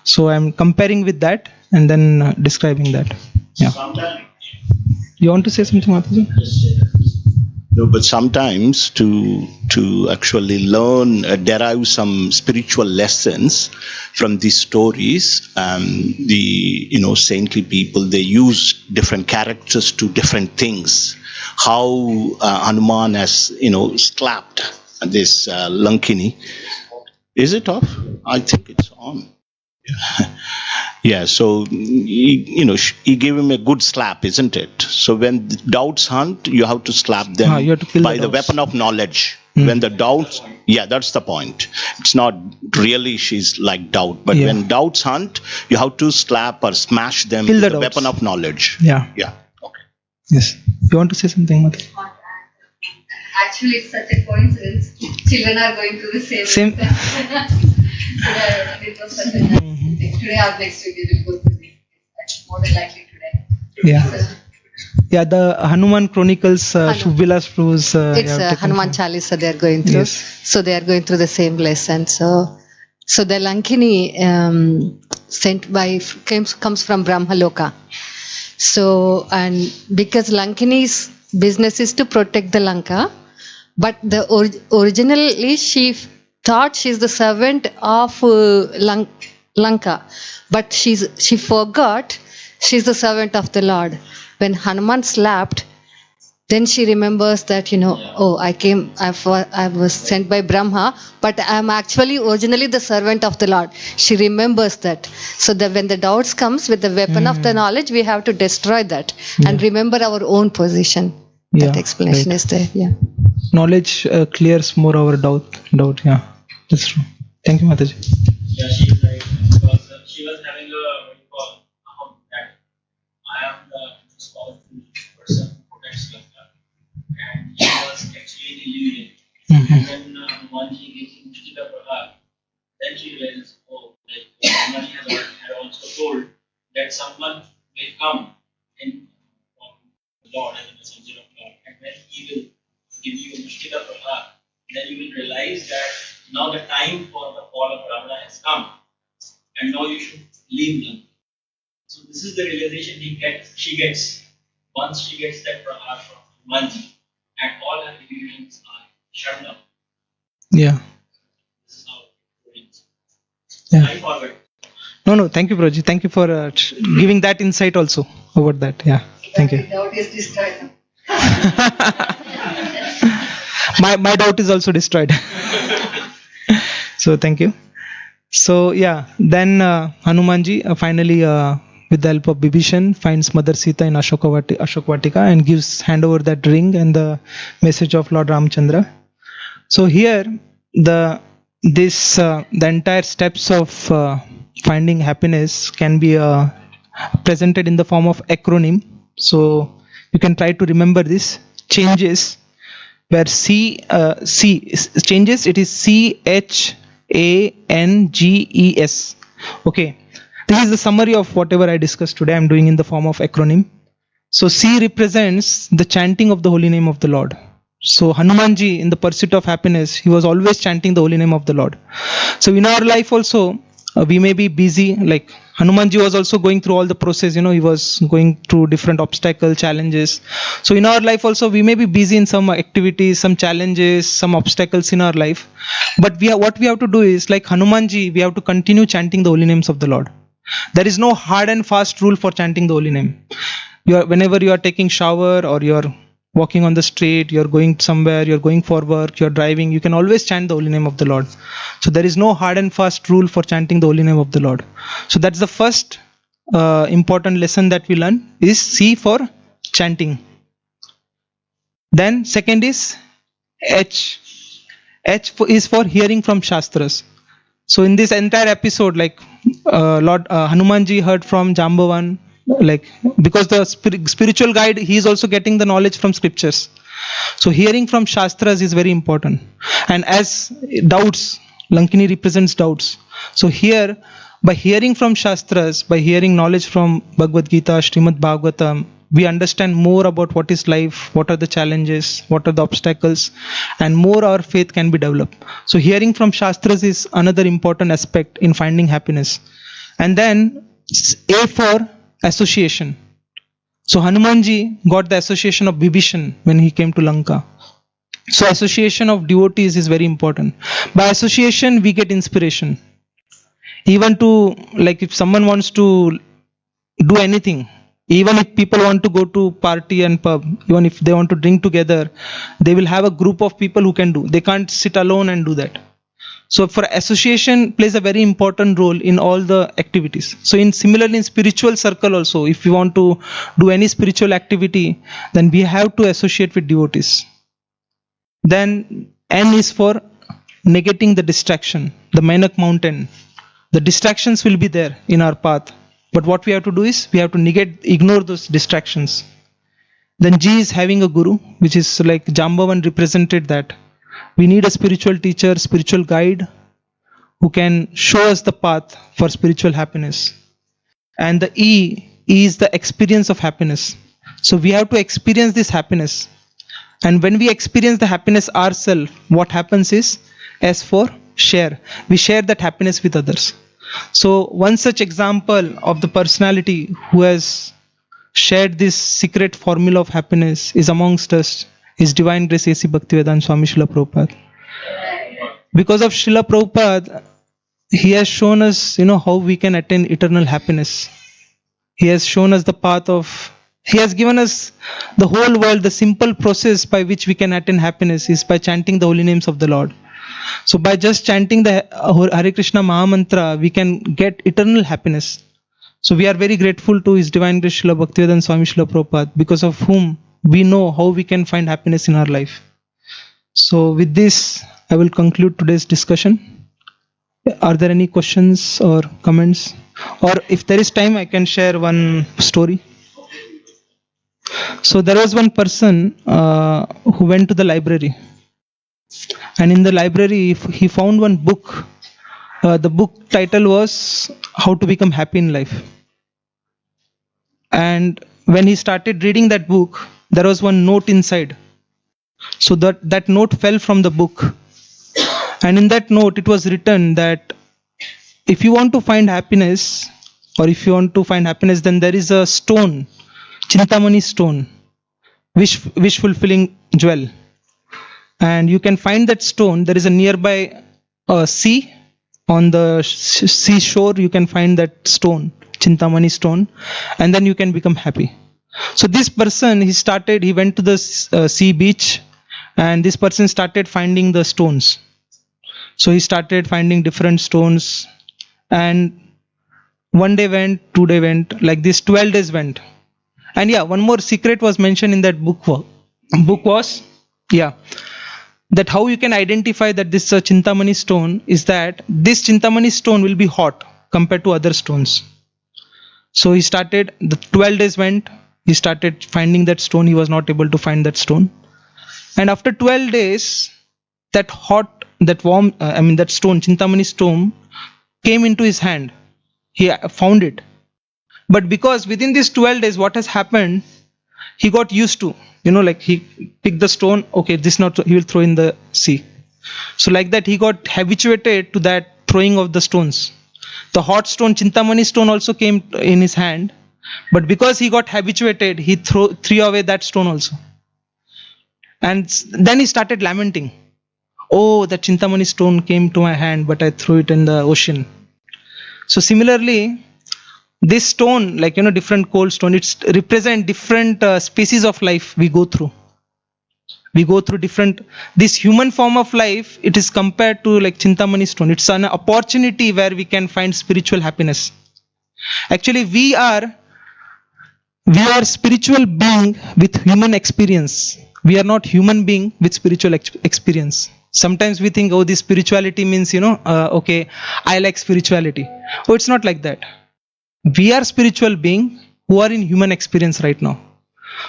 So I'm comparing with that and then describing that. You want to say something, Mataji? No, but sometimes to actually learn, derive some spiritual lessons from these stories, the saintly people, they use different characters to different things. How Hanuman has slapped this Lankini. Is it off? I think it's on. Yeah, so he gave him a good slap, isn't it? So when the doubts hunt, you have to slap them You have to kill by the the doubts. weapon of knowledge. When the doubts, yeah, that's the point. It's not really she's like doubt, but when doubts hunt, you have to slap or smash them Kill with the the doubts. weapon of knowledge. Yeah. Yeah. Yes. You want to say something, Mother? Actually, it's such a coincidence. Children are going to the same. Today, it was such a nice thing. Today or next week, it will go to me. More than likely today. Yeah. Yeah, the Hanuman Chronicles, Vilas Prabhu's. It's Hanuman Chalisa they are going through. Yes. So they are going through the same lesson. So the Lankini comes from Brahmaloka. So, and because Lankini's business is to protect the Lanka, but originally she thought she's the servant of Lanka, but she forgot she's the servant of the Lord. When Hanuman slapped, then she remembers that, I was sent by Brahma, but I'm actually originally the servant of the Lord. She remembers that. So that when the doubts comes with the weapon of the knowledge, we have to destroy that and remember our own position. That explanation is there. Yeah. Knowledge clears more our doubt. Yeah, that's true. Thank you, Mataji. Yeah, she's right. Because she was having a that I am the most powerful person who protects Lanka, and she was actually deluded. And when Hanumanji gets into the Prabhu, then she realizes, Hanumanji had also told that someone will come in from the Lord as a messenger of God, and when he will give you Mustika Prabhu, then you will realize that now the time for the fall of Ravana has come, and now you should leave Lanka. So this is the realization she gets once she gets that Prabhu from Hanumanji, and all her illusions are shut down. Yeah. This is how it ends. Yeah. I forward. No. Thank you, Prabhuji. Thank you for giving that insight also about that. Yeah. Thank you. Doubt is destroyed. My doubt is also destroyed. So thank you. So yeah, then Hanumanji finally with the help of Bibhishan finds Mother Sita in Ashokvatika and hand over that ring and the message of Lord Ramchandra. So here the entire steps of finding happiness can be presented in the form of acronym. So you can try to remember this. Changes, where C changes, it is CHANGES. Okay, this is the summary of whatever I discussed today. I'm doing in the form of acronym. So C represents the chanting of the holy name of the Lord. So Hanumanji, in the pursuit of happiness, he was always chanting the holy name of the Lord. So in our life also, we may be busy, like Hanumanji was also going through all the process, he was going through different obstacles, challenges. So in our life also, we may be busy in some activities, some challenges, some obstacles in our life. But what we have to do is, like Hanumanji, we have to continue chanting the holy names of the Lord. There is no hard and fast rule for chanting the holy name. Whenever you are taking shower or you are walking on the street, you're going somewhere, you're going for work, you're driving, you can always chant the holy name of the Lord. So there is no hard and fast rule for chanting the holy name of the Lord. So that's the first important lesson that we learn, is C for chanting. Then second is H. H is for hearing from Shastras. So in this entire episode, like Lord Hanumanji heard from Jambavan, like because the spiritual guide, he is also getting the knowledge from scriptures. So hearing from Shastras is very important. And as doubts, Lankini represents doubts. So here, by hearing from Shastras, by hearing knowledge from Bhagavad Gita, Srimad Bhagavatam, we understand more about what is life, what are the challenges, what are the obstacles, and more our faith can be developed. So hearing from Shastras is another important aspect in finding happiness. And then A for association. So Hanumanji got the association of Bibhishan when he came to Lanka. So association of devotees is very important. By association, we get inspiration. Even to, like if someone wants to do anything, even if people want to go to party and pub, even if they want to drink together, they will have a group of people who can do. They can't sit alone and do that. So for association plays a very important role in all the activities. So similarly in spiritual circle also, if we want to do any spiritual activity, then we have to associate with devotees. Then N is for negating the distraction, the Mainak mountain. The distractions will be there in our path. But what we have to do is we have to ignore those distractions. Then G is having a guru, which is like Jambavan represented that. We need a spiritual teacher, spiritual guide who can show us the path for spiritual happiness. And the E is the experience of happiness. So we have to experience this happiness. And when we experience the happiness ourselves, what happens is, as for share, we share that happiness with others. So one such example of the personality who has shared this secret formula of happiness is amongst us, His Divine Grace A.C. Bhaktivedanta Swami Srila Prabhupada. Because of Srila Prabhupada, he has shown us, how we can attain eternal happiness. He has shown us the path of, he has given us the whole world. The simple process by which we can attain happiness is by chanting the holy names of the Lord. So by just chanting the Hare Krishna Maha Mantra, we can get eternal happiness. So we are very grateful to His Divine Grace Srila Bhaktivedanta Swami Srila Prabhupada, because of whom we know how we can find happiness in our life. So with this, I will conclude today's discussion. Are there any questions or comments? Or if there is time, I can share one story. So there was one person who went to the library. And in the library, he found one book. The book title was How to Become Happy in Life. And when he started reading that book, there was one note inside. So that note fell from the book. And in that note, it was written that if you want to find happiness, then there is a stone, Chintamani stone, wish fulfilling jewel. And you can find that stone. There is a nearby sea. On the seashore, you can find that stone, Chintamani stone, and then you can become happy. So this person, he went to the sea beach, and this person started finding the stones. So he started finding different stones, and one day went, 2 days went, like this 12 days went. And one more secret was mentioned in that book was, that how you can identify that this Chintamani stone is that this Chintamani stone will be hot compared to other stones. So he started, the 12 days went, he started finding that stone. He was not able to find that stone. And after 12 days, that stone, Chintamani stone, came into his hand. He found it. But because within these 12 days, what has happened, he got used to, like he picked the stone, okay, this not, he will throw in the sea. So like that, he got habituated to that throwing of the stones. The hot stone, Chintamani stone, also came in his hand. But because he got habituated, he threw away that stone also. And then he started lamenting. Oh, that Chintamani stone came to my hand, but I threw it in the ocean. So similarly, this stone, different cold stone, it represent different species of life we go through. We go through this human form of life, it is compared to like Chintamani stone. It's an opportunity where we can find spiritual happiness. Actually, we are spiritual being with human experience. We are not human being with spiritual experience. Sometimes we think, oh, this spirituality means, okay, I like spirituality. Oh, it's not like that. We are spiritual being who are in human experience right now.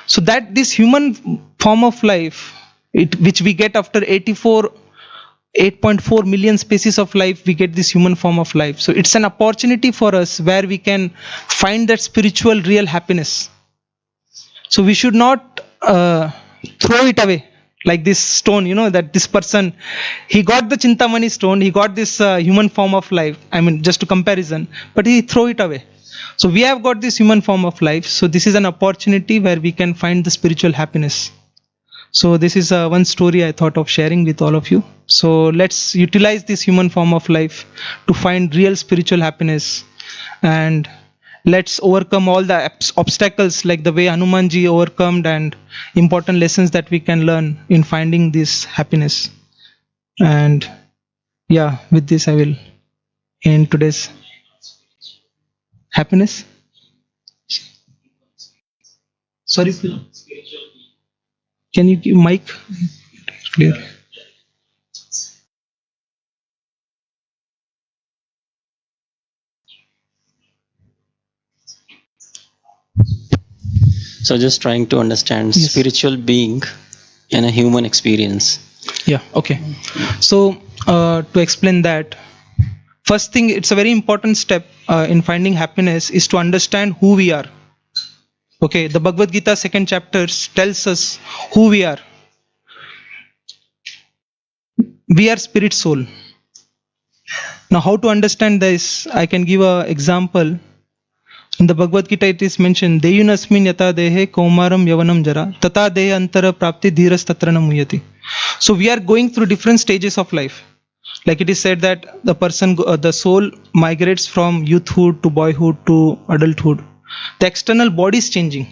So that this human form of life, which we get after 8.4 million species of life, we get this human form of life. So it's an opportunity for us where we can find that spiritual real happiness. So we should not throw it away like this stone, that this person, he got the Chintamani stone, he got this human form of life, just to comparison, but he throw it away. So we have got this human form of life. So this is an opportunity where we can find the spiritual happiness. So this is one story I thought of sharing with all of you. So let's utilize this human form of life to find real spiritual happiness, and let's overcome all the obstacles like the way Hanumanji overcome, and important lessons that we can learn in finding this happiness. And Yeah, with this I will end today's happiness. Sorry, Phil. Can you give mic clear? So just trying to understand spiritual being and a human experience. Yeah, okay. So to explain that, first thing, it's a very important step in finding happiness is to understand who we are. Okay, the Bhagavad Gita second chapter tells us who we are. We are spirit soul. Now how to understand this? I can give an example. In the Bhagavad Gita it is mentioned, Deyunasmin yata dehe kaumaram yavanam jara tata dehe antara prapti dhiras tatrana muyati. So we are going through different stages of life. Like it is said that the soul migrates from youthhood to boyhood to adulthood. The external body is changing,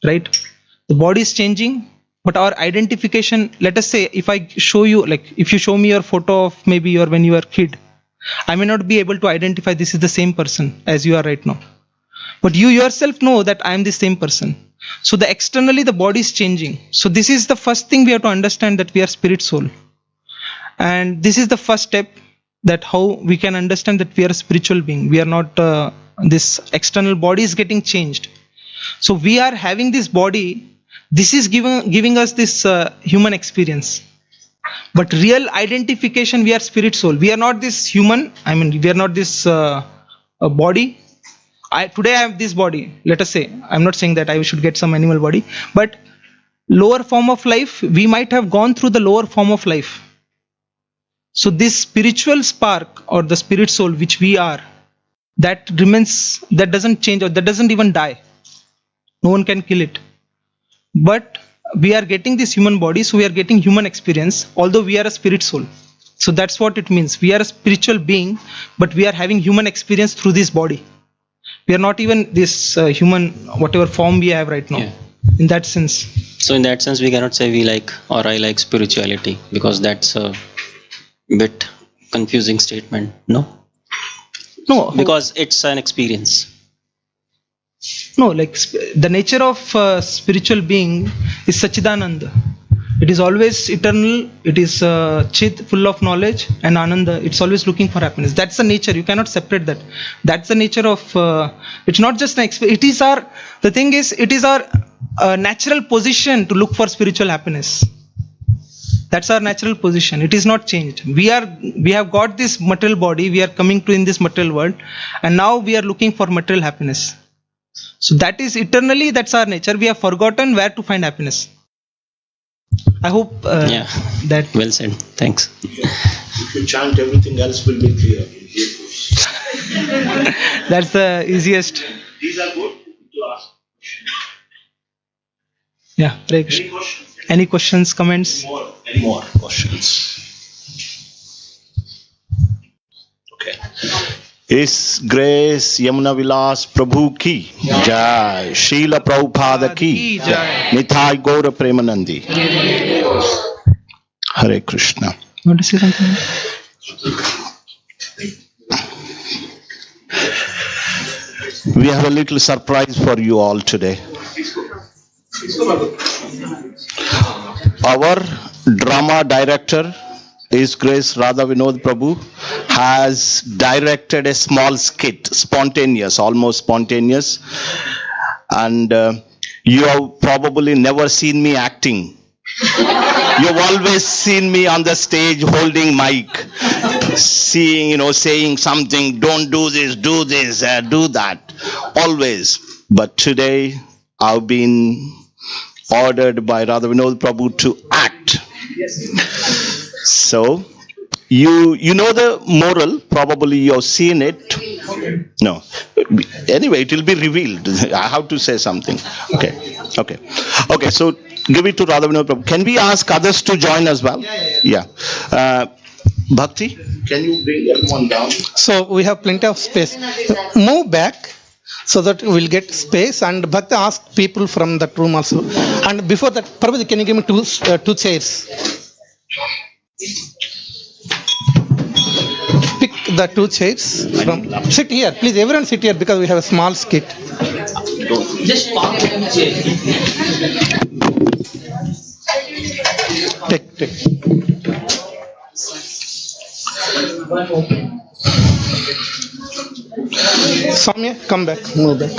right? The body is changing, but our identification, let us say, if I show you, like if you show me your photo of maybe your when you were a kid, I may not be able to identify this is the same person as you are right now. But you yourself know that I am the same person. So the externally the body is changing. So this is the first thing we have to understand, that we are spirit soul. And this is the first step, that how we can understand that we are a spiritual being. We are not, this external body is getting changed. So we are having this body. This is giving us this human experience. But real identification, we are spirit soul. We are not this human. I mean, we are not this body. Today I have this body. Let us say, I'm not saying that I should get some animal body, but lower form of life, we might have gone through the lower form of life. So this spiritual spark or the spirit soul which we are, that remains, that doesn't change, or that doesn't even die. No one can kill it. But we are getting this human body, so we are getting human experience, although we are a spirit soul. So that's what it means. We are a spiritual being, but we are having human experience through this body. We are not even this human, whatever form we have right now. Yeah. In that sense. So in that sense, we cannot say we like or I like spirituality, because that's a bit confusing statement. No? No. Because it's an experience. No, like the nature of spiritual being is Sachidananda. It is always eternal. It is Chit, full of knowledge, and Ananda. It's always looking for happiness. That's the nature. You cannot separate that. That's the nature of. It's not just an experience. It is our. The thing is, it is our natural position to look for spiritual happiness. That's our natural position. It is not changed. We have got this material body. We are coming to in this material world, and now we are looking for material happiness. So that is eternally. That's our nature. We have forgotten where to find happiness. I hope that. Well said. Thanks. If you chant, everything else will be clear. That's the easiest. These are good to ask. Yeah. Any questions, comments? Any more questions? Okay. Is Grace Yamuna Vilas Prabhu ki Jai, Srila Prabhupada ki Jai, Nithai Gaura Premanandi. Hare Krishna. You want to say something? We have a little surprise for you all today. Our drama director, His Grace Radha Vinod Prabhu, has directed a small skit, spontaneous, almost spontaneous, and you have probably never seen me acting. You've always seen me on the stage holding mic, saying something, don't do this, do that, always. But today I've been ordered by Radha Vinod Prabhu to act. So, you know the moral, probably you have seen it. No. Anyway, it will be revealed. I have to say something. Okay, so give it to Radha Vinod Prabhu. Can we ask others to join as well? Yeah. Bhakti, can you bring everyone down? So we have plenty of space. Move back so that we'll get space, and Bhakti ask people from that room also. And before that, Prabhu, can you give me two chairs? the two chairs from. Sit here, please. Everyone sit here because we have a small skit. Just park them chair. Take. Soumya, come back. Move back.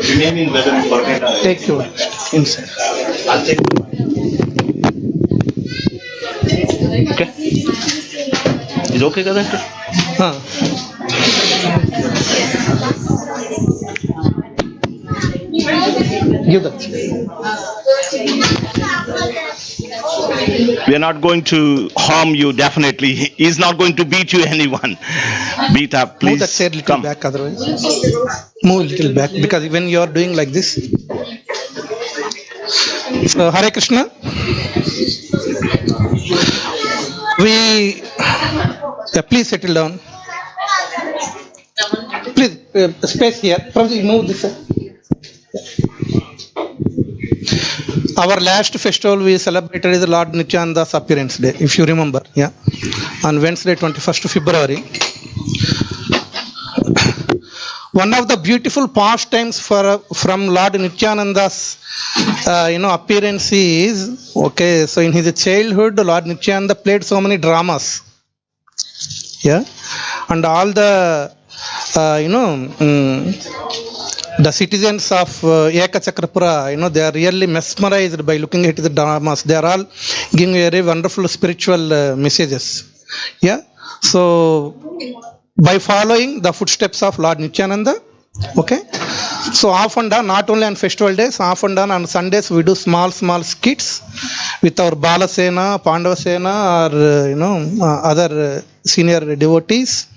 Remaining weather important. Take your inside. I'll take. Okay. Is okay, Kada? Give that. We are not going to harm you, definitely. He's not going to beat you, anyone. Beat up, please. Move that chair little back, otherwise. Move a little back, because when you are doing like this. Hare Krishna. Please settle down. Please, space here. Prabhu, move this. Our last festival we celebrated is Lord Nityananda's appearance day, if you remember. Yeah, on Wednesday, 21st February. One of the beautiful pastimes from Lord Nityananda's appearance is, okay, so in his childhood Lord Nityananda played so many dramas. Yeah, and all the the citizens of Ekachakrapura, they are really mesmerized by looking at the dramas. They are all giving very wonderful spiritual messages. Yeah, so by following the footsteps of Lord Nityananda, okay. So off and on, not only on festival days, off and on Sundays we do small skits with our Balasena, Pandavasena, or other senior devotees,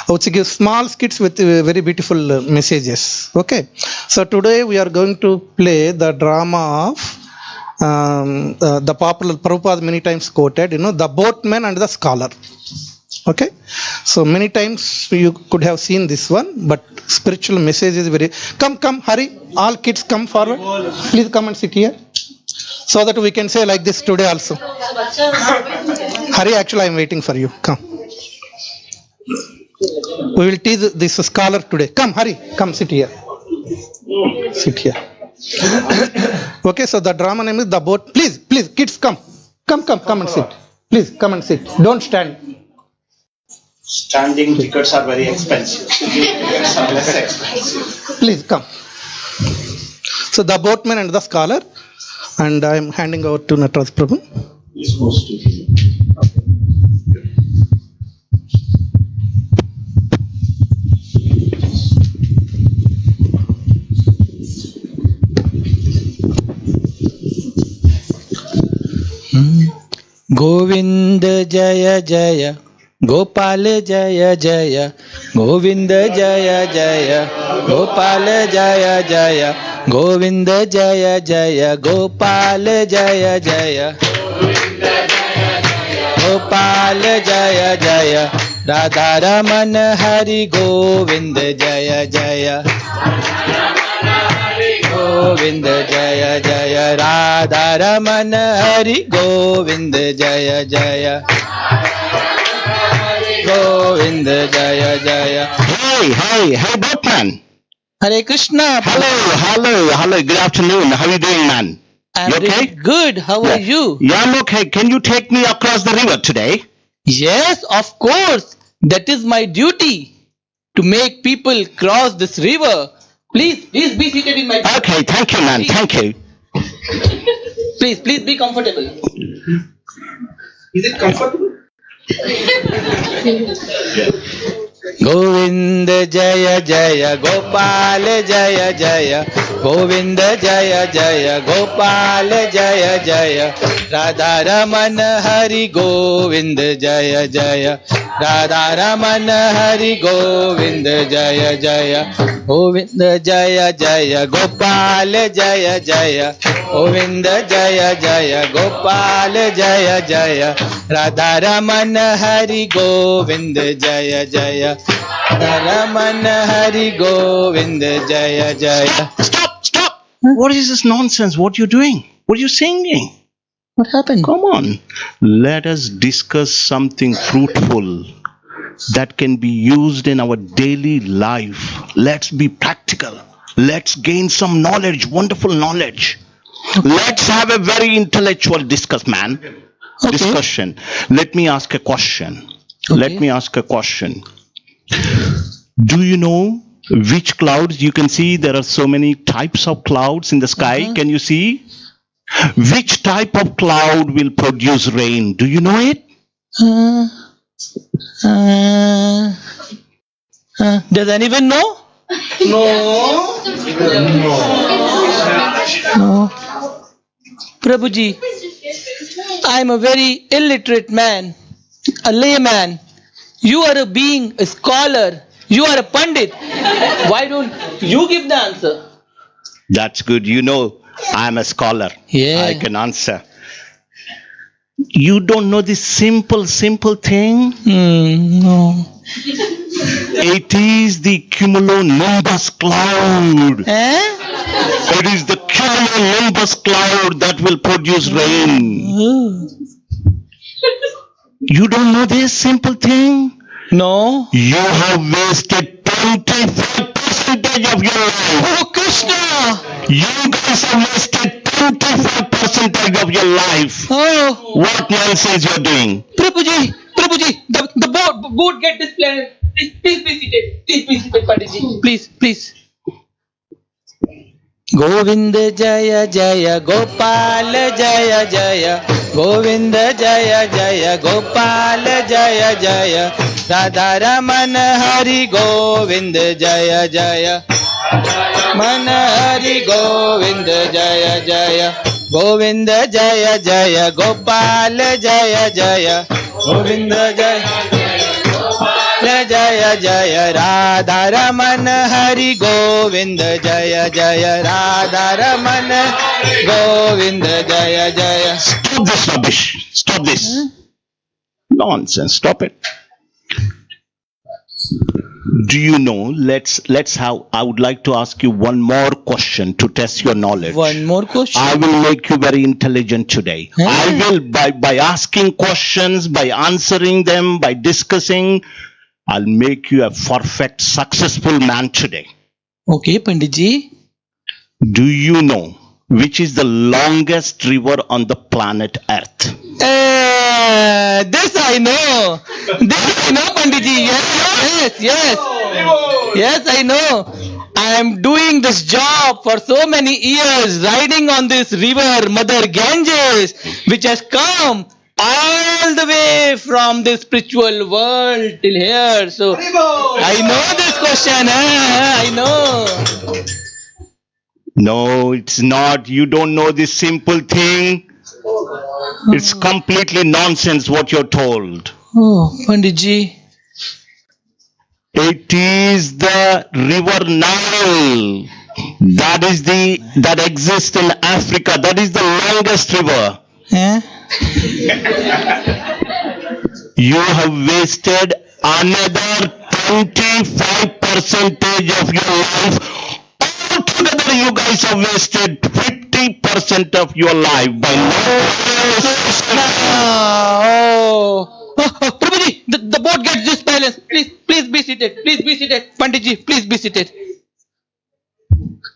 which give small skits with very beautiful messages. Okay. So today we are going to play the drama of the popular Prabhupada many times quoted, the boatman and the scholar. Okay, so many times you could have seen this one, but spiritual message is very. Come, hurry! All kids come forward. Please come and sit here, so that we can say like this today also. Hurry! Actually, I am waiting for you. Come. We will teach this scholar today. Come, hurry! Come, sit here. Sit here. Okay, so the drama name is The Boat. Please, kids, come and sit. Please come and sit. Don't stand. Standing tickets are very expensive. Tickets are less expensive. Please come. So the boatman and the scholar, and I am handing over to Nataraj Prabhu. Govind Jaya Jaya Gopal Jaya Jaya Govind Jaya Jaya Gopal Jaya Jaya Govind Jaya Jaya Gopal Jaya Jaya Gopal Jaya Jaya Radha Raman Hari Govind Jaya Jaya Govind Jaya Jaya Radha Raman Hari Govind Jaya Jaya Govind Jaya Jaya. Hey, boatman. Hare Krishna. Hello. Good afternoon. How are you doing, man? I'm okay? Good. How are you? Yeah, I'm okay. Can you take me across the river today? Yes, of course. That is my duty, to make people cross this river. Please be seated in my boat. Okay, thank you, man. Please. Thank you. Please be comfortable. Is it comfortable? Govind Jaya Jaya Gopal Jaya Jaya Govind Jaya Jaya Gopal Jaya Jaya Radha Raman Hari Govind Jaya Jaya Radha Raman Hari Govind Jaya Jaya Govind Jaya Jaya Gopal Jaya Jaya Govind Jaya Jaya Gopal Jaya Jaya Radha Raman Hari Govind Jaya Jaya Radha Raman Hari Govind Jaya Jaya. Stop! What is this nonsense? What you doing? What are you singing? What happened? Come on. Let us discuss something fruitful that can be used in our daily life. Let's be practical. Let's gain some knowledge, wonderful knowledge. Let's have a very intellectual discussion. Let me ask a question. Let me ask a question. Do you know which clouds? You can see there are so many types of clouds in the sky. Can you see? Which type of cloud will produce rain? Do you know it? Does anyone know? No. Prabhuji, I am a very illiterate man, a layman. You are a being, a scholar. You are a pandit. Why don't you give the answer? That's good. You know, I am a scholar. Yeah. I can answer. You don't know this simple thing? No. It is the cumulonimbus cloud. It is the cumulonimbus cloud that will produce rain. You don't know this simple thing? No. You have wasted 25% of your life. Oh, Krishna! You guys have wasted 25% of your life. Oh. What nonsense you're doing? Prabhuji, the board get displayed. Please be seated. Please be seated, Panditji. Please. Govinda Jaya Jaya Gopal Jaya Jaya Govinda Jaya Jaya Gopal Jaya Jaya Radha Raman Hari Govinda Jaya Jaya Mana Hari Govinda Jaya Jaya Govinda Jaya Jaya Gopal Jaya Jaya Govinda Jaya Jaya Jaya Radha Raman Hari Govinda Jaya Jaya Radha Raman Govinda Jaya Jaya. Stop this rubbish. Stop this. Nonsense. Stop it. Do you know, let's have, I would like to ask you one more question to test your knowledge. One more question? I will make you very intelligent today. I will, by asking questions, by answering them, by discussing, I'll make you a perfect, successful man today. Okay, Panditji. Do you know which is the longest river on the planet Earth? This I know. Panditji. Yes, I know. I am doing this job for so many years, riding on this river, Mother Ganges, which has come all the way from the spiritual world till here. So I know this question. I know. No, it's not. You don't know this simple thing. It's completely nonsense what you're told. Oh, Panditji. It is the river Nile. That exists in Africa. That is the longest river. You have wasted another 25% of your life. Altogether, you guys have wasted 50% of your life by Prabhuji, the boat gets disbalanced. Please be seated. Panditji, please be seated.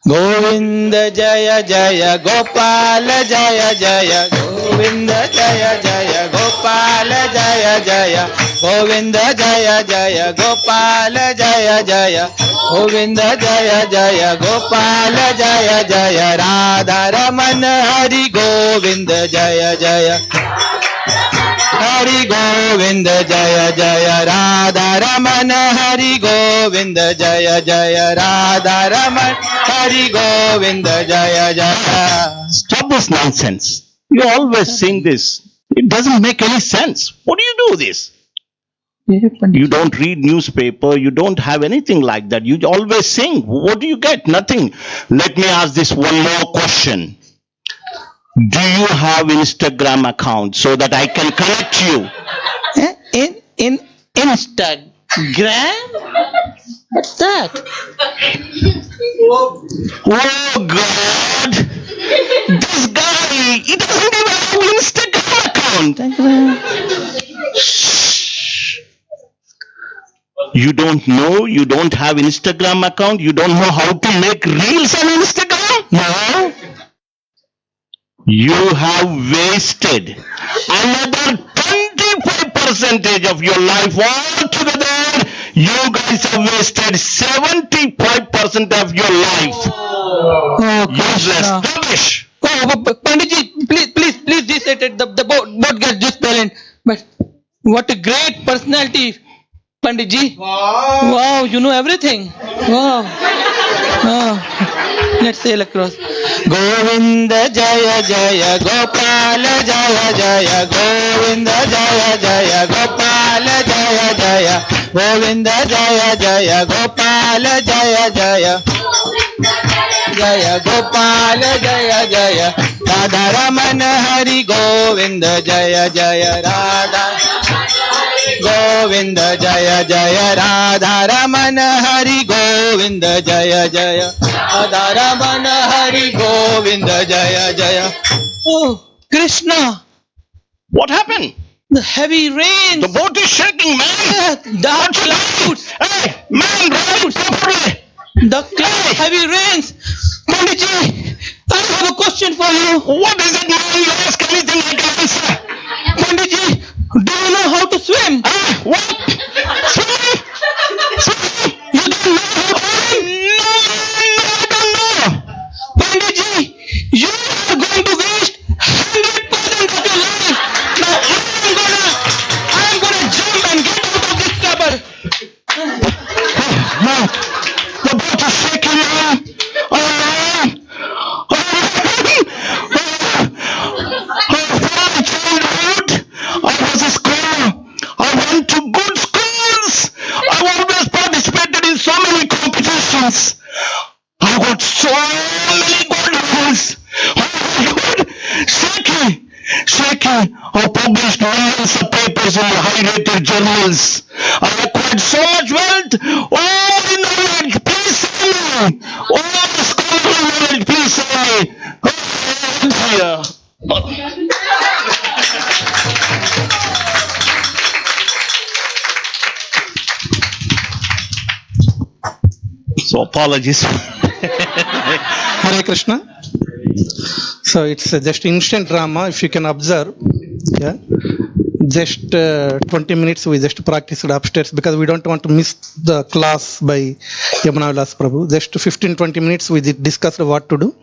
Govinda Jaya Jaya Gopal Jaya Jaya Govinda Jaya Jaya Gopal Jaya Jaya Govinda Jaya Jaya Gopal Jaya Jaya Govinda Jaya Jaya Gopal Jaya Jaya Radha Raman Hari Govinda Jaya Jaya Hari Govinda Jaya Jaya Radha Raman Hari Govinda Jaya Jaya Radha Raman Hari Govinda Jaya Jaya. Stop this nonsense. You always sing this. It doesn't make any sense. What do you do this? You don't read newspaper. You don't have anything like that. You always sing. What do you get? Nothing. Let me ask this one more question. Do you have Instagram account so that I can connect you? In Instagram? What's that? Oh God! This guy, he doesn't even have Instagram account. You don't know? You don't have Instagram account? You don't know how to make reels on Instagram? No. You have wasted another 25% of your life altogether. You guys have wasted 75% of your life. Useless. Rubbish. Panditji, please decide it. The boat gets dispelled. But what a great personality, Panditji. Wow, you know everything. Wow. Let's sail across. Govinda Jaya Jaya Gopala Jaya Jaya Govinda Jaya Jaya Gopala Jaya Jaya Govinda Jaya Jaya Gopala Jaya Jaya Jaya Gopala Jaya Jaya Radha Ramana Hari Govinda Jaya Jaya Radha Govinda Jaya Jaya Radha Ramana Hari Govinda Jaya Jaya Radha Ramana Hari Govinda Jaya Jaya. Oh, Krishna! What happened? The heavy rain. The boat is shaking, man. Dark clouds. Hey, man, drive properly. The clouds, heavy rains. Panditji, I have a question for you. What is it, man? You ask anything, I can answer. Panditji, do you know how to swim? What? Swim? You don't know how to swim? No, I don't know. Panditji, you are going to waste 100% of your life. Now I am gonna jump and get out of this trouble. No, the boat is shaking, man. I was a scholar. I went to good schools. I've always participated in so many competitions. I got so many gold medals. Oh my God, shaky. I published millions of papers in high-rated journals. I acquired so much wealth. Oh, my knowledge, please save me. Oh, the scholarly knowledge, please save me. Oh, so apologies. Hare Krishna. So it's just instant drama. If you can observe, yeah, just 20 minutes we just practiced upstairs because we don't want to miss the class by Yamuna Vilas Prabhu. Just 15-20 minutes we discussed what to do,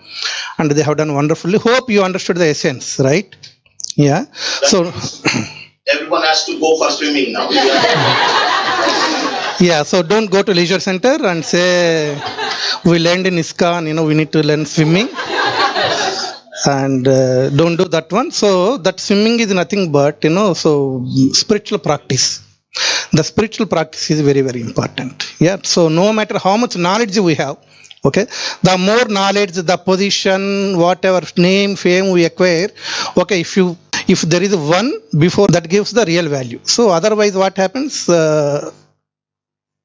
and they have done wonderfully. Hope you understood the essence, right? Yeah. So everyone has to go for swimming now. yeah, so don't go to leisure center and say we learned in ISKCON, we need to learn swimming. And don't do that one. So that swimming is nothing but, so spiritual practice. The spiritual practice is very, very important. Yeah. So no matter how much knowledge we have, okay, the more knowledge, the position, whatever name, fame we acquire, okay, if there is one before, that gives the real value. So otherwise what happens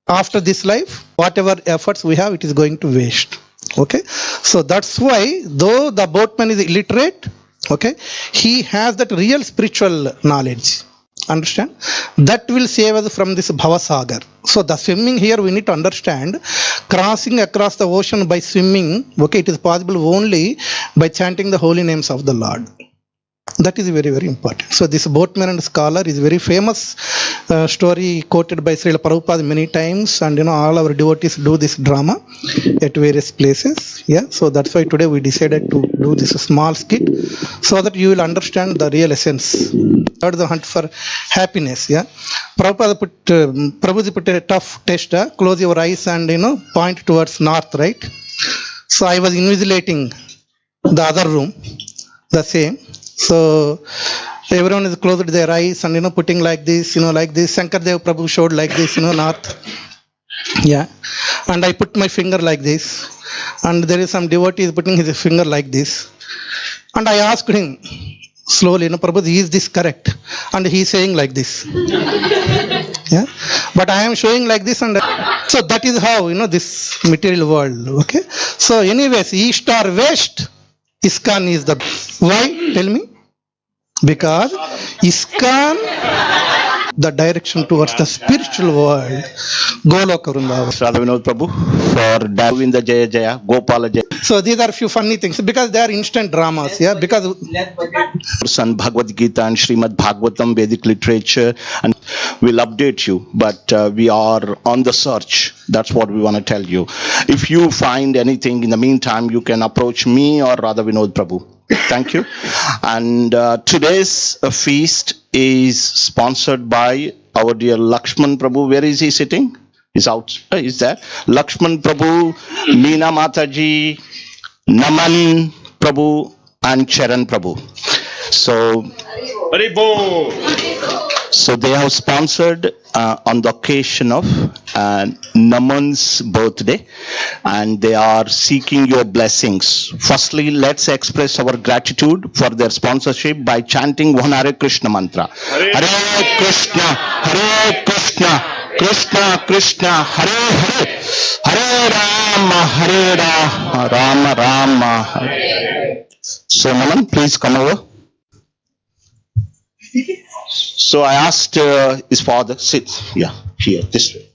after this life, whatever efforts we have, it is going to waste. Okay, so that's why though the boatman is illiterate, okay, he has that real spiritual knowledge. Understand? That will save us from this bhavasagar. So the swimming here we need to understand, crossing across the ocean by swimming, okay, it is possible only by chanting the holy names of the Lord. That is very, very important. So this boatman and scholar is very famous story quoted by Srila Prabhupada many times, and all our devotees do this drama at various places. Yeah, so that's why today we decided to do this small skit so that you will understand the real essence. Third, the hunt for happiness. Yeah, Prabhuji put a tough test. Close your eyes and point towards north, right? So I was invigilating the other room, the same. So Everyone is closed their eyes and putting like this, like this. Shankardev Prabhu showed like this, north. Yeah. And I put my finger like this. And there is some devotee putting his finger like this. And I asked him slowly, Prabhu, is this correct? And he is saying like this. Yeah. But I am showing like this, and so that is how this material world. Okay. So anyways, east or west, ISKCON is the why? Tell me. Because ISKCON, the direction towards the spiritual world. Goloka Vrindavan. Radha Vinod Prabhu for Davinda Jaya Jaya, Gopala Jaya. So these are few funny things because they are instant dramas. Yeah, because and Bhagavad Gita and Srimad Bhagavatam, Vedic literature, and we'll update you. But we are on the search. That's what we want to tell you. If you find anything in the meantime, you can approach me or Radha Vinod Prabhu. Thank you. And today's feast is sponsored by our dear Lakshman Prabhu. Where is he sitting? He's out. Is there? Lakshman Prabhu, Meena Mataji, Naman Prabhu, and Charan Prabhu. So they have sponsored on the occasion of Naman's birthday, and they are seeking your blessings. Firstly, let's express our gratitude for their sponsorship by chanting one Hare Krishna mantra. Hare Krishna, Hare Krishna, Krishna Krishna, Hare Hare, Hare Rama, Hare Rama, Rama Rama, Hare. So Naman, please come over. So I asked his father, sit, yeah, here, this way,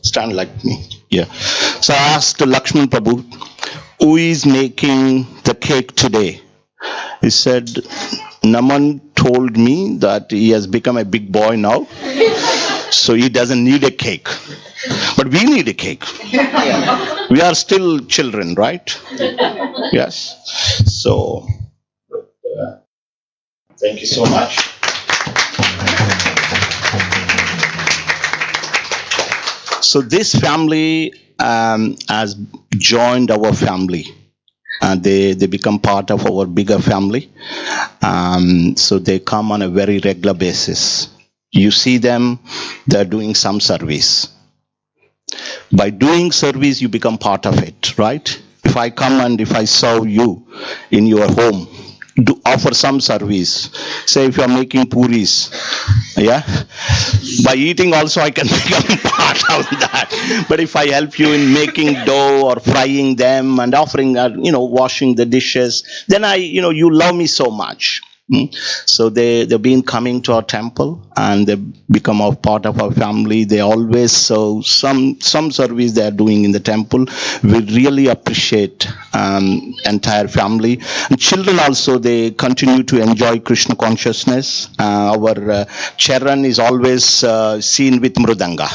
stand like me, yeah. So I asked Lakshman Prabhu, who is making the cake today? He said, Naman told me that he has become a big boy now, so he doesn't need a cake. But we need a cake. We are still children, right? Yes. So, thank you so much. So this family has joined our family. They become part of our bigger family. So they come on a very regular basis. You see them, they're doing some service. By doing service, you become part of it, right? If I come and if I serve you in your home, do offer some service. Say if you are making puris, yeah, by eating also I can become part of that. But if I help you in making dough or frying them and offering, washing the dishes, then you love me so much. So they've been coming to our temple and they become a part of our family. They always serve some service they are doing in the temple. We really appreciate entire family. And children also, they continue to enjoy Krishna consciousness. Our Charan is always seen with Mridanga.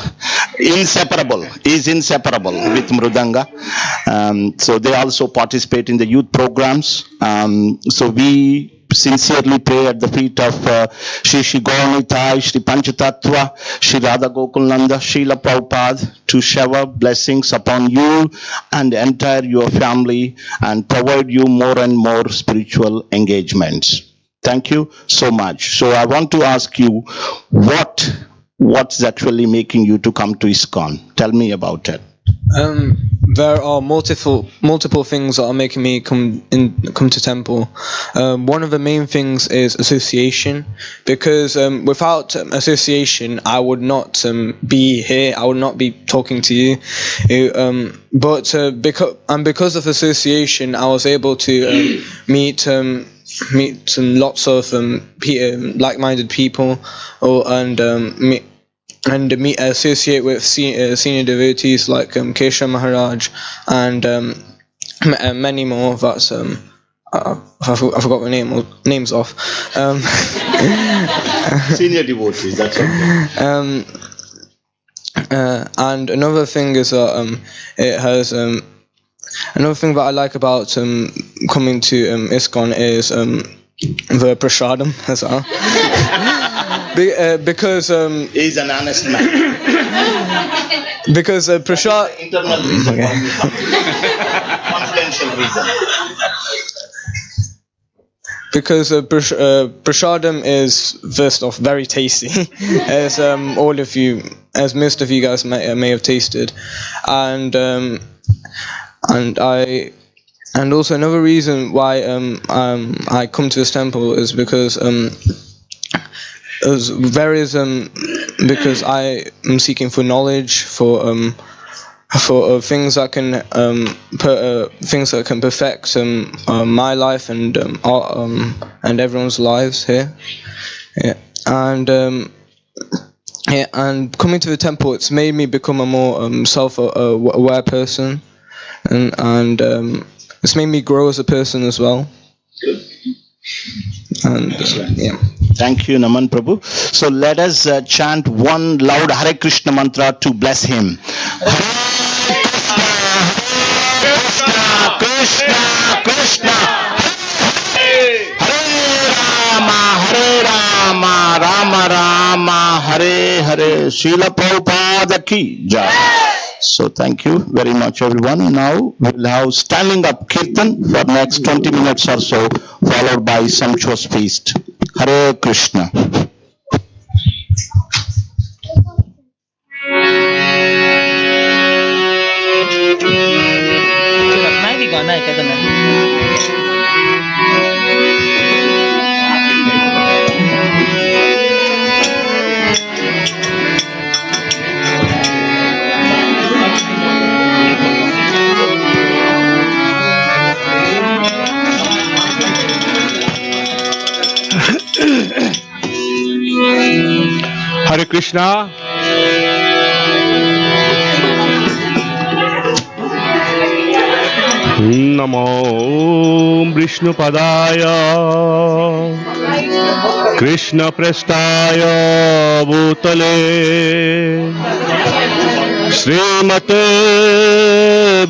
Inseparable with Mridanga. So they also participate in the youth programs. So we sincerely pray at the feet of Shri Gauranitai, Shri Panchatattva, Shri Radha Gokulnanda, Srila Prabhupada to shower blessings upon you and the entire your family and provide you more and more spiritual engagements. Thank you so much. So I want to ask you, what's actually making you to come to ISKCON? Tell me about it. There are multiple things that are making me come to temple. One of the main things is association, because without association, I would not be here. I would not be talking to you. But because of association, I was able to meet lots of like-minded people, and associate with senior devotees like Kesha Maharaj and many more. That's I forgot the names of senior devotees. That's okay. And another thing is that it has another thing that I like about coming to ISKCON is the prasadam as well. Because he's an honest man. Because prasad internal reason. Okay. Confidential reason. because prasadam is first off very tasty, as most of you guys may have tasted, and also another reason why I come to this temple is because because I am seeking for knowledge, for things that can perfect my life and everyone's lives here. Yeah. And coming to the temple, it's made me become a more self-aware person, and it's made me grow as a person as well. And yeah. Thank you, Naman Prabhu. So let us chant one loud Hare Krishna mantra to bless him. Krishna, Krishna, Hare Rama, Rama Rama, Hare Hare. Srila Prabhupada ki jai. So thank you very much, everyone. Now we'll have standing up kirtan for next 20 minutes or so, followed by sumptuous feast. Hare Krishna. गाना है क्या करना है? Hare Krishna. Namo Vishnupadaya Krishna Prestaya Bhutale Srimate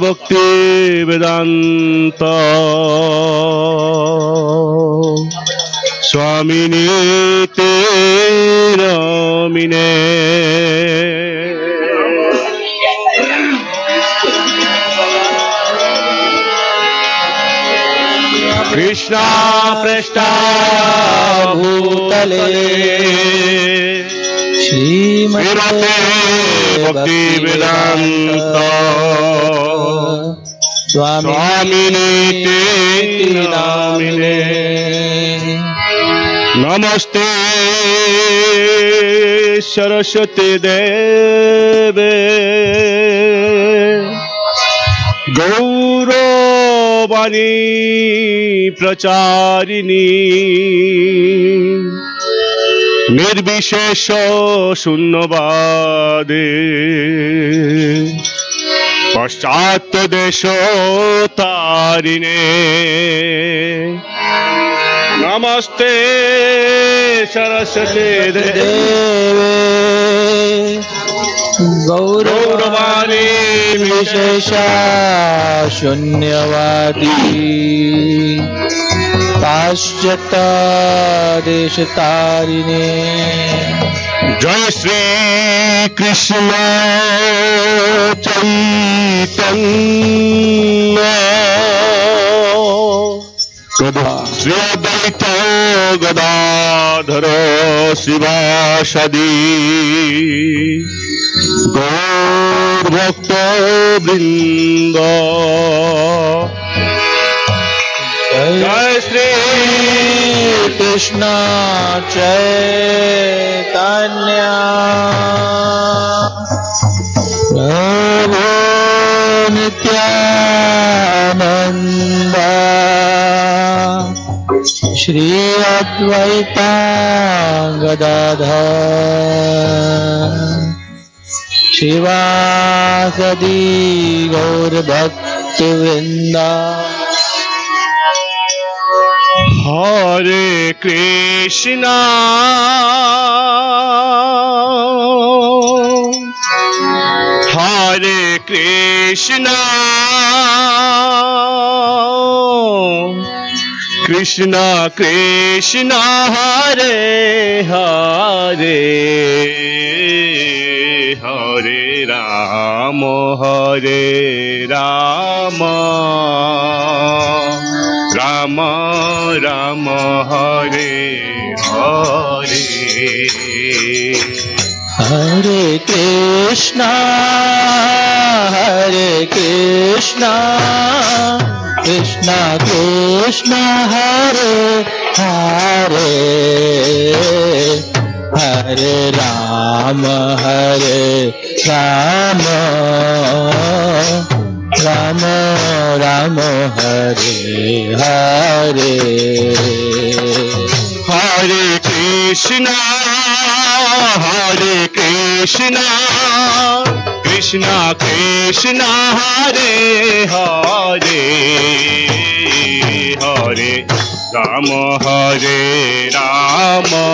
Bhakti Vedanta Swamini Te Namine Krishna Preshta Bhutale Srimate Bhakti Vedanta Swamini Te Namine Namaste Saraswati Deve Gauravani Pracharini Nirbishesha Sunnavade Paschat Desho Tarine Namaste Saraswati Deve Gauravani Vishesha Shunyavadi Paschata Deshatarine Jai Shri Krishna Chaitanya Shri Advaita Gadadhara Sivasadi Gaur Bhakta Vrinda Jai Shri Krishna Chaitanya Prabhu Nityananda Shri Advaita Gadadhara Shivasadi Gaur Bhakti Vrinda Hare Krishna Hare Krishna Krishna Krishna Hare Hare Hare Rama Rama Rama Hare Hare Hare Krishna Krishna Krishna Hare Hare Hare Rama Rama Rama Hare Hare Hare Krishna Krishna Krishna Hare Hare Hare Rama Rama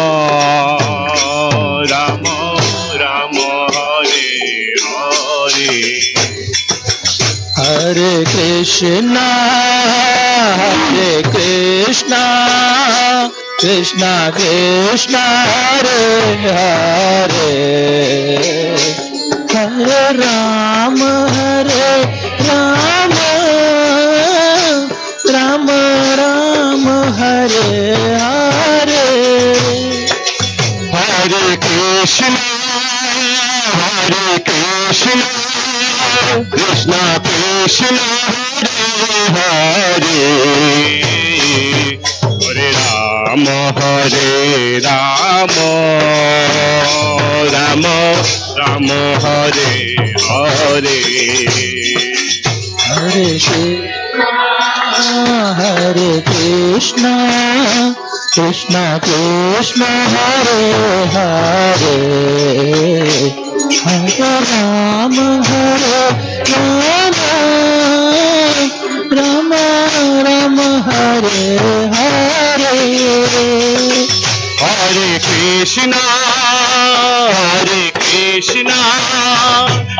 Rama Hare Hare Hare Krishna Krishna Krishna Hare Hare Hare Rama Rama Rama Hare Hare Hare Krishna Krishna Krishna Hare Hare Hare Rama Rama Rama Hare Hare Hare Krishna Krishna Krishna Hare Hare Hare Rama Rama Rama Hare Hare Hare Krishna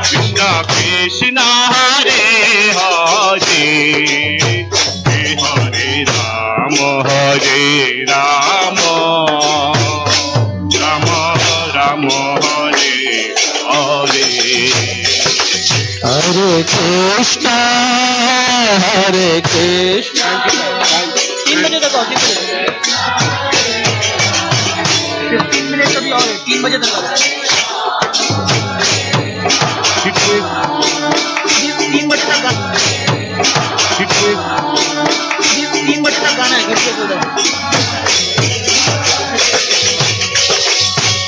Krishna Krishna Hare Hare Hare Rama Rama Rama Hare Hare Hare Krishna 3 बजे तक आओ 3 minute अभी और 3 बजे तक आओ 3 बजे तक गाना 3 बजे तक गाना है गिफ्ट उधर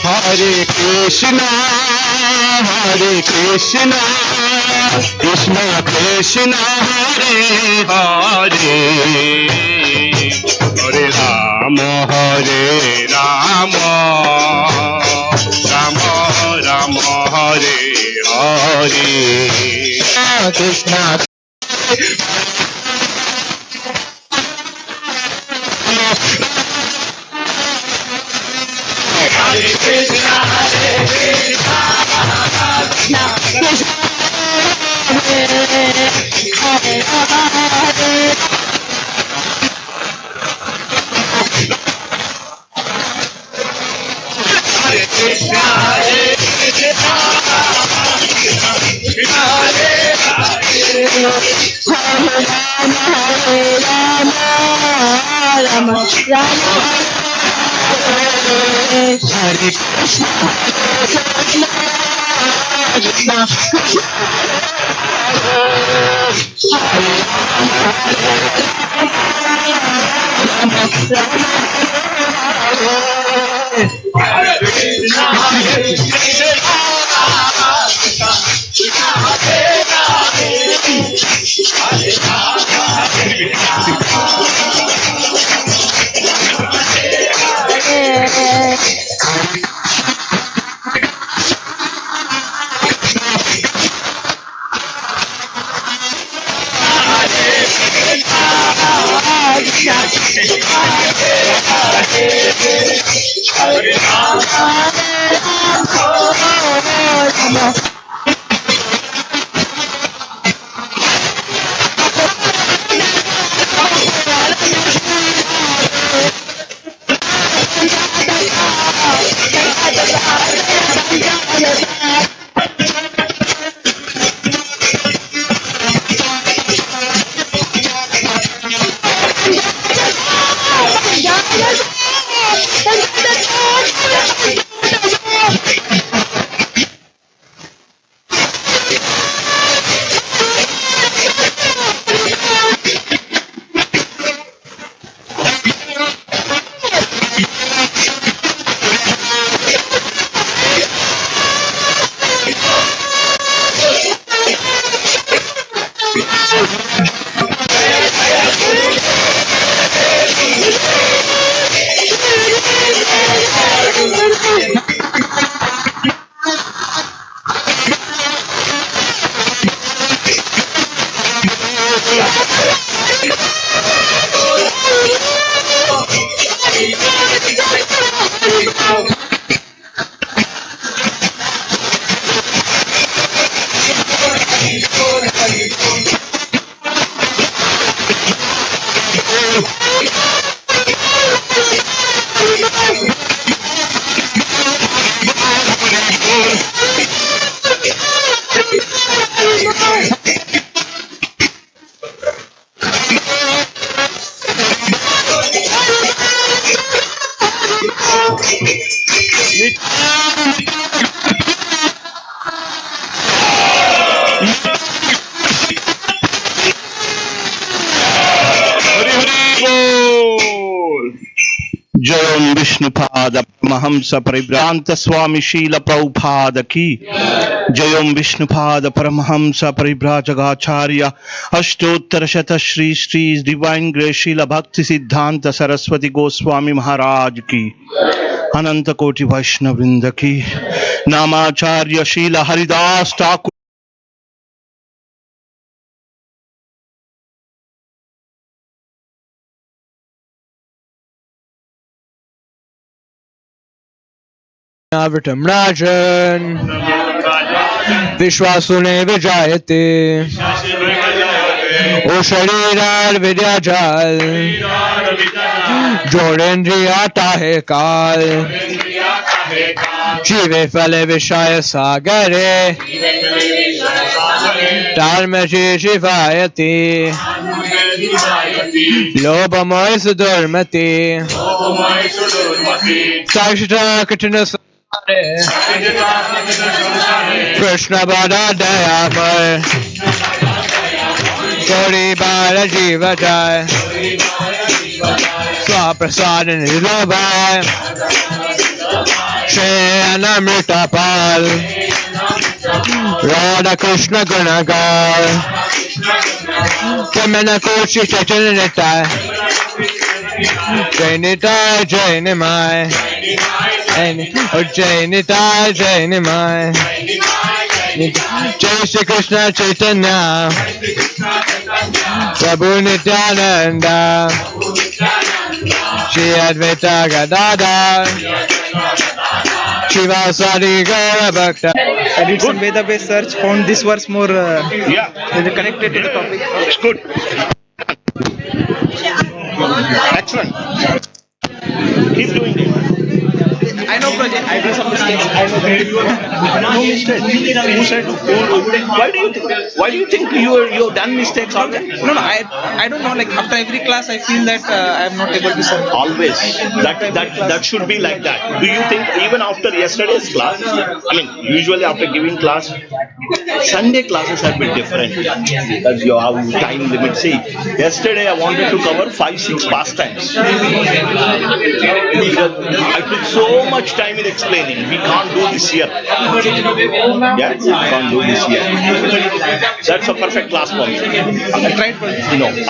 Hare Krishna Krishna Krishna Hare Hare Hare Rama Rama Rama Hare Hare Krishna Hare Krishna जय विष्णुपाद परमहंस परिभ्रांत स्वामी शील प्रभुपाद की जय विष्णुपाद परमहंस परिभ्राजकाचार्य अष्टोत्तर शत श्री श्री डिवाइन ग्रेस शील भक्ति सिद्धांत सरस्वती गोस्वामी महाराज की अनंत कोटि वैष्णव वृंद की नामाचार्य शील Haridas Thakur Avritam Rajan Vishwasune Vijayate O Sharirar Vidyajal Jodendriyata Hai Kal Jive Phale Vishaya Sagare Dharmaji Shivayati Lobhamoy Sudurmati Sakshita Katina Krishna Bada Dayamar Gauri Bala Jiva Jai Swaprasad Nilabhai Shri Anamrita Pal Radha Krishna Gunagar Kamana Koshi Chaitanya Jai Nitai Jai Nimai Jai Nitai Jai Nimai Jai Shri Krishna Chaitanya Prabhu Nityananda Shri Advaita Gadadhar Shivasadi Gaura Bhakta. I did some Veda-based search, found this verse more connected to the topic. It's good. Excellent. Keep doing it. I know, Project. I do some mistakes. I know. No mistake. Who said? Why do you think you've done mistakes already? No. I don't know. Like after every class, I feel that I am not able to solve. Always. That should be like that. Do you think even after yesterday's class? I mean, usually after giving class, Sunday classes have been different. Because you have time limit. See, yesterday I wanted to cover 5-6 pastimes. I took so much time in explaining. We can't do this here. Yeah, we can't do this here. That's a perfect class for me. I tried. I don't.